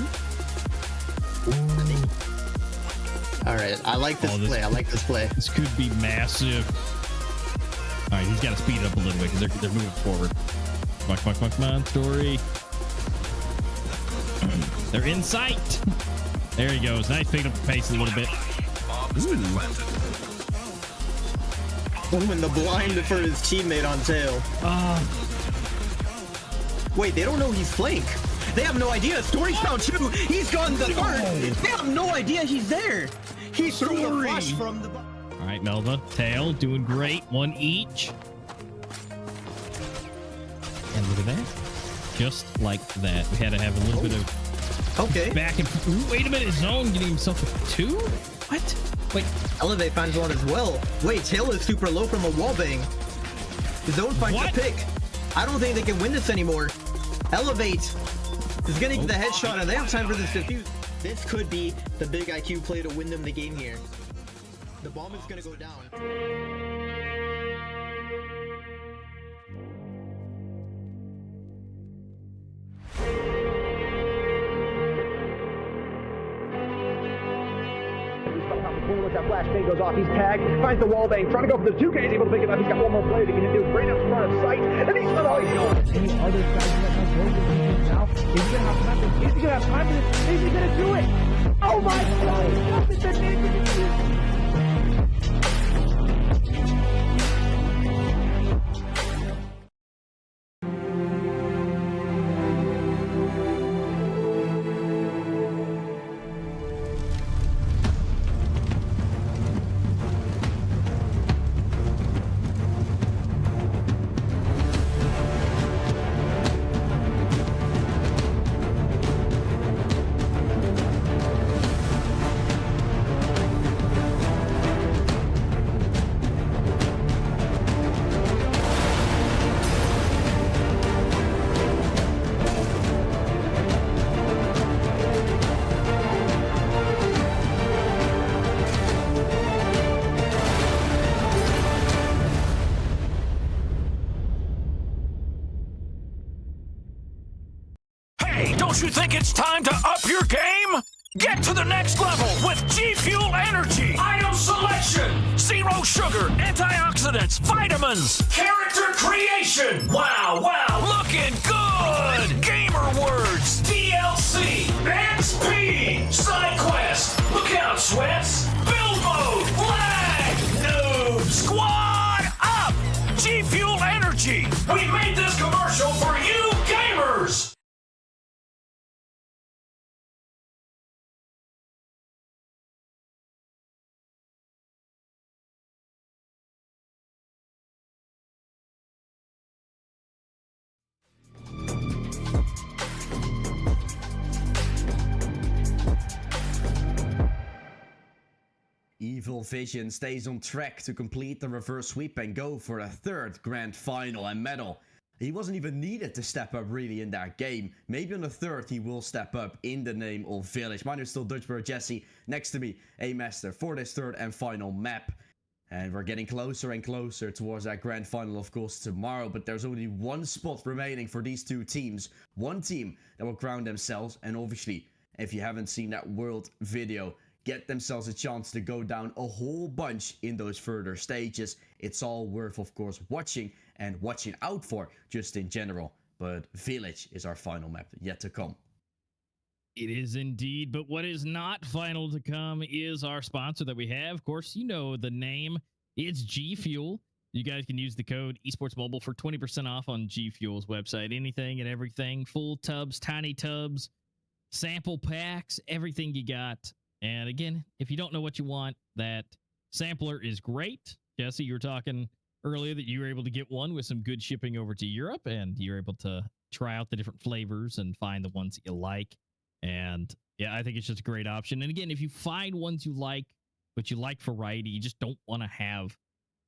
All right. I like this play. I like this play. This could be massive. All right. He's got to speed it up a little bit because they're moving forward. Come on, Story. They're in sight. There he goes. Nice picking up the pace a little bit. Oh, and the blind for his teammate on tail. Wait, they don't know he's flank. They have no idea. Story's found 2. He's gone the third. They have no idea he's there. He threw the flash from the... All right, Melva. Tail doing great. 1 each. And look at that. Just like that. We had to have a little bit of... Okay. Back and... Ooh, wait a minute. Zone getting himself a 2? What? Wait. Elevate finds one as well. Wait, Tail is super low from a wallbang. Zone finds a pick. I don't think they can win this anymore. Elevate is getting the headshot, and they have time for this defuse. This could be the big IQ play to win them the game here. The bomb is going to go down. Once that flashbang goes off, he's tagged, finds the wall bang, trying to go for the 2K, he's able to pick it up, he's got one more play that he can do, right up front of sight, and he's not all he's doing. Any other guys that have going to defense now? Is he gonna have time? Is he gonna have time for this? Is he gonna do it? Oh my God! What is the name of this? Don't you think it's time to up your game? Get to the next level with G Fuel Energy. Item selection, zero sugar, antioxidants, vitamins, character creation. Wow, looking good. Gamer words, DLC, XP, side quest. Look out, sweats. Build mode, lag, noob, squad up. G Fuel Energy. We made this commercial for you gamers. Evil Vision stays on track to complete the reverse sweep and go for a 3rd grand final and medal. He wasn't even needed to step up really in that game. Maybe on the 3rd he will step up in the name of Village. Mine is still Dutchbro Jesse. Next to me, a master for this 3rd and final map. And we're getting closer and closer towards that grand final, of course, tomorrow. But there's only one spot remaining for these 2 teams. One team that will crown themselves. And obviously, if you haven't seen that world video, get themselves a chance to go down a whole bunch in those further stages. It's all worth, of course, watching and watching out for just in general. But Village is our final map yet to come. It is indeed, but what is not final to come is our sponsor that we have. Of course, you know the name. It's G Fuel. You guys can use the code Esports Mobile for 20% off on G Fuel's website. Anything and everything. Full tubs, tiny tubs, sample packs, everything you got. And again, if you don't know what you want, that sampler is great. Jesse, you were talking earlier that you were able to get one with some good shipping over to Europe, and you're able to try out the different flavors and find the ones that you like. And yeah, I think it's just a great option. And again, if you find ones you like, but you like variety, you just don't want to have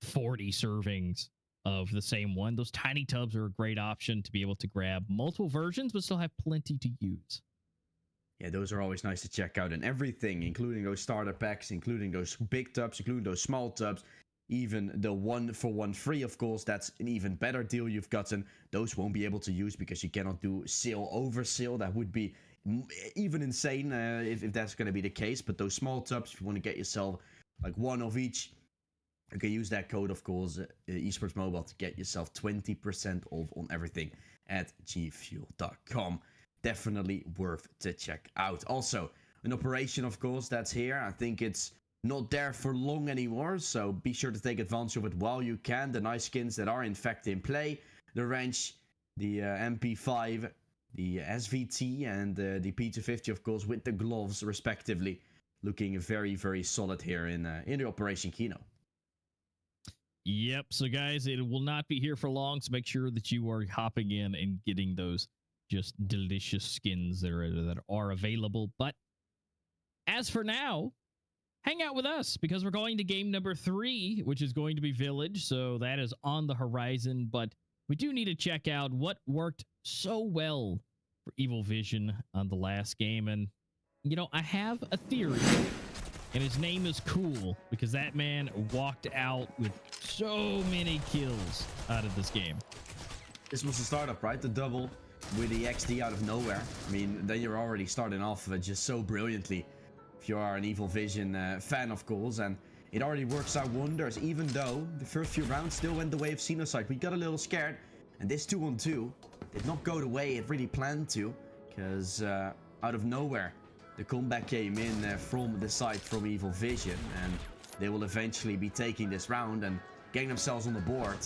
40 servings of the same one. Those tiny tubs are a great option to be able to grab multiple versions, but still have plenty to use. Yeah, those are always nice to check out. And everything, including those starter packs, including those big tubs, including those small tubs, even the 1-for-1 free, of course, that's an even better deal you've gotten. Those won't be able to use because you cannot do sale over sale. That would be even insane if that's going to be the case. But those small tubs, if you want to get yourself like one of each, you can use that code, of course, Esports Mobile, to get yourself 20% off on everything at gfuel.com. Definitely worth to check out. Also, an operation, of course, that's here. I think it's not there for long anymore, so be sure to take advantage of it while you can. The nice skins that are in fact in play. The wrench, the MP5, the SVT, and the P250, of course, with the gloves, respectively. Looking very, very solid here in the Operation Kino. Yep, so guys, it will not be here for long, so make sure that you are hopping in and getting those just delicious skins that are available. But as for now, hang out with us because we're going to game number 3, which is going to be Village. So that is on the horizon, but we do need to check out what worked so well for Evil Vision on the last game. And, you know, I have a theory, and his name is Cool, because that man walked out with so many kills out of this game. This was the startup, right? The double with the XD out of nowhere. I mean, then you're already starting off just so brilliantly. If you are an Evil Vision fan, of course, and it already works out wonders, even though the first few rounds still went the way of Xenocide. We got a little scared, and this 2-on-2 did not go the way it really planned to, because out of nowhere, the comeback came in from the side from Evil Vision, and they will eventually be taking this round and getting themselves on the board.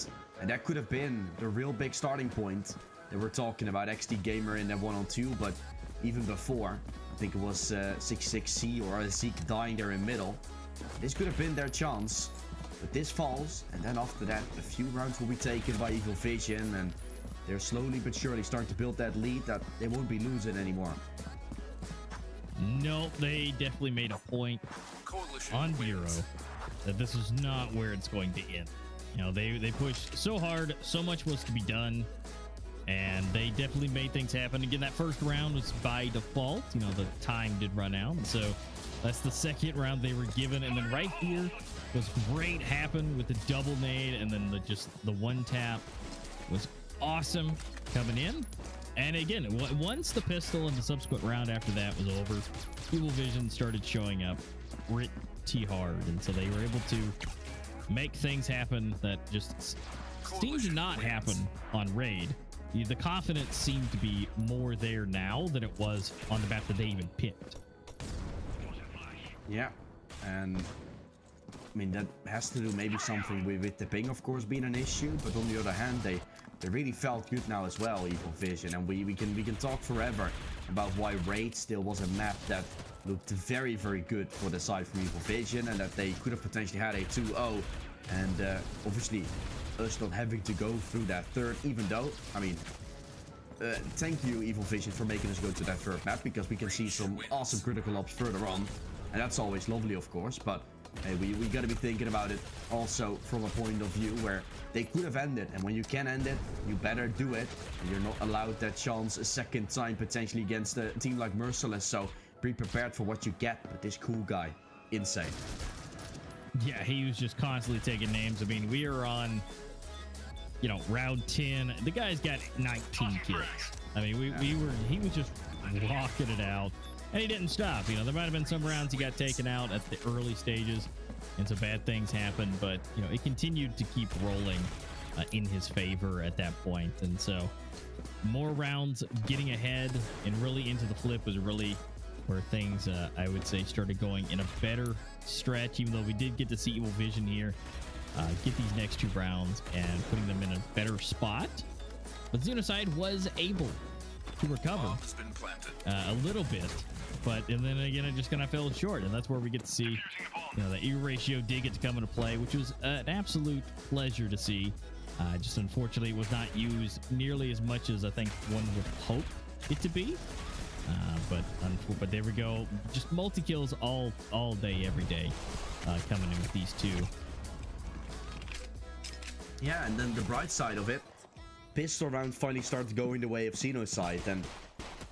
And that could have been the real big starting point. They were talking about XD Gamer in that 1-on-2, but even before, I think it was 66C or Zeke dying there in middle. This could have been their chance, but this falls, and then after that, a few rounds will be taken by Evil Vision, and they're slowly but surely starting to build that lead that they won't be losing anymore. No, they definitely made a point on Bureau that this is not where it's going to end. You know, they pushed so hard, so much was to be done, and they definitely made things happen. Again, that first round was by default. You know, the time did run out, and so that's the second round they were given. And then right here was great happen with the double nade, and then the one tap was awesome coming in. And again, once the pistol and the subsequent round after that was over, Evil Vision started showing up pretty hard, and so they were able to make things happen that just seemed to not happen on Raid. The confidence seemed to be more there now than it was on the map that they even picked. Yeah, and I mean, that has to do maybe something with the ping, of course, being an issue, but on the other hand, they really felt good now as well, Evil Vision, and we can talk forever about why Raid still was a map that looked very, very good for the side from Evil Vision, and that they could have potentially had a 2-0, and obviously us not having to go through that third, even though, I mean, thank you, Evil Vision, for making us go to that third map, because we can see some awesome critical ops further on, and that's always lovely, of course, but hey, we got to be thinking about it also from a point of view where they could have ended, and when you can end it, you better do it, and you're not allowed that chance a second time potentially against a team like Merciless, so be prepared for what you get. But this Cool guy, insane. Yeah, he was just constantly taking names. I mean, we are on, you know, round 10. The guy's got 19 kills. I mean, he was just rocking it out. And he didn't stop. You know, there might have been some rounds he got taken out at the early stages, and some bad things happened, but, you know, it continued to keep rolling in his favor at that point. And so more rounds getting ahead and really into the flip was really where things, I would say, started going in a better stretch, even though we did get to see Evil Vision here get these next 2 rounds and putting them in a better spot. But Xenocide was able to recover a little bit. And then again, it just kind of fell short, and that's where we get to see, you know, the E ratio did get to come into play, which was an absolute pleasure to see. Just unfortunately, it was not used nearly as much as I think one would hope it to be. But there we go. Just multi kills all day, every day, coming in with these two. Yeah, and then the bright side of it, pistol round finally started going the way of Xenocide. And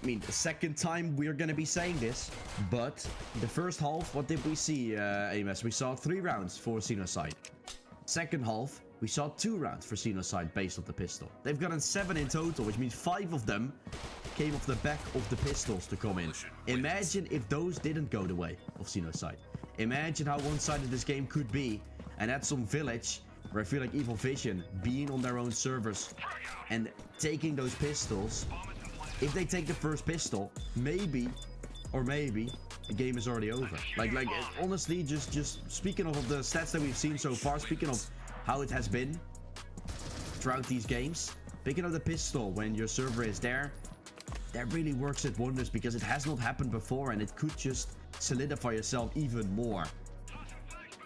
I mean, the second time we're gonna be saying this, but the first half, what did we see, Amos? We saw 3 rounds for Xenocide. Second half, we saw 2 rounds for Xenocide based off the pistol. They've gotten 7 in total, which means 5 of them came off the back of the pistols to come in. Imagine if those didn't go the way of Xenocide. Imagine how one-sided this game could be. And at some village where I feel like Evil Vision being on their own servers and taking those pistols, if they take the first pistol, maybe the game is already over. Like honestly, just speaking of the stats that we've seen so far, speaking of how it has been throughout these games, picking up the pistol when your server is there, that really works at wonders, because it has not happened before, and it could just solidify yourself even more.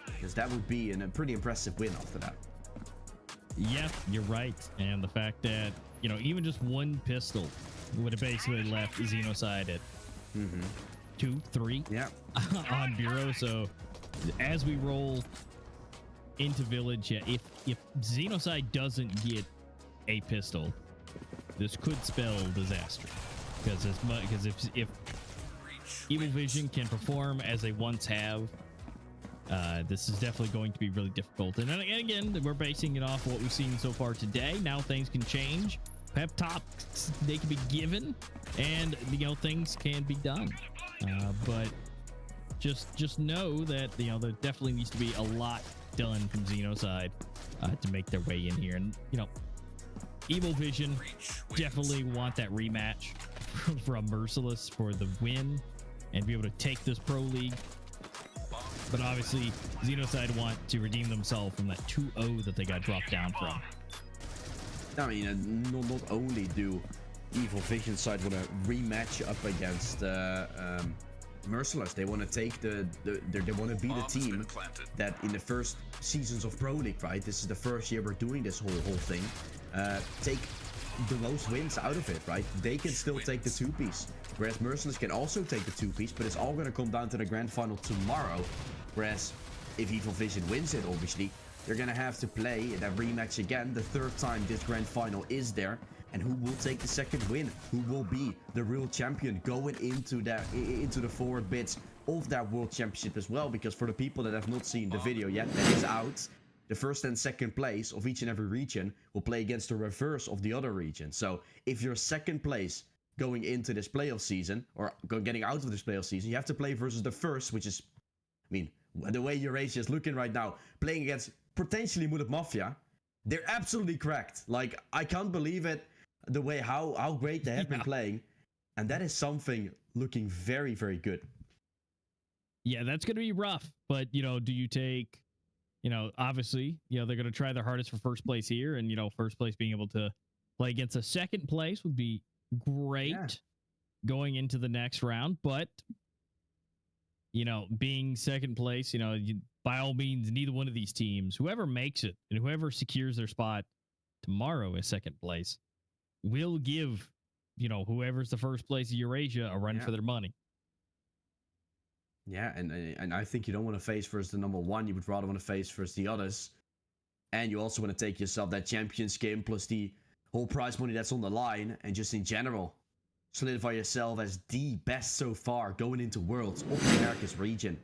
Because that would be a pretty impressive win after that. Yeah, you're right. And the fact that, you know, even just one pistol would have basically left Xenocide at 2, 3 on Bureau. So as we roll into Village, yeah, if Xenocide doesn't get a pistol, this could spell disaster. Because if Evil Vision can perform as they once have, this is definitely going to be really difficult. And then again, we're basing it off of what we've seen so far today. Now things can change. Pep talks, they can be given, and you know, things can be done. But just know that, you know, there definitely needs to be a lot done from Xenocide to make their way in here. And you know, Evil Vision definitely want that rematch from Merciless for the win and be able to take this Pro League. But obviously, Xenocide want to redeem themselves from that 2-0 that they got dropped down from. I mean, not only do Evil Vision side want to rematch up against Merciless, they want to take they want to be the team that in the first seasons of Pro League, right? This is the first year we're doing this whole thing. Take the most wins out of it, right? They can still take the 2-piece, whereas Merciless can also take the 2-piece, but it's all going to come down to the grand final tomorrow. Whereas if Evil Vision wins it, obviously, they're going to have to play that rematch again, the 3rd time this grand final is there. And who will take the 2nd win? Who will be the real champion going into the forward bits of that world championship as well? Because for the people that have not seen the video yet, that is out. The 1st and 2nd place of each and every region will play against the reverse of the other region. So if you're 2nd place going into this playoff season, or getting out of this playoff season, you have to play versus the 1st, which is, I mean, the way Eurasia is looking right now, playing against potentially Mulip Mafia, they're absolutely cracked. Like, I can't believe it, the way how great they have been playing. And that is something looking very, very good. Yeah, that's going to be rough. But, you know, do you take... You know, obviously, you know, they're going to try their hardest for 1st place here. And, you know, 1st place being able to play against a 2nd place would be great going into the next round. But, you know, being 2nd place, you know, by all means, neither one of these teams, whoever makes it and whoever secures their spot tomorrow as 2nd place, will give, you know, whoever's the 1st place of Eurasia a run for their money. Yeah, and I think you don't want to face first the number 1. You would rather want to face first the others. And you also want to take yourself that champion skin plus the whole prize money that's on the line. And just in general, solidify yourself as the best so far going into Worlds of the Americas region.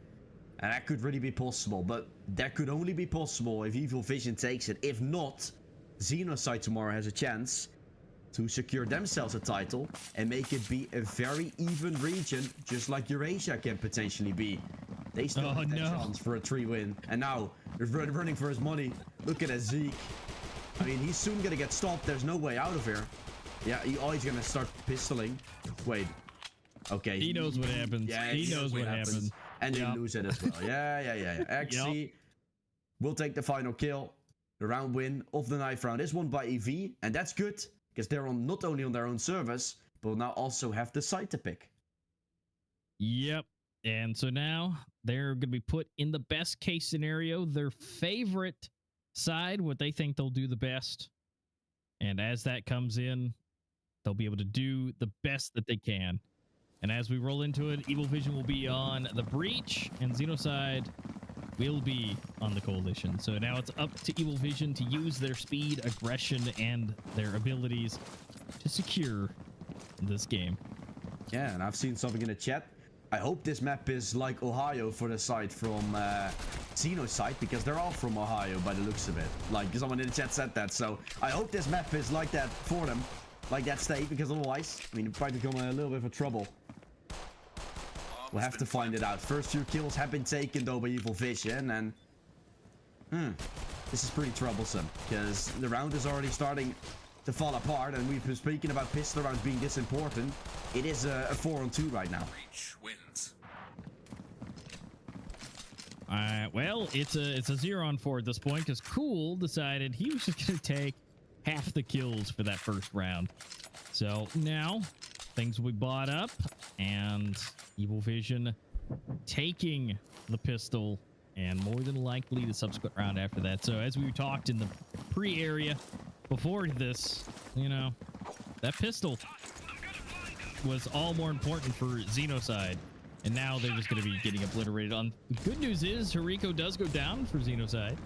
And that could really be possible. But that could only be possible if Evil Vision takes it. If not, Xenocide tomorrow has a chance to secure themselves a title and make it be a very even region, just like Eurasia can potentially be. They still have a chance for a 3-win. And now, they're running for his money. Look at that Zeke. I mean, he's soon gonna get stopped. There's no way out of here. Yeah, he's gonna start pistoling. Wait. Okay. He knows what happens. Yeah, he knows what happens. And they lose it as well. Yeah. Actually, we'll take the final kill. The round win of the 9th round is won by EV, and that's good. Because they're not only on their own servers, but will now also have the site to pick. Yep. And so now they're going to be put in the best case scenario, their favorite side what they think they'll do the best. And as that comes in, they'll be able to do the best that they can. And as we roll into it, Evil Vision will be on the Breach, and Xenocide will be on the Coalition. So now it's up to Evil Vision to use their speed, aggression, and their abilities to secure this game. Yeah, and I've seen something in the chat. I hope this map is like Ohio for the side from Xenocide, because they're all from Ohio by the looks of it. Like, someone in the chat said that, so I hope this map is like that for them, like that state, because otherwise, I mean, it might become a little bit of a trouble. We'll have to find it out. First few kills have been taken though by Evil Vision, and this is pretty troublesome, because the round is already starting to fall apart, and we've been speaking about pistol rounds being this important. It is a 4-on-2 right now. Wins. Well, it's a 0-on-4 at this point, because Cool decided he was just going to take half the kills for that first round. So now things will be bought up, and Evil Vision taking the pistol, and more than likely the subsequent round after that. So as we talked in the pre-area before this, you know, that pistol was all more important for Xenocide, and now they're just going to be getting obliterated. On the good news is Hariko does go down for Xenocide,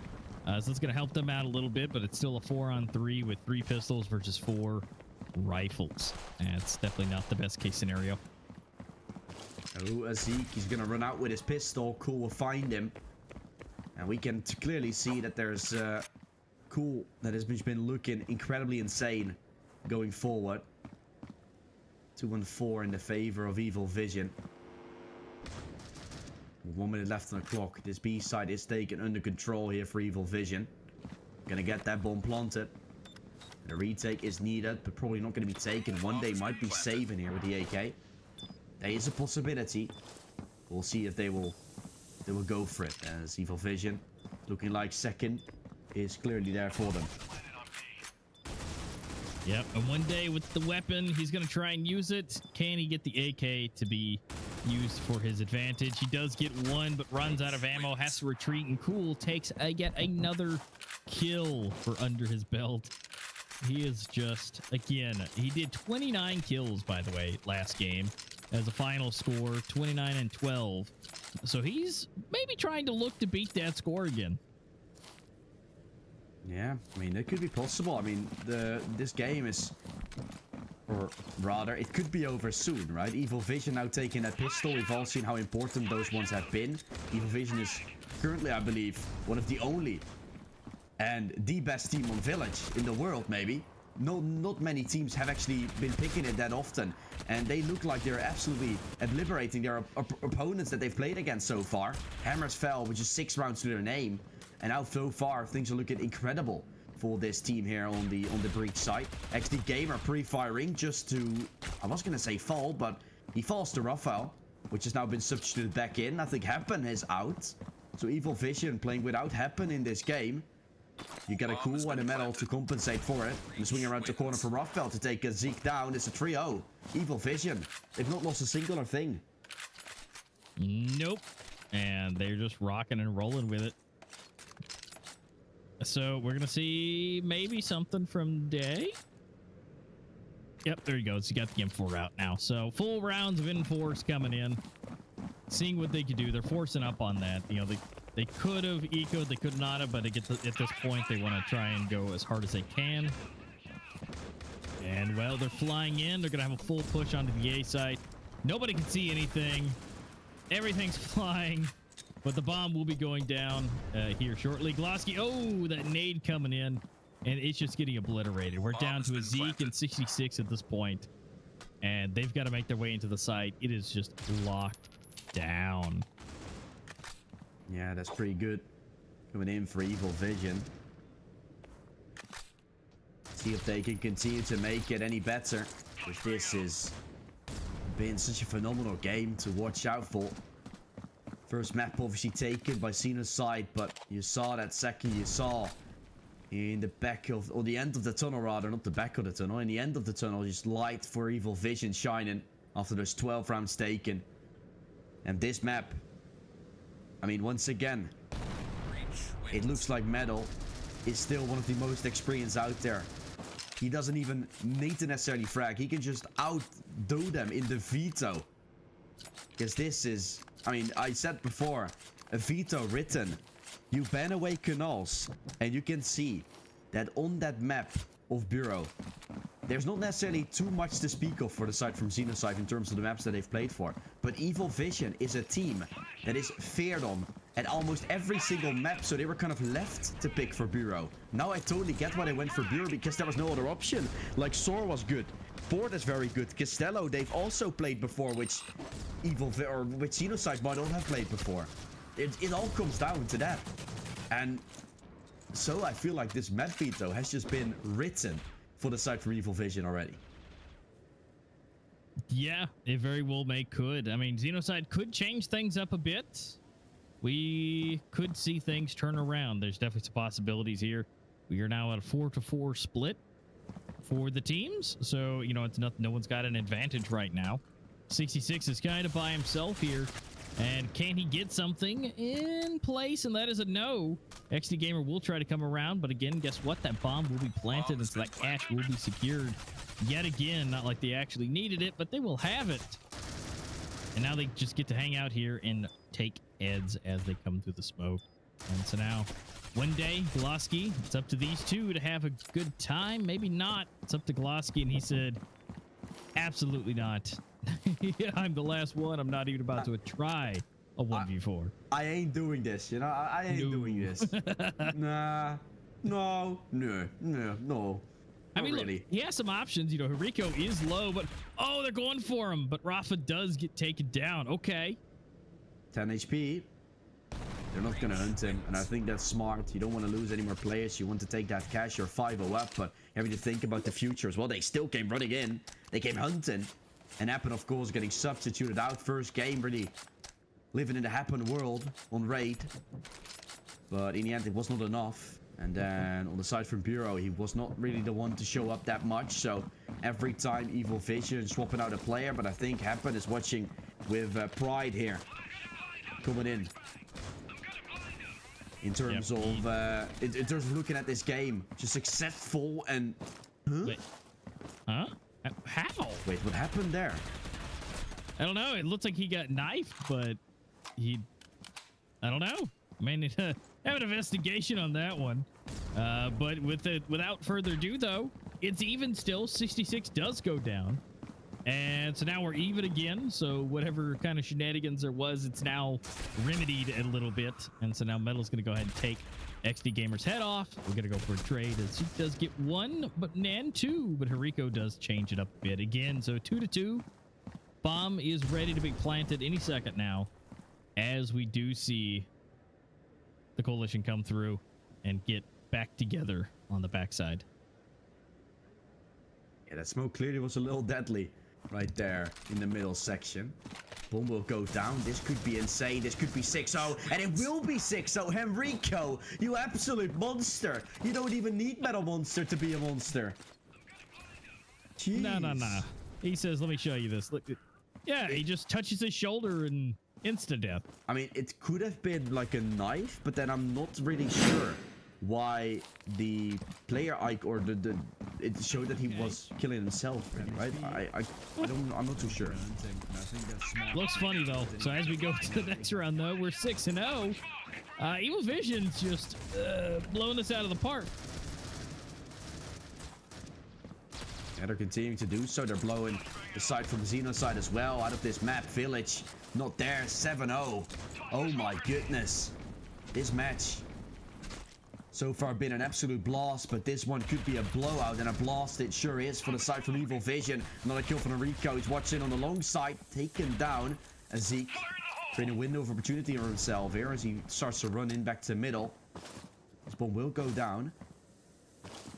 so it's going to help them out a little bit, but it's still a 4-on-3 with 3 pistols versus 4 rifles, and it's definitely not the best case scenario. Oh, Zeke, he's going to run out with his pistol. Cool will find him, and we can clearly see that there's Cool that has been looking incredibly insane going forward. 2-on-4 in the favor of Evil Vision. 1 minute left on the clock. This B side is taken under control here for Evil Vision. Gonna get that bomb planted. The retake is needed, but probably not gonna be taken. One day might be saving here with the AK. There is a possibility. We'll see if they will go for it, as Evil Vision, looking like second, is clearly there for them. Yep, and one day with the weapon, he's going to try and use it. Can he get the AK to be used for his advantage? He does get one, but runs out of ammo, has to retreat, and Cool takes yet another kill for under his belt. He is just, again, he did 29 kills, by the way, last game. As a final score, 29-12. So he's maybe trying to look to beat that score again. Yeah, I mean, it could be possible. I mean, this game is, or rather, it could be over soon, right? Evil Vision now taking that pistol. We've all seen how important those ones have been. Evil Vision is currently, I believe, one of the only and the best team on Village in the world, maybe. No, not many teams have actually been picking it that often, and they look like they're absolutely obliterating their opponents that they've played against so far. Hammers fell with just 6 rounds to their name, and now so far things are looking incredible for this team here on the Breach side. XD Gamer pre-firing just to, I was gonna say fall, but he falls to Raphael, which has now been substituted back in. I think Happen is out, so Evil Vision playing without Happen in this game. You get a Cool and a medal to compensate for it. And swing around the corner for Raphael to take a Zeke down. It's a 3-0. Evil Vision, they've not lost a singular thing. Nope. And they're just rocking and rolling with it. So we're going to see maybe something from Day. Yep, there he goes. You got the M4 out now. So full rounds of N4s coming in. Seeing what they could do. They're forcing up on that. You know, they could have ecoed, they could not have, but at this point, they want to try and go as hard as they can. And, well, they're flying in. They're going to have a full push onto the A site. Nobody can see anything. Everything's flying. But the bomb will be going down here shortly. Glosky, oh, that nade coming in. And it's just getting obliterated. We're down to a Zeke and 66 at this point. And they've got to make their way into the site. It is just locked down. Yeah, that's pretty good. Coming in for Evil Vision. See if they can continue to make it any better. Because this has been such a phenomenal game to watch out for. First map obviously taken by Xenocide, but you saw that second, you saw in the back of, or the end of the tunnel rather, not the back of the tunnel, in the end of the tunnel, just light for Evil Vision shining after those 12 rounds taken. And this map, I mean, once again, it looks like metal is still one of the most experienced out there. He doesn't even need to necessarily frag. He can just outdo them in the veto. Because this is... I mean, I said before, a veto written. You ban away canals, and you can see that on that map of Bureau, there's not necessarily too much to speak of for the side from Xenocide in terms of the maps that they've played for. But Evil Vision is a team that is feared on at almost every single map, so they were kind of left to pick for Bureau. Now I totally get why they went for Bureau, because there was no other option. Like, Soar was good. Ford is very good. Castello, they've also played before, which Xenocide might not have played before. It all comes down to that. And so I feel like this map veto has just been written for the side for Evil Vision already. Yeah, it very well could. I mean, Xenocide could change things up a bit. We could see things turn around. There's definitely some possibilities here. We are now at a 4-4 split for the teams. So, you know, it's nothing. No one's got an advantage right now. 66 is kind of by himself here. And can he get something in place? And that is a no. XD Gamer will try to come around, but again, guess what? That bomb will be planted, and so that cash will be secured yet again. Not like they actually needed it, but they will have it. And now they just get to hang out here and take eds as they come through the smoke. And so now, one day, Glosky, it's up to these two to have a good time. Maybe not. It's up to Glosky, and he said, absolutely not. Yeah, I'm the last one. I'm not even about to try a 1v4. I ain't doing this, you know? I ain't doing this. Nah. No. I mean, really. Look, he has some options. You know, Hariko is low, but... Oh, they're going for him. But Rafa does get taken down. Okay. 10 HP. They're not going to hunt him, and I think that's smart. You don't want to lose any more players. You want to take that cash. You're 5-0 up, but having to think about the future as well. They still came running in. They came hunting. And Happen, of course, getting substituted out. First game, really living in the Happen world on raid. But in the end, it was not enough. And then on the side from Bureau, he was not really the one to show up that much. So every time Evil Vision swapping out a player. But I think Happen is watching with pride here. Coming in terms of in terms of looking at this game, just successful and Wait. Huh? How? Wait, what happened there? I don't know. It looks like he got knifed, but he... I don't know. I mean, have an investigation on that one. But without further ado, though, it's even still. 66 does go down. And so now we're even again. So whatever kind of shenanigans there was, it's now remedied a little bit. And so now Metal's going to go ahead and take XD Gamer's head off. We're going to go for a trade as he does get one, but Nan two. But Hariko does change it up a bit again. So 2-2. Bomb is ready to be planted any second now, as we do see the coalition come through and get back together on the backside. Yeah, that smoke clearly was a little deadly right there in the middle section. Bomb will go down. This could be insane. This could be 6-0, and it will be 6-0. Henrico, you absolute monster. You don't even need Metal Monster to be a monster. Jeez. No. He says, let me show you this. Look, yeah, he just touches his shoulder and insta death. I mean, it could have been like a knife, but then I'm not really sure why the player or it showed that he was killing himself, right? I'm not too sure. Looks funny though. So as we go to the next round though, we're 6-0. Evil Vision's just blowing this out of the park. Yeah, they're continuing to do so. They're blowing the side from Xenocide as well out of this map. Village not there. 7-0. Oh my goodness, this match so far been an absolute blast, but this one could be a blowout, and a blast it sure is for the side from Evil Vision. Another kill from Enrico. He's watching on the long side, taken down. Zeke creating a window of opportunity for himself here as he starts to run in back to middle. This bomb will go down,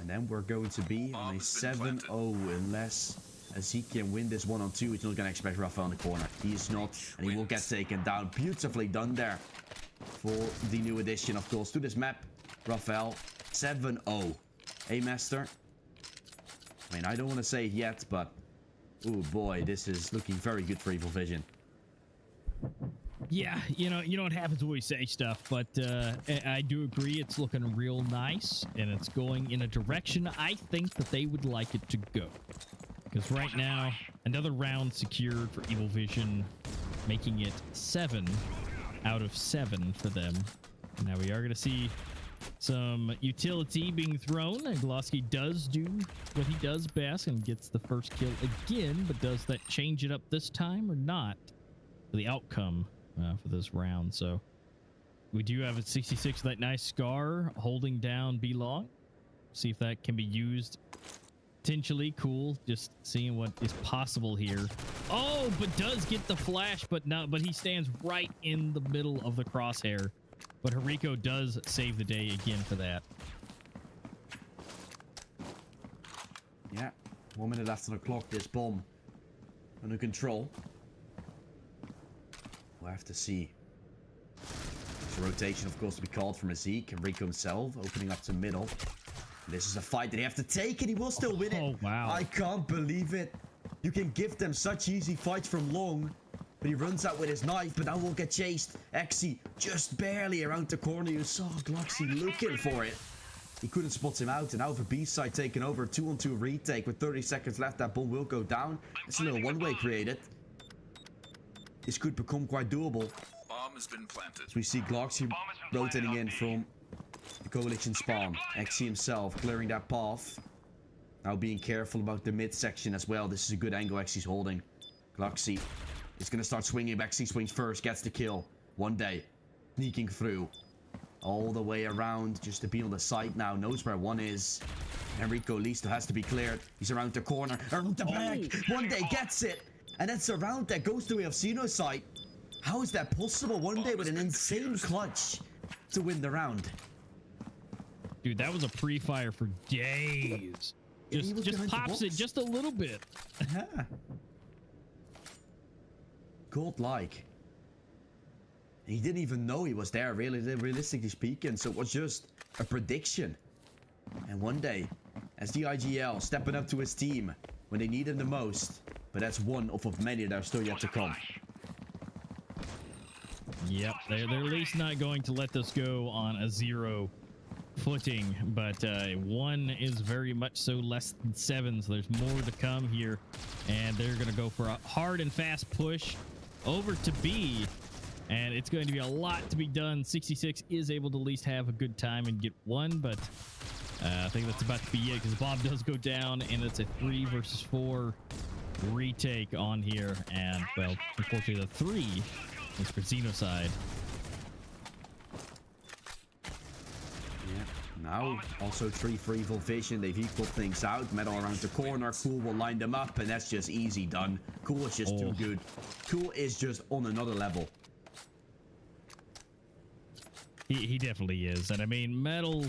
and then we're going to be on a 7-0 unless Zeke can win this 1-on-2. He's not gonna expect Rafael in the corner. He is not, and he will get taken down. Beautifully done there for the new addition, of course, to this map. Rafael, 7-0. Hey, Master. I mean, I don't want to say it yet, but... oh boy, this is looking very good for Evil Vision. Yeah, you know what happens when we say stuff, but I do agree it's looking real nice, and it's going in a direction I think that they would like it to go. Because right now, another round secured for Evil Vision, making it 7 out of 7 for them. And now we are going to see some utility being thrown, and Glosky does do what he does best and gets the first kill again, but does that change it up this time or not for the outcome for this round? So we do have a 66, that nice Scar holding down B-Long. See if that can be used potentially. Cool, just seeing what is possible here. Oh, but does get the flash, but he stands right in the middle of the crosshair. But Hariko does save the day again for that. Yeah, 1 minute after the clock, this bomb under control. We'll have to see. There's a rotation, of course, to be called from Zeke. Hariko himself opening up to middle. This is a fight that they have to take, and he will still win it. Oh, wow. I can't believe it. You can give them such easy fights from long, but he runs out with his knife, but now won't get chased. Exy just barely around the corner. You saw Gloxy looking for it. He couldn't spot him out, and now for B-side taking over. 2-on-2 retake with 30 seconds left. That bomb will go down. It's a little one-way created. This could become quite doable. Bomb has been planted. As we see Gloxy rotating in from the coalition spawn. Exy himself clearing that path. Now being careful about the midsection as well. This is a good angle Exy's holding. Gloxy is going to start swinging. Exy swings first, gets the kill. One day, sneaking through. All the way around, just to be on the side now. Knows where one is. Enrico Listo has to be cleared. He's around the corner, around the back. One day gets it. And that's a round that goes the way of Xeno's side. How is that possible? One day with an insane clutch to win the round. Dude, that was a pre-fire for days. Just pops it just a little bit. Yeah. Gold-like. He didn't even know he was there, really, realistically speaking. So it was just a prediction. And one day, as the IGL stepping up to his team when they need him the most. But that's one of many that are still yet to come. Yep, they're at least not going to let this go on a 0 footing, but 1 is very much so less than 7, so there's more to come here, and they're going to go for a hard and fast push over to B, and it's going to be a lot to be done. 66 is able to at least have a good time and get 1, but I think that's about to be it, because Bob does go down, and it's a 3 versus 4 retake on here, and well, unfortunately the 3 is for Xeno side. Now, also 3 for Evil Vision. They've equaled things out. Metal around the corner. Cool will line them up, and that's just easy done. Cool is just too good. Cool is just on another level. He definitely is. And I mean, Metal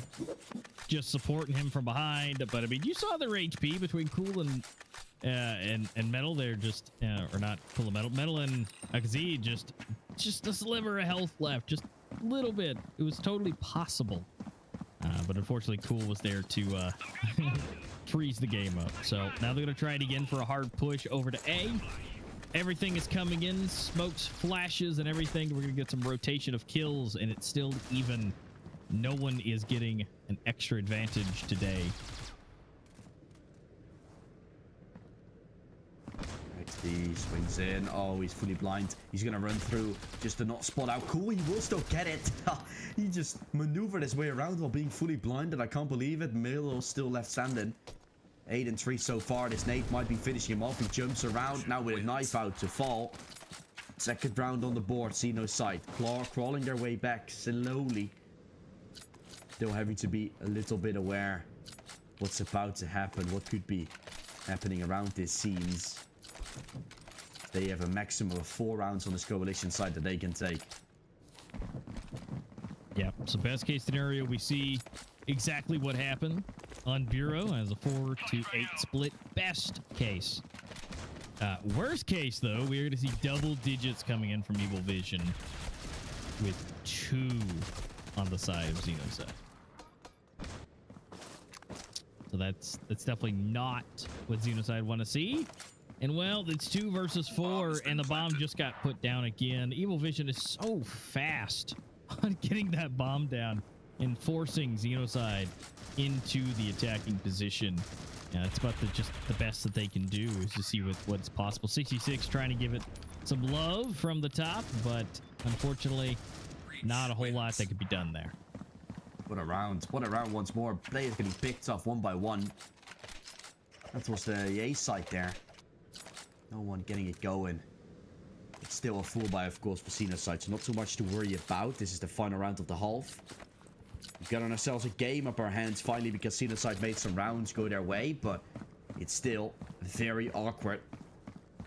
just supporting him from behind. But I mean, you saw their HP between Cool and Metal. They're just, or not Cool and Metal. Metal and Akazi just a sliver of health left. Just a little bit. It was totally possible. But unfortunately, Cool was there to freeze the game up. So now they're going to try it again for a hard push over to A. Everything is coming in. Smokes, flashes, and everything. We're going to get some rotation of kills, and it's still even. No one is getting an extra advantage today. He swings in. Oh, he's fully blind. He's going to run through just to not spot out Cool. He will still get it. He just maneuvered his way around while being fully blinded. I can't believe it. Milo still left standing. 8 and 3 so far. This nade might be finishing him off. He jumps around now with a knife out to fall. Second round on the board. See no sight. Claw crawling their way back slowly. Still having to be a little bit aware what's about to happen. What could be happening around these scenes. They have a maximum of 4 rounds on this coalition side that they can take. Yeah, so best case scenario, we see exactly what happened on Bureau as a 4-8 split. Best case. Worst case, though, we're going to see double digits coming in from Evil Vision with 2 on the side of Xeno's side. So that's definitely not what Xeno's side want to see. And well, it's 2 versus 4, and the bomb just got put down again. Evil Vision is so fast on getting that bomb down and forcing Xenocide into the attacking position. It's about just the best that they can do is to see what's possible. 66 trying to give it some love from the top, but unfortunately, not a whole lot that could be done there. What a round. What a round once more. Players getting picked off one by one. That was the A side there. No one getting it going. It's still a full buy, of course, for Xenocide, so not too much to worry about. This is the final round of the half. We've got on ourselves a game up our hands finally because Xenocide made some rounds go their way, but it's still very awkward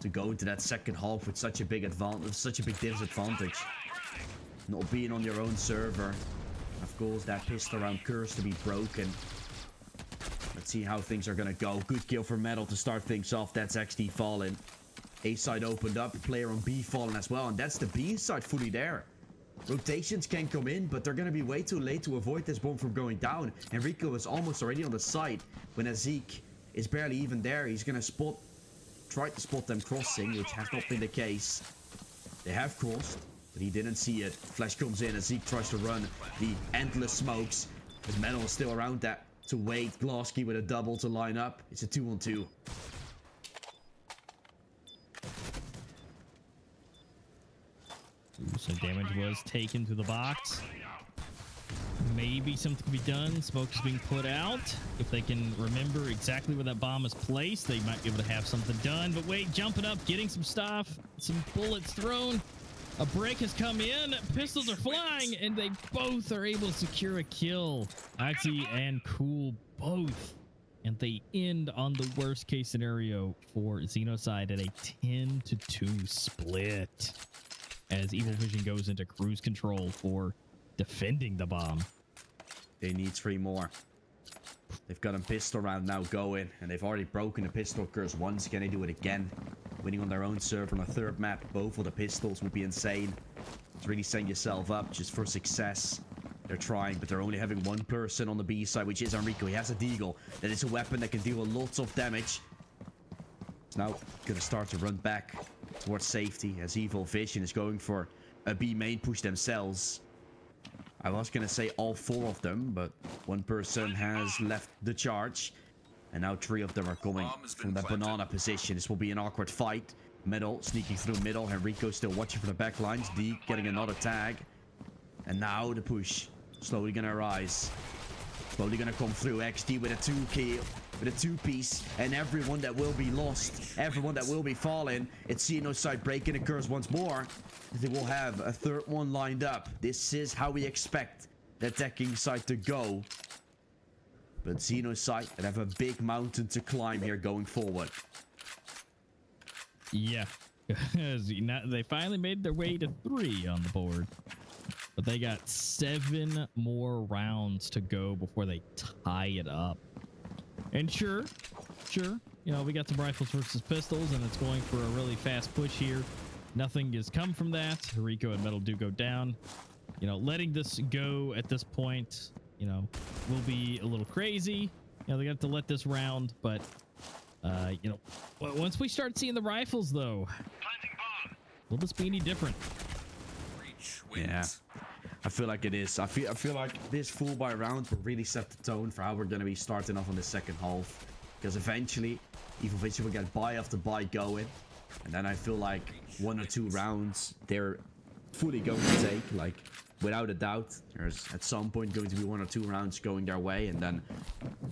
to go into that second half with such a big advantage, such a big disadvantage. Not being on your own server. Of course, that pistol round curse to be broken. Let's see how things are gonna go. Good kill for Metal to start things off. That's XD falling. A side opened up. Player on B falling as well. And that's the B side fully there. Rotations can come in, but they're gonna be way too late to avoid this bomb from going down. Enrico is almost already on the side when Azik is barely even there. He's gonna try to spot them crossing, which has not been the case. They have crossed, but he didn't see it. Flash comes in as Zeke tries to run the endless smokes. His Metal is still around that to wait. Glasky with a double to line up. It's a 2-on-2. Some damage was taken to the box. Maybe something can be done. Smoke is being put out. If they can remember exactly where that bomb is placed, they might be able to have something done. But wait, jumping up, getting some stuff, some bullets thrown. A break has come in. Pistols are flying, and they both are able to secure a kill. Axie and Cool both. And they end on the worst case scenario for Xenocide at a 10-2 split. As Evil Vision goes into cruise control for defending the bomb. They need 3 more. They've got a pistol round now going, and they've already broken the pistol curse once. Can they do it again? Winning on their own server on a 3rd map, both of the pistols would be insane. It's really setting yourself up just for success. They're trying, but they're only having 1 person on the B side, which is Enrico. He has a deagle. That is a weapon that can deal a lot of damage. It's now going to start to run back towards safety as Evil Vision is going for a B main push themselves. I was going to say all 4 of them, but 1 person has left the charge. And now 3 of them are coming from that banana position. This will be an awkward fight. Middle, sneaking through middle. Enrico still watching for the back lines. D getting another tag. And now the push. Slowly going to rise. Slowly going to come through. XD with a 2-kill. With a 2-piece. And everyone that will be lost. Everyone that will be falling. It's Xenocide breaking the curse once more. They will have a 3rd one lined up. This is how we expect the attacking side to go. But Xenocide would have a big mountain to climb here going forward. Yeah. They finally made their way to 3 on the board. But they got 7 more rounds to go before they tie it up. And sure, you know, we got some rifles versus pistols, and it's going for a really fast push here. Nothing has come from that. Rico and Metal do go down. You know, letting this go at this point, you know, will be a little crazy. You know, they have to let this round, but, you know, once we start seeing the rifles, though, will this be any different? Yeah, I feel like it is. I feel like this full buy round will really set the tone for how we're going to be starting off on the second half. Because eventually, Evil Vision will get buy after buy going. And then I feel like 1 or 2 rounds, they're fully going to take, like, without a doubt. There's at some point going to be 1 or 2 rounds going their way, and then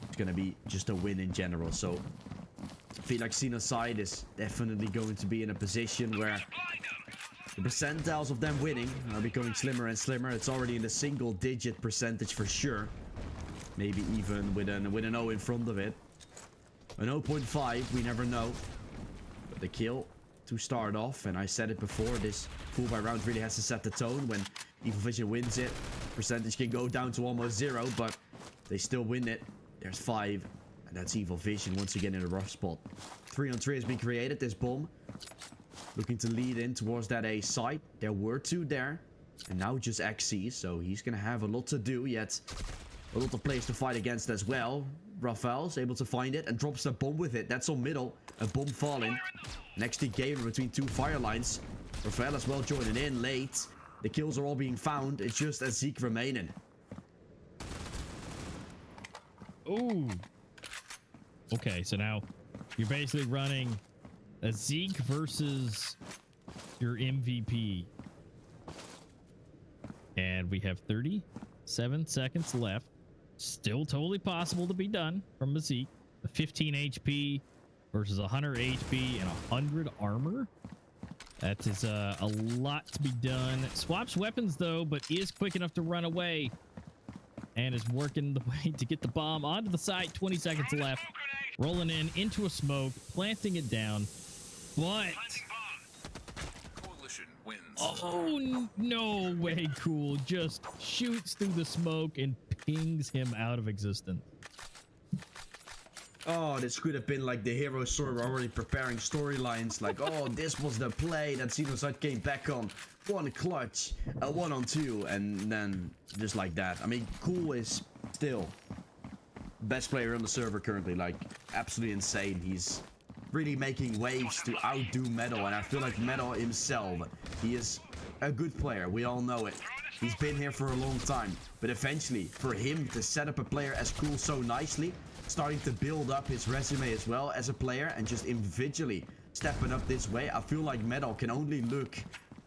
it's going to be just a win in general. So I feel like Xenocide is definitely going to be in a position where the percentiles of them winning are becoming slimmer and slimmer. It's already in the single-digit percentage for sure. Maybe even with an O in front of it. An 0.5, we never know. But the kill to start off, and I said it before, this full buy round really has to set the tone. When Evil Vision wins it, percentage can go down to almost 0, but they still win it. There's 5, and that's Evil Vision once again in a rough spot. 3-on-3 has been created. This bomb looking to lead in towards that A site. There were 2 there, and now just XC, so he's gonna have a lot to do, yet a lot of players to fight against as well. Raphael's able to find it and drops a bomb with it. That's on middle. A bomb falling. Next to Gamer between two fire lines. Raphael as well joining in late. The kills are all being found. It's just a Zeke remaining. Ooh. Okay, so now you're basically running a Zeke versus your MVP. And we have 37 seconds left. Still totally possible to be done from a Zeke. A 15 HP versus 100 HP and 100 armor. That is a lot to be done. Swaps weapons though, but is quick enough to run away. And is working the way to get the bomb onto the site. 20 seconds left. Rolling in into a smoke, planting it down. But Coalition wins. oh no way, Cool just shoots through the smoke and pings him out of existence. Oh, this could have been like the hero story. We're already preparing storylines like, oh, this was the play that Xenoside came back on. One clutch, a 1-on-2, and then just like that. I mean, Cool is still best player on the server currently. Like, absolutely insane. He's really making waves to outdo Metal, and I feel like Metal himself, he is a good player. We all know it. He's been here for a long time, but eventually, for him to set up a player as Cool so nicely, starting to build up his resume as well as a player and just individually stepping up this way, I feel like Metal can only look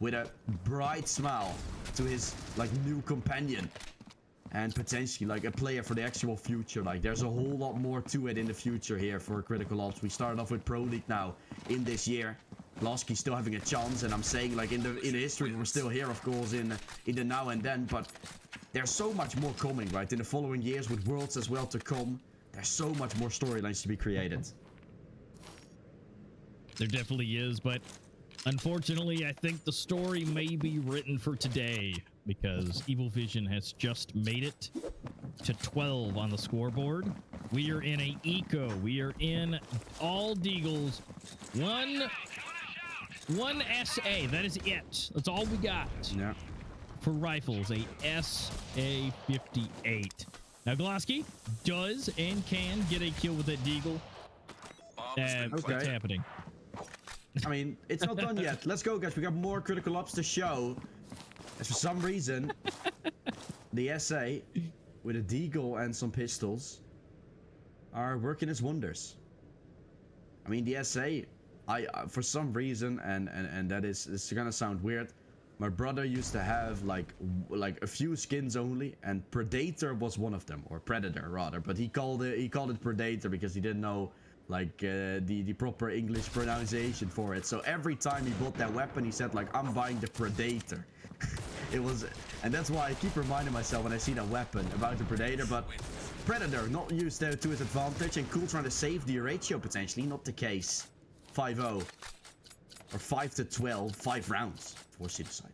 with a bright smile to his like new companion and potentially like a player for the actual future. Like, there's a whole lot more to it in the future here for Critical Ops. We started off with Pro League now in this year. Lasky's still having a chance, and I'm saying like in the history we're still here, of course, in the now and then, but there's so much more coming, right, in the following years with Worlds as well to come. There's so much more storylines to be created. There definitely is, but unfortunately, I think the story may be written for today because Evil Vision has just made it to 12 on the scoreboard. We are in a eco. We are in all deagles. One SA. That is it. That's all we got. Yeah. For rifles, a SA-58. Now, Glosky does and can get a kill with that deagle. What's happening? I mean, it's not done yet. Let's go, guys. We got more Critical Ops to show. As for some reason, the SA with a deagle and some pistols are working its wonders. I mean, the SA, for some reason, and that is, it's gonna sound weird. My brother used to have like a few skins only, and Predator was one of them, or Predator rather. But he called it Predator because he didn't know like the proper English pronunciation for it. So every time he bought that weapon, he said like, I'm buying the Predator. It was, and that's why I keep reminding myself when I see that weapon about the Predator. But Predator not used to his advantage, and Cool trying to save the ratio potentially. Not the case. 5-0 or 5-12, 5 rounds. For Xenoside.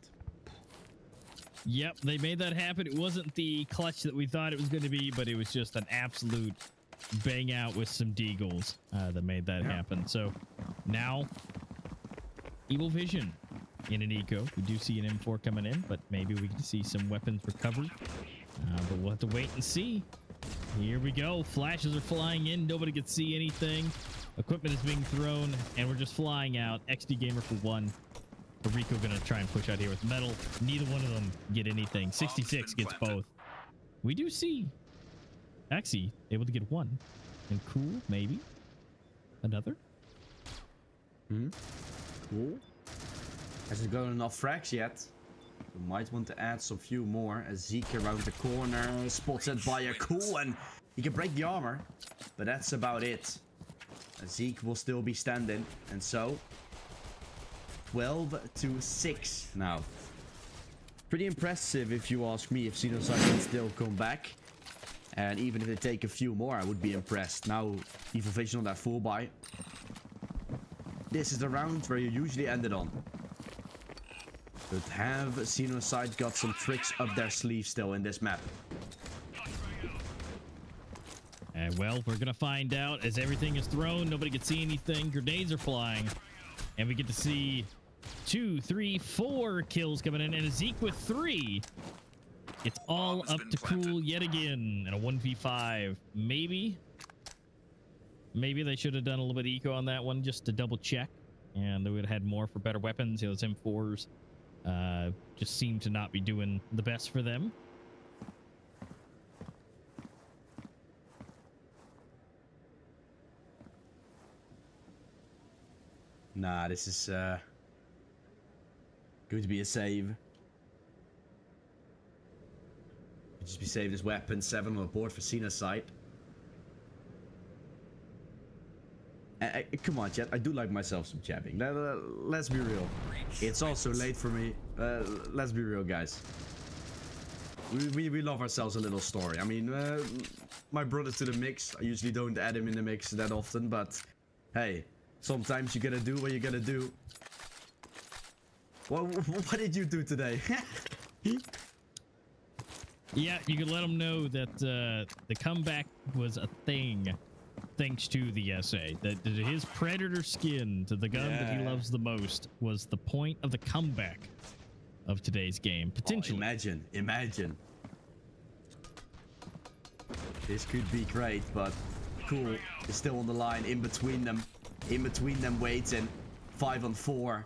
Yep, they made that happen. It wasn't the clutch that we thought it was going to be, but it was just an absolute bang out with some deagles that made that happen. So now, Evil Vision in an eco. We do see an M4 coming in, but maybe we can see some weapons recovered. But we'll have to wait and see. Here we go. Flashes are flying in. Nobody can see anything. Equipment is being thrown, and we're just flying out. XD Gamer for 1. Rico gonna try and push out here with Metal. Neither one of them get anything. 66 gets both. We do see Axie able to get 1. And Cool, maybe. Another. Cool. Hasn't got enough frags yet. We might want to add some few more. A Zeke around the corner. Spots it by a Cool, and he can break the armor. But that's about it. A Zeke will still be standing. And so 12-6 now. Pretty impressive if you ask me, if Xenoside can still come back. And even if they take a few more, I would be impressed. Now, Evil Vision on that full buy. This is the round where you usually end it on. But have Xenoside got some tricks up their sleeve still in this map? And well, we're gonna find out as everything is thrown. Nobody can see anything. Grenades are flying. And we get to see 2, 3, 4 kills coming in, and a Zeke with 3. It's all up to Cool yet again, and a 1v5. Maybe Maybe they should have done a little bit of eco on that one just to double check, and they would have had more for better weapons. You know, those M4s just seem to not be doing the best for them. Nah, this is going to be a save. Just be saving his weapon. 7 on the board for Cena's side. Come on, chat. I do like myself some jabbing. Let's be real. It's also late for me. Let's be real, guys. We love ourselves a little story. I mean, my brother to the mix. I usually don't add him in the mix that often, but hey, sometimes you gotta do what you gotta do. What did you do today? Yeah, you can let him know that the comeback was a thing, thanks to the SA. That his predator skin to the gun that he loves the most was the point of the comeback of today's game. Potentially. Oh, imagine. This could be great, but Cool is still on the line in between them waiting. 5 on 4.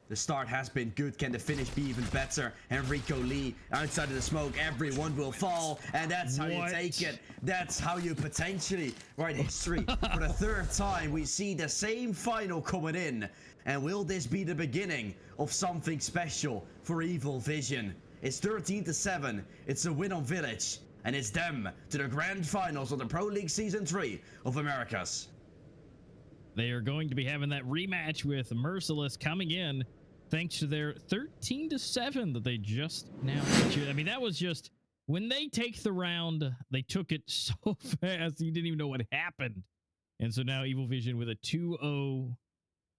The start has been good. Can the finish be even better? Enrico Lee outside of the smoke. Everyone will fall. And that's how you take it. That's how you potentially write history. For the 3rd time, we see the same final coming in. And will this be the beginning of something special for Evil Vision? It's 13-7. It's a win on Village. And it's them to the grand finals of the Pro League Season 3 of Americas. They are going to be having that rematch with Merciless coming in thanks to their 13-7 that they just now secured. I mean, that was just when they take the round, they took it so fast you didn't even know what happened. And so now Evil Vision with a 2-0,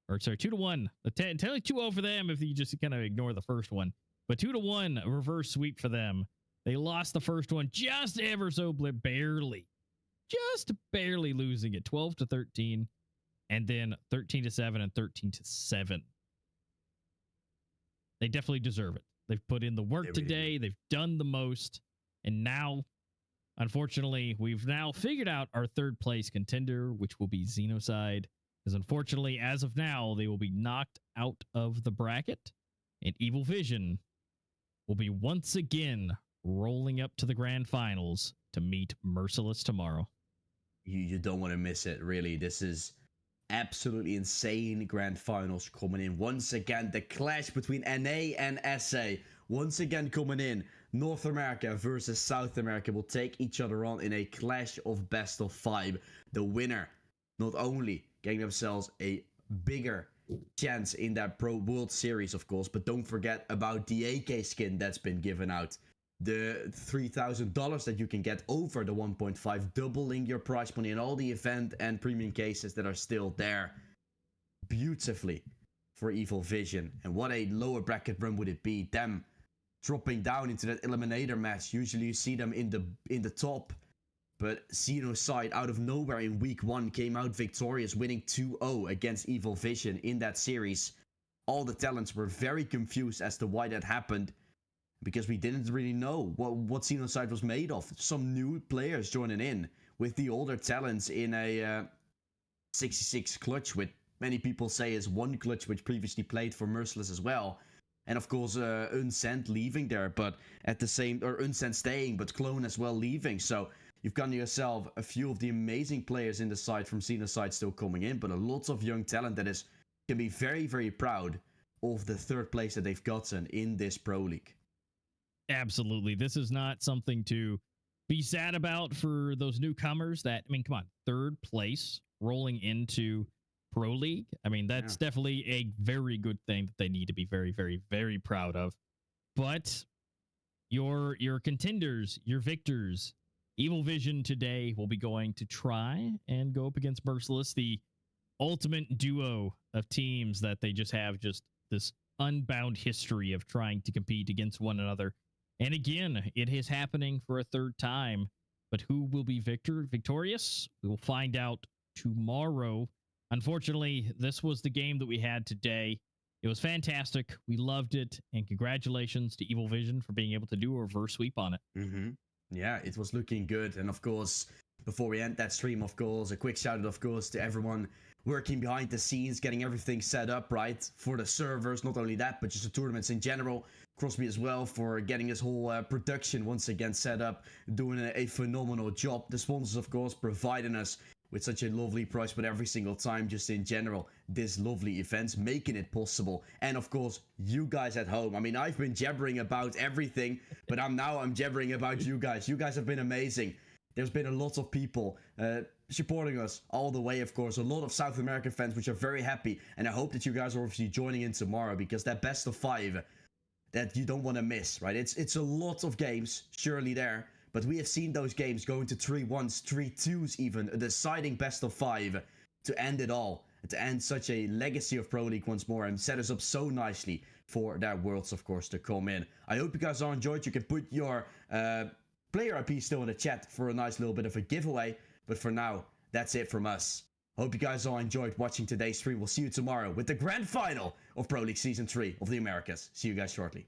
or sorry, 2-1. Technically 2-0 for them if you just kind of ignore the first one. But 2-1 reverse sweep for them. They lost the first one just ever so barely. Just barely losing it. 12-13. And then 13-7 and 13-7. They definitely deserve it. They've put in the work today. They've done the most. And now, unfortunately, we've now figured out our 3rd place contender, which will be Xenocide. Because unfortunately, as of now, they will be knocked out of the bracket. And Evil Vision will be once again rolling up to the grand finals to meet Merciless tomorrow. You don't want to miss it, really. This is absolutely insane grand finals coming in. Once again, the clash between NA and SA. Once again coming in. North America versus South America will take each other on in a clash of best of 5. The winner not only getting themselves a bigger chance in that Pro World Series, of course, but don't forget about the AK skin that's been given out. The $3,000 that you can get over the 1.5, doubling your prize money and all the event and premium cases that are still there. Beautifully for Evil Vision. And what a lower bracket run would it be? Them dropping down into that eliminator match. Usually you see them in the top. But Xenocide out of nowhere in week 1 came out victorious, winning 2-0 against Evil Vision in that series. All the talents were very confused as to why that happened, because we didn't really know what Xenocide was made of. Some new players joining in with the older talents in a 66 clutch, which many people say is one clutch which previously played for Merciless as well. And of course, Unsent leaving there, but at the same, or Unsent staying, but Clone as well leaving. So you've got yourself a few of the amazing players in the side from Xenocide still coming in, but a lot of young talent that can be very, very proud of the 3rd place that they've gotten in this Pro League. Absolutely. This is not something to be sad about for those newcomers that, I mean, come on, 3rd place rolling into Pro League. I mean, that's definitely a very good thing that they need to be very, very, very proud of. But your contenders, your victors, Evil Vision today will be going to try and go up against Merciless, the ultimate duo of teams that they just have just this unbound history of trying to compete against one another. And again, it is happening for a 3rd time. But who will be victorious? We will find out tomorrow. Unfortunately, this was the game that we had today. It was fantastic. We loved it. And congratulations to Evil Vision for being able to do a reverse sweep on it. Yeah, it was looking good. And of course, Before we end that stream, of course, a quick shout out, of course, to everyone working behind the scenes, getting everything set up, right, for the servers. Not only that, but just the tournaments in general. Crosby as well for getting this whole production once again set up, doing a phenomenal job. The sponsors, of course, providing us with such a lovely price, but every single time, just in general, this lovely events, making it possible. And of course, you guys at home. I mean, I've been jabbering about everything, but I'm jabbering about you guys. You guys have been amazing. There's been a lot of people supporting us all the way, of course. A lot of South American fans, which are very happy. And I hope that you guys are obviously joining in tomorrow, because that best of 5 that you don't want to miss, right? It's a lot of games, surely there. But we have seen those games going to 3-1s, 3-2s even. A deciding best of 5 to end it all. To end such a legacy of Pro League once more and set us up so nicely for that Worlds, of course, to come in. I hope you guys all enjoyed. You can put your player IP still in the chat for a nice little bit of a giveaway. But for now, that's it from us. Hope you guys all enjoyed watching today's stream. We'll see you tomorrow with the grand final of Pro League Season 3 of the Americas. See you guys shortly.